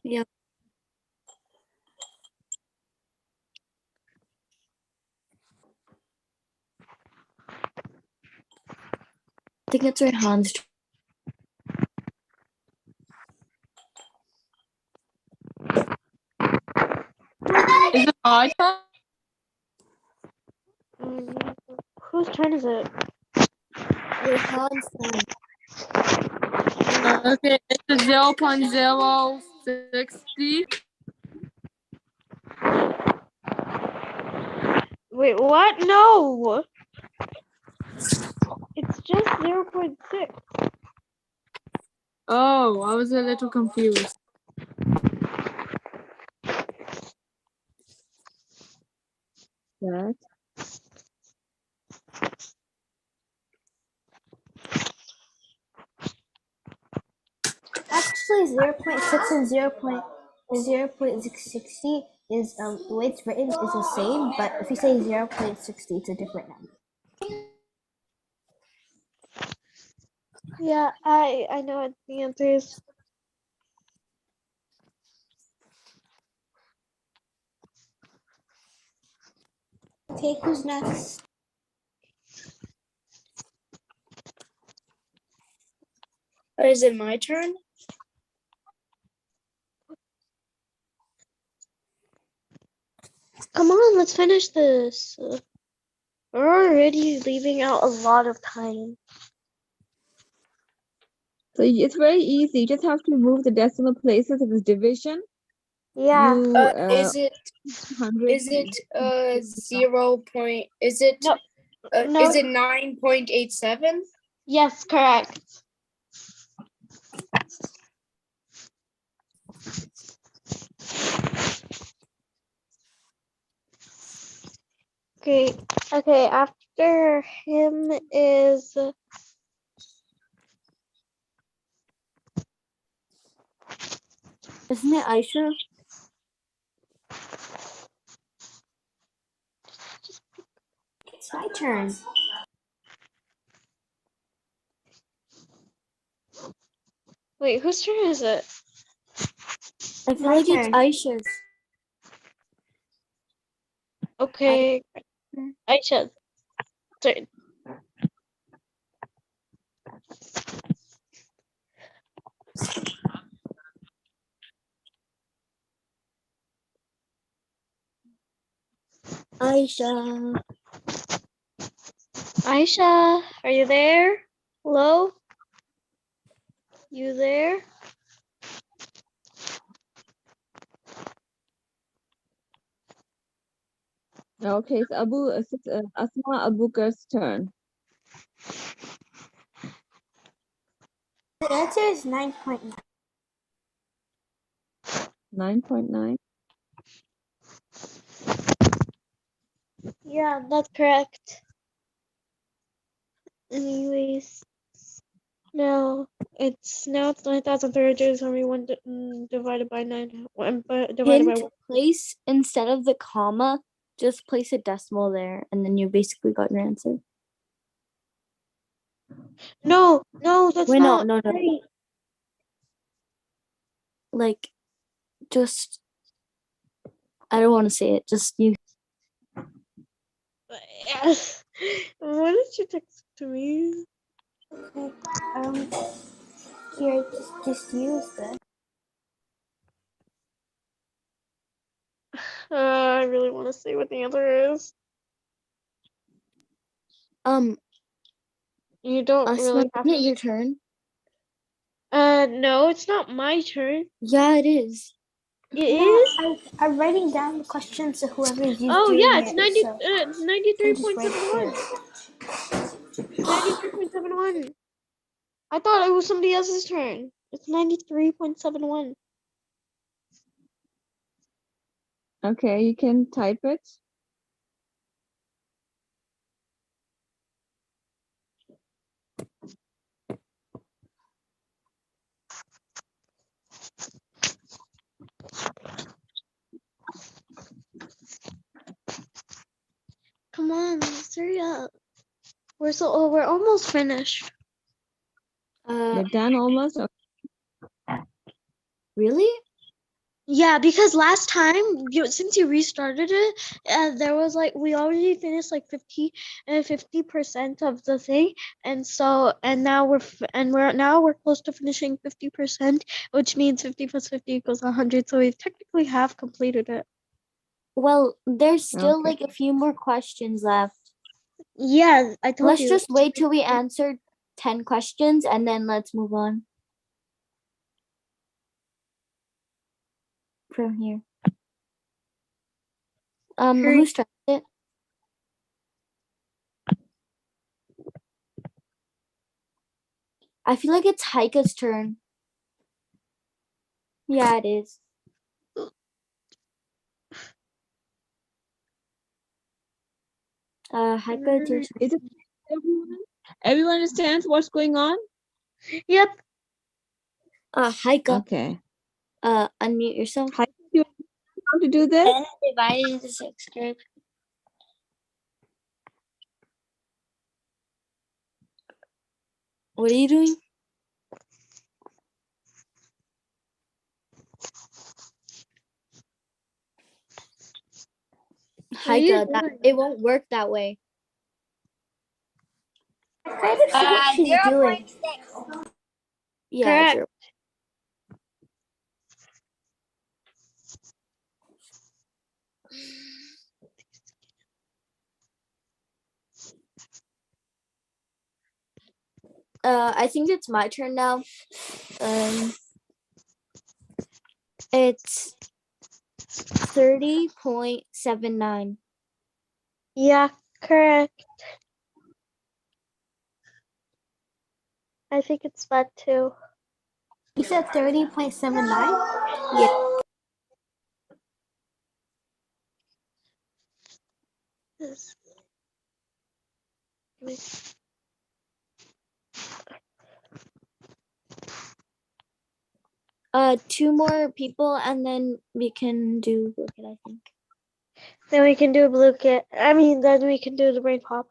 Yeah. I think it's Rehan's. Is it my turn? Whose turn is it? Rehan's turn. Okay, it's 0.060. Wait, what? No. It's just 0.6. Oh, I was a little confused. That. Actually, 0.6 and 0.660 is the way it's written is the same, but if you say 0.60, it's a different number. Yeah, I know what the answer is. Okay, who's next? Or is it my turn? Come on, let's finish this. We're already leaving out a lot of time. So it's very easy. You just have to move the decimal places of this division. Yeah. You Is it 100. 0 point? Is it No. No. is it 9.87? Yes, correct. Okay. Okay. After him is. Isn't it Aisha? It's my turn. Wait, whose turn is it? I feel My like turn. it's Aisha's. Okay. Aisha's turn. Aisha. Aisha, are you there? Hello? You there? Okay, it's Asma Abukar's turn. The answer is 9.9. 9.9. Yeah, that's correct. Anyways, it's 9,371 divided by 9. Divided by Hint, 1. place instead of the comma, just place a decimal there, and then you basically got your answer. No, that's Wait, not no. right. Like, just I don't want to say it. Just you. Yes. Why did you text to me? Okay. Here, just use this. I really want to say what the answer is. You don't Asma, really have isn't it your turn? No, it's not my turn. Yeah, it is. It is? I'm writing down the questions so whoever is doing yeah, it. it's 93.71. It. 93.71. I thought it was somebody else's turn. It's 93.71. Okay, you can type it. come on, let's hurry up. We're almost finished. You're done almost? Really? Yeah, because last time, since you restarted it, there was like we already finished like 50% of the thing, and now we're close to finishing 50%, which means 50 plus 50 equals 100. So we technically have completed it. Well, there's still Okay. like a few more questions left. Yeah, I told Let's you. just wait till we answer 10 questions and then let's move on from here. Hurry. Who started it? I feel like it's Heike's turn. Yeah, it is. Heike, it's your turn. Is it everyone? Everyone understands what's going on? Yep. Heike, Okay. unmute yourself. How do you know how to do this? Divided into 6 groups. What are you doing? Heike, it won't work that way. What she's doing. 0.6. Yeah, Correct. I think it's my turn now. It's 30.79. Yeah, correct. I think it's that too. You said 30.79? Yeah. Two more people and then we can do look at I think. Then we can do a blue kit. Then we can do the brain pop.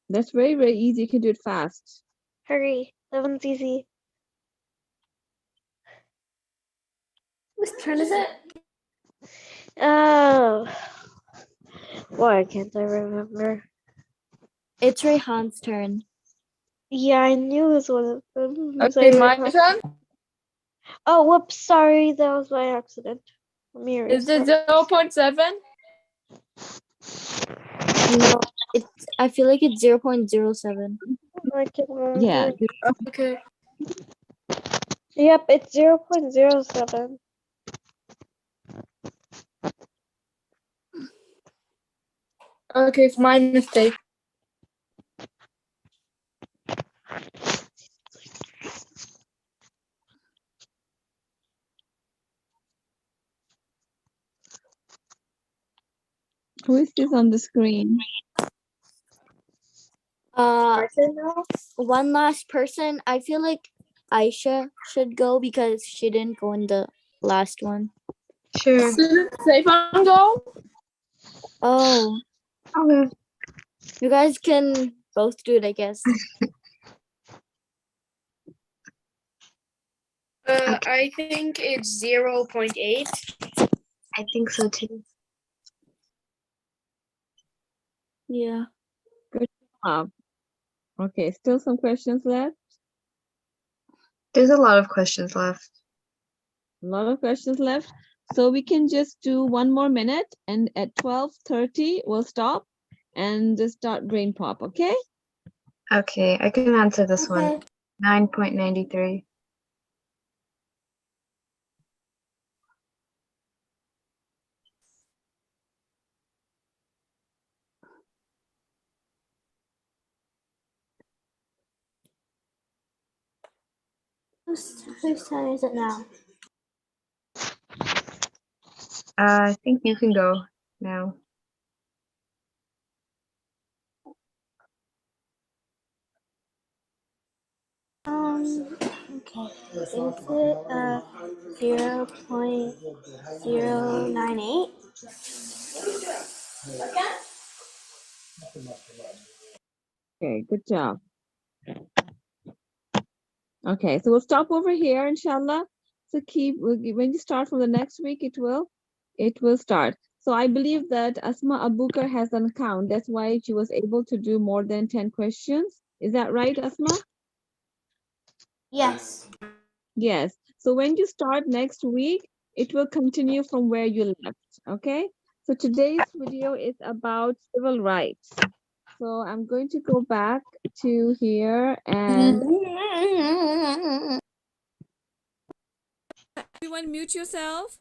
That's very, very easy. You can do it fast. Hurry. That one's easy. Whose turn is it? Oh. Why can't I remember? It's Rayhan's turn. Yeah, I knew it was one of them. Okay, my turn. Oh, whoops, sorry. That was by accident. Let me Is it restart. 0.7? No, I feel like it's 0.07. Yeah. Okay. Yep, it's 0.07. Okay, it's my mistake. Who is this on the screen? One last person. I feel like Aisha should go because she didn't go in the last one. Sure. Safe on go? Oh. Okay. You guys can both do it, I guess. I think it's 0.8. I think so too. Yeah. Good job. Okay, still some questions left? There's a lot of questions left. A lot of questions left. So we can just do one more minute and at 12:30 we'll stop and just start brain pop, okay? Okay, I can answer this one. 9.93. Whose turn is it now? I think you can go now. Okay. Is it 0.098? Okay, good job. Okay, so we'll stop over here, inshallah. So when you start from the next week, it will start. So I believe that Asma Abukar has an account. That's why she was able to do more than 10 questions. Is that right, Asma? Yes. Yes. So when you start next week, it will continue from where you left. Okay. So today's video is about civil rights. So I'm going to go back to here and Everyone mute yourself.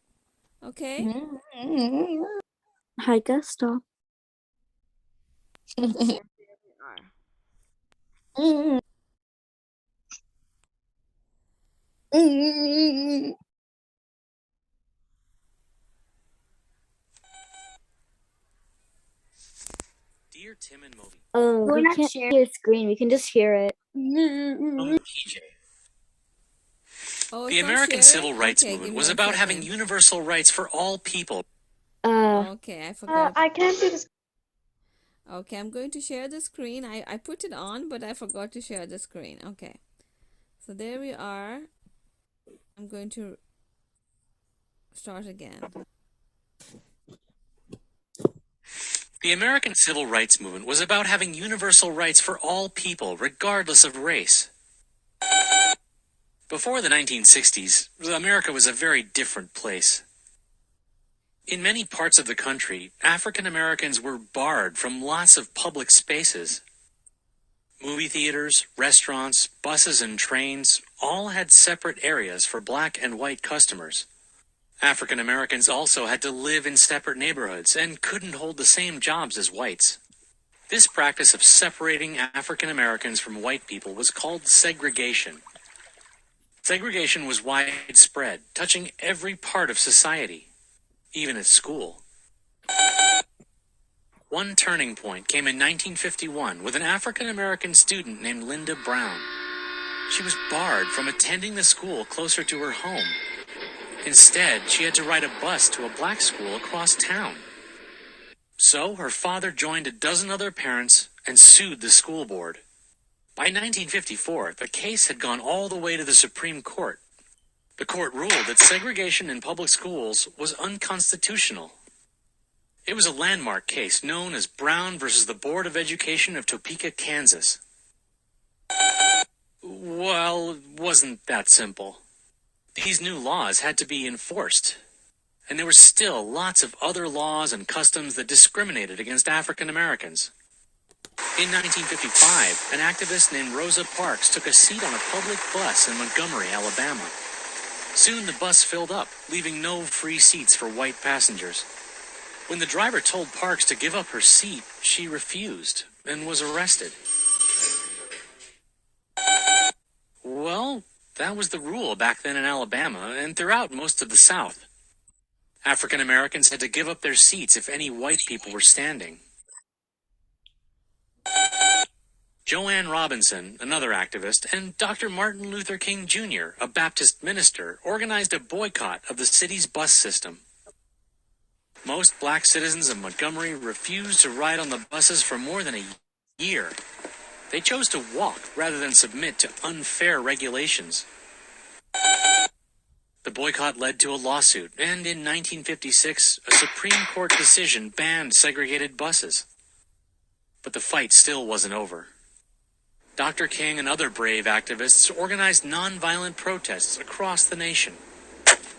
Okay. Haika, stop. Dear Tim and Moby. Oh, We're we not can't sharing. see your screen. We can just hear it. PJ. Oh, The it's not American sharing? Civil Rights Okay, give Movement me was one about having second. universal rights for all people. Okay, I forgot. I can't see the. Okay, I'm going to share the screen. I put it on, but I forgot to share the screen. Okay. So there we are. I'm going to start again. The American Civil Rights Movement was about having universal rights for all people, regardless of race. Before the 1960s, America was a very different place. In many parts of the country, African Americans were barred from lots of public spaces. Movie theaters, restaurants, buses, and trains all had separate areas for black and white customers. African Americans also had to live in separate neighborhoods and couldn't hold the same jobs as whites. This practice of separating African Americans from white people was called segregation. Segregation was widespread, touching every part of society, even at school. One turning point came in 1951 with an African American student named Linda Brown. She was barred from attending the school closer to her home. Instead, she had to ride a bus to a black school across town. So her father joined a dozen other parents and sued the school board. By 1954, the case had gone all the way to the Supreme Court. The court ruled that segregation in public schools was unconstitutional. It was a landmark case known as Brown versus the Board of Education of Topeka, Kansas. Well, it wasn't that simple. These new laws had to be enforced. And there were still lots of other laws and customs that discriminated against African Americans. In 1955, an activist named Rosa Parks took a seat on a public bus in Montgomery, Alabama. Soon the bus filled up, leaving no free seats for white passengers. When the driver told Parks to give up her seat, she refused and was arrested. Well, that was the rule back then in Alabama and throughout most of the South. African Americans had to give up their seats if any white people were standing. Joanne Robinson, another activist, and Dr. Martin Luther King Jr., a Baptist minister, organized a boycott of the city's bus system. Most black citizens of Montgomery refused to ride on the buses for more than a year. They chose to walk rather than submit to unfair regulations. The boycott led to a lawsuit, and in 1956, a Supreme Court decision banned segregated buses. But the fight still wasn't over. Dr. King and other brave activists organized nonviolent protests across the nation.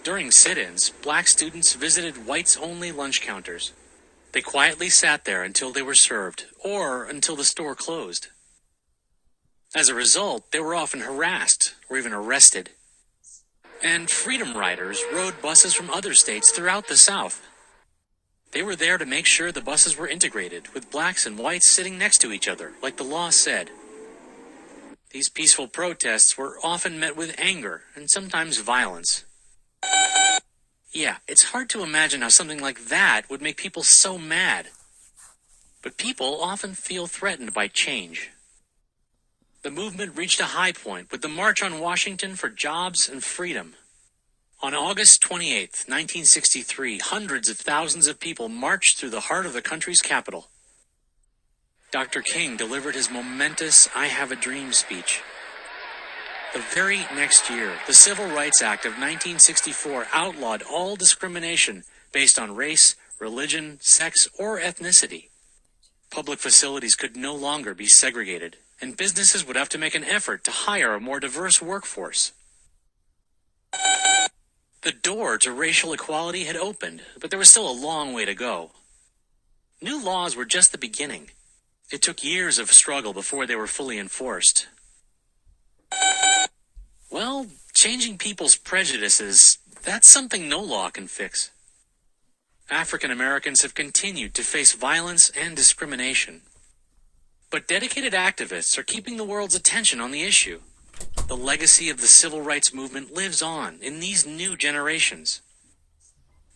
During sit-ins, black students visited whites-only lunch counters. They quietly sat there until they were served, or until the store closed. As a result, they were often harassed, or even arrested. And freedom riders rode buses from other states throughout the South. They were there to make sure the buses were integrated, with blacks and whites sitting next to each other, like the law said. These peaceful protests were often met with anger and sometimes violence. Yeah, it's hard to imagine how something like that would make people so mad. But people often feel threatened by change. The movement reached a high point with the March on Washington for Jobs and Freedom. On August 28, 1963, hundreds of thousands of people marched through the heart of the country's capital. Dr. King delivered his momentous I Have a Dream speech. The very next year, the Civil Rights Act of 1964 outlawed all discrimination based on race, religion, sex, or ethnicity. Public facilities could no longer be segregated, and businesses would have to make an effort to hire a more diverse workforce. The door to racial equality had opened, but there was still a long way to go. New laws were just the beginning. It took years of struggle before they were fully enforced. Well, changing people's prejudices, that's something no law can fix. African Americans have continued to face violence and discrimination. But dedicated activists are keeping the world's attention on the issue. The legacy of the civil rights movement lives on in these new generations.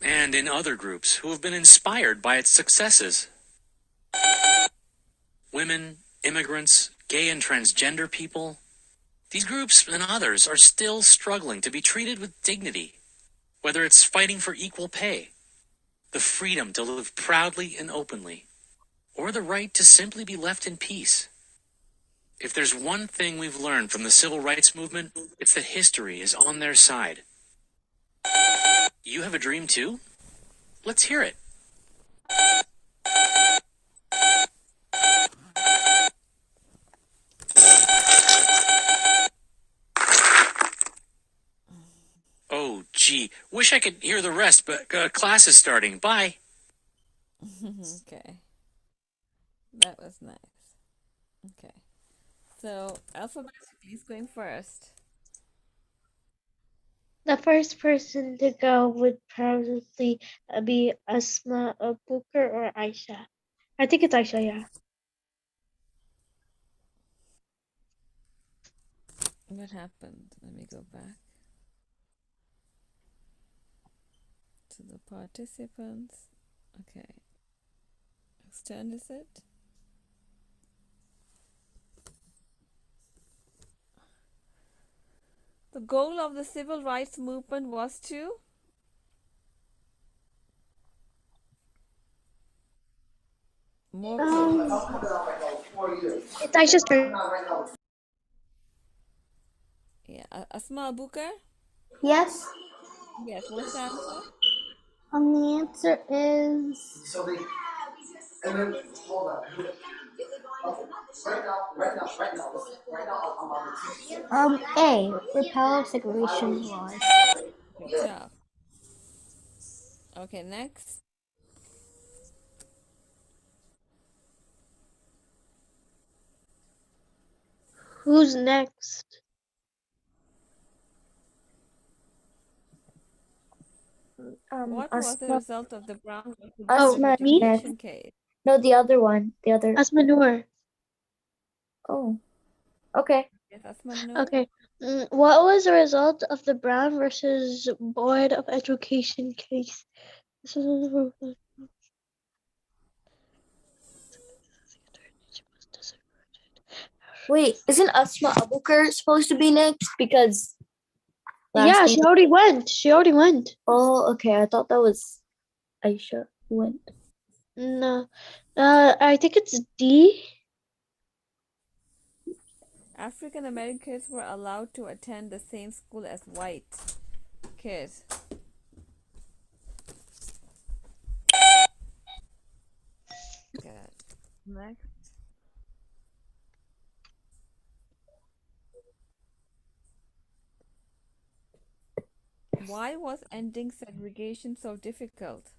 And in other groups who have been inspired by its successes. Women, immigrants, gay and transgender people. These groups and others are still struggling to be treated with dignity, whether it's fighting for equal pay, the freedom to live proudly and openly, or the right to simply be left in peace. If there's one thing we've learned from the civil rights movement, it's that history is on their side. You have a dream too? Let's hear it. Oh, gee, wish I could hear the rest, but class is starting. Bye. Okay. That was nice. Okay. So, alphabetically is going first. The first person to go would probably be Asma, Booker, or Aisha. I think it's Aisha, yeah. What happened? Let me go back to the participants. Okay. Whose turn is it? The goal of the civil rights movement was to more It's Aisha's turn. Yeah, Asma Booker? Yes. Yes, what's the answer? The answer is A. Repel segregation laws. Good job. Okay, next. Who's next? What was the result of the Brown versus Asma, me? education case? No, the other one. The other. Asma Noor. Oh, okay. Yes, Asma Noor. Okay. What was the result of the Brown versus Board of Education case? This is Wait, isn't Asma Abukar supposed to be next? Because yeah, she already went. She already went. Oh, okay. I thought that was Aisha who went. No. I think it's D. African Americans were allowed to attend the same school as white kids. Good. Next. Why was ending segregation so difficult?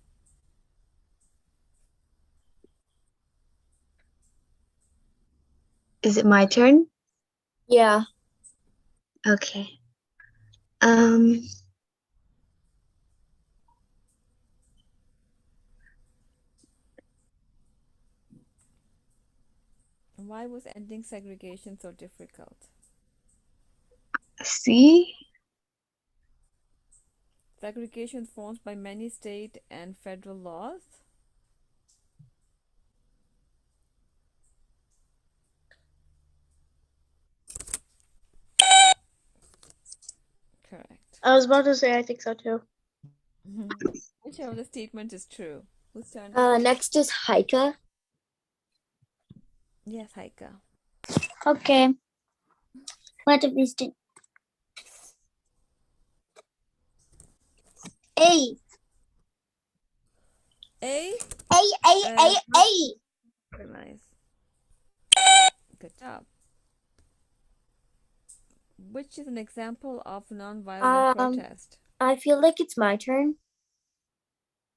Is it my turn? Yeah. Okay. Why was ending segregation so difficult? C. Segregation formed by many state and federal laws. I was about to say I think so too. Which of the statement is true? Whose turn is it? Next is Haika. Yes, Haika. Okay. What of these two? A. A? A. Very nice. Good job. Which is an example of non-violent protest? I feel like it's my turn.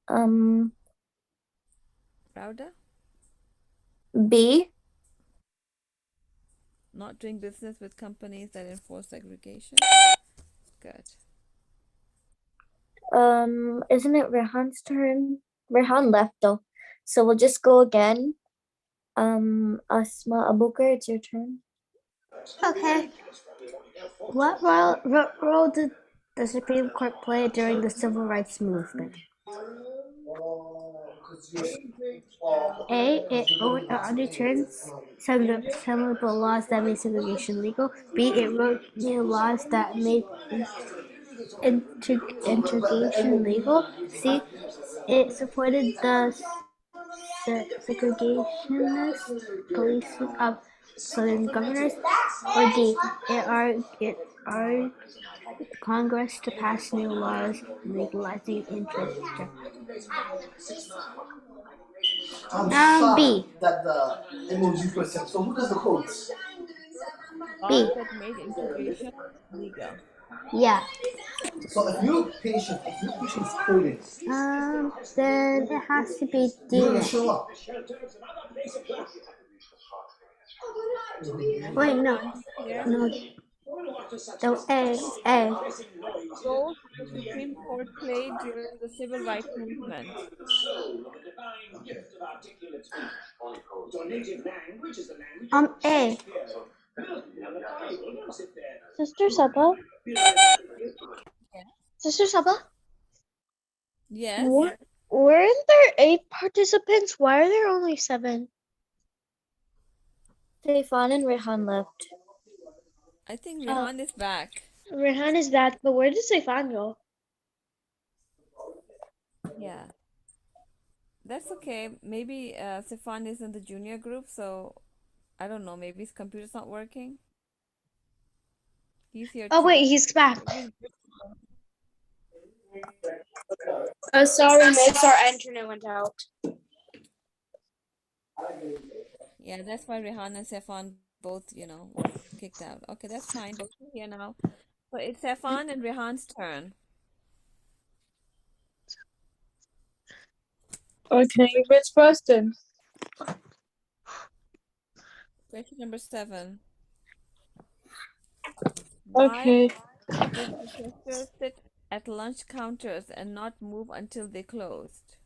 Rauda? B. Not doing business with companies that enforce segregation. Good. Isn't it Rehan's turn? Rehan left though, so we'll just go again. Asma Abukar, it's your turn. Okay. What role did the Supreme Court play during the Civil Rights Movement? A. It overturns some of the laws that made segregation legal. B. It wrote new laws that made integration legal. C. It supported the segregationist policies of Southern governors. Or D. It argued Congress to pass new laws legalizing interest. B. Laws B. that made integration legal. Yeah. Then it has to be D then. Wait, no. Anyone here? No. No, A. Role the Supreme Court played during the civil rights movement. A. Sister Saba? Sister Saba? Yes. Weren't there 8 participants? Why are there only 7? Stefan and Rehan left. I think Rehan is back. Rehan is back, but where did Saifan go? Yeah. That's okay. Maybe Sifan is in the junior group, so I don't know. Maybe his computer's not working. He's here Oh too. wait, he's back. Sorry, miss, our internet went out. Yeah, that's why Rehan and Sefan both, were kicked out. Okay, that's fine. Both are here now. So it's Sefan and Rehan's turn. Okay, which question? Question number 7. Okay. Why did protesters sit at lunch counters and not move until they closed?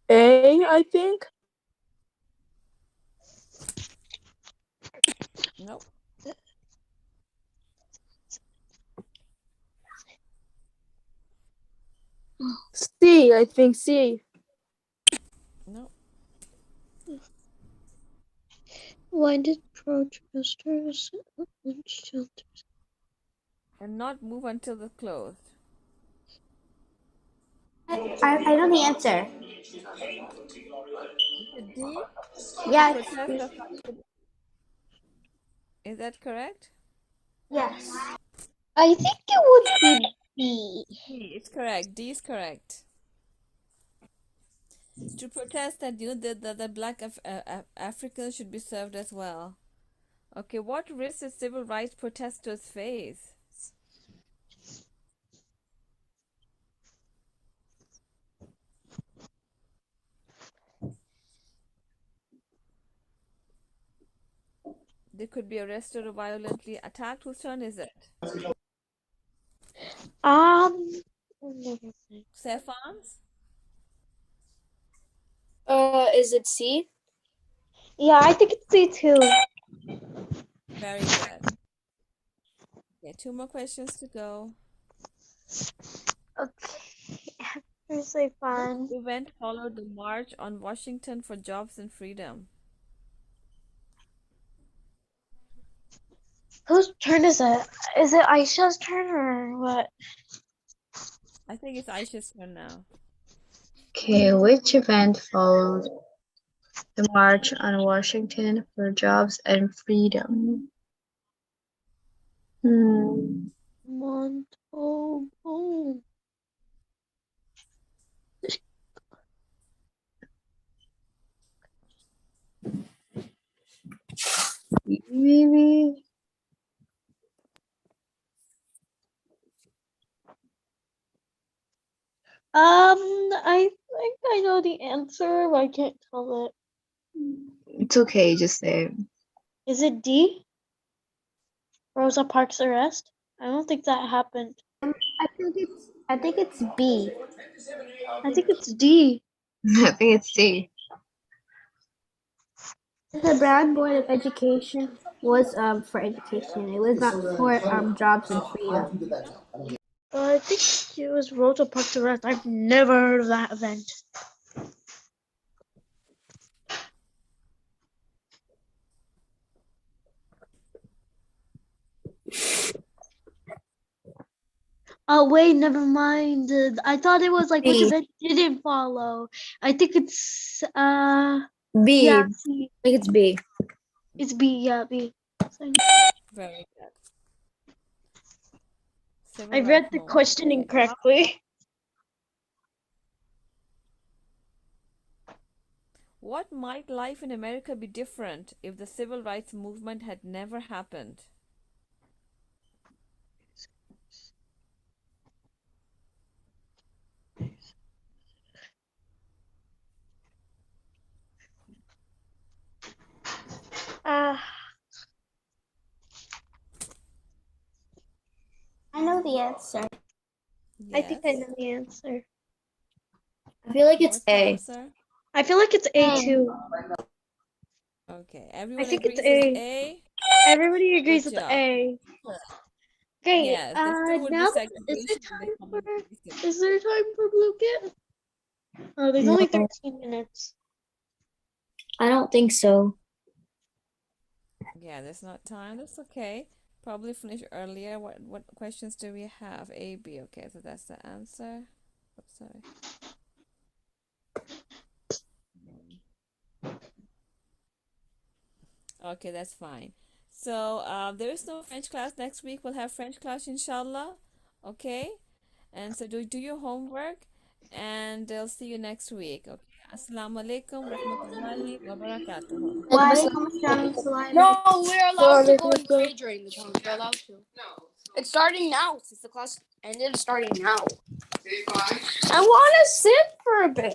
A, I think. Nope. C, I think C. Nope. Why did protesters shelters and not move until they closed? I know the answer. Is it D? Yes. Protest affected. Is that correct? Yes. I think it would be B. D, it's correct. D is correct. To protest that the black Africans should be served as well. Okay, what risks did civil rights protesters face? They could be arrested or violently attacked. Whose turn is it? Stefan's? Is it C? Yeah, I think it's C too. Very good. Okay, 2 more questions to go. Okay. Here's Saifan. Which event followed the March on Washington for Jobs and Freedom? Whose turn is it? Is it Aisha's turn or what? I think it's Aisha's turn now. Okay, which event followed the March on Washington for Jobs and Freedom? Montalvo. Maybe. I think I know the answer, but I can't tell it. It's okay, just say it. Is it D? Rosa Parks arrest? I don't think that happened. I think it's B. I think it's D. I think it's C. The Brown Board of Education was for education. It was not for jobs and freedom. I think it was Rosa Parks arrest. I've never heard of that event. Oh wait, never mind. I thought it was like which B. event didn't follow. I think it's B. yeah, I B. think it's B. It's B, yeah, B. Very good. Civil I read rights the movement. question incorrectly. What might life in America be different if the civil rights movement had never happened? I know the answer. I think I know the answer. I feel like it's What's the A. answer? I feel like it's A too. Okay, I everyone think agrees it's it's A. A. Everybody agrees Good with job. A. Okay, Yes, there still would be now is segregation in the community. there time for Blue Kit? Oh, there's only 13 minutes. I don't think so. Yeah, there's not time. That's okay. Probably finish earlier. What questions do we have? A, B. Okay, so that's the answer. Oops, sorry. Okay, that's fine. So there is no French class next week. We'll have French class, inshallah. Okay, and so do your homework, and I'll see you next week. Okay. Assalamu alaikum rahmatullahi wa barakatuh. No, we're allowed to go and pray during the time. We're allowed to. It's starting now since the class ended. It's starting now. I want to sit for a bit.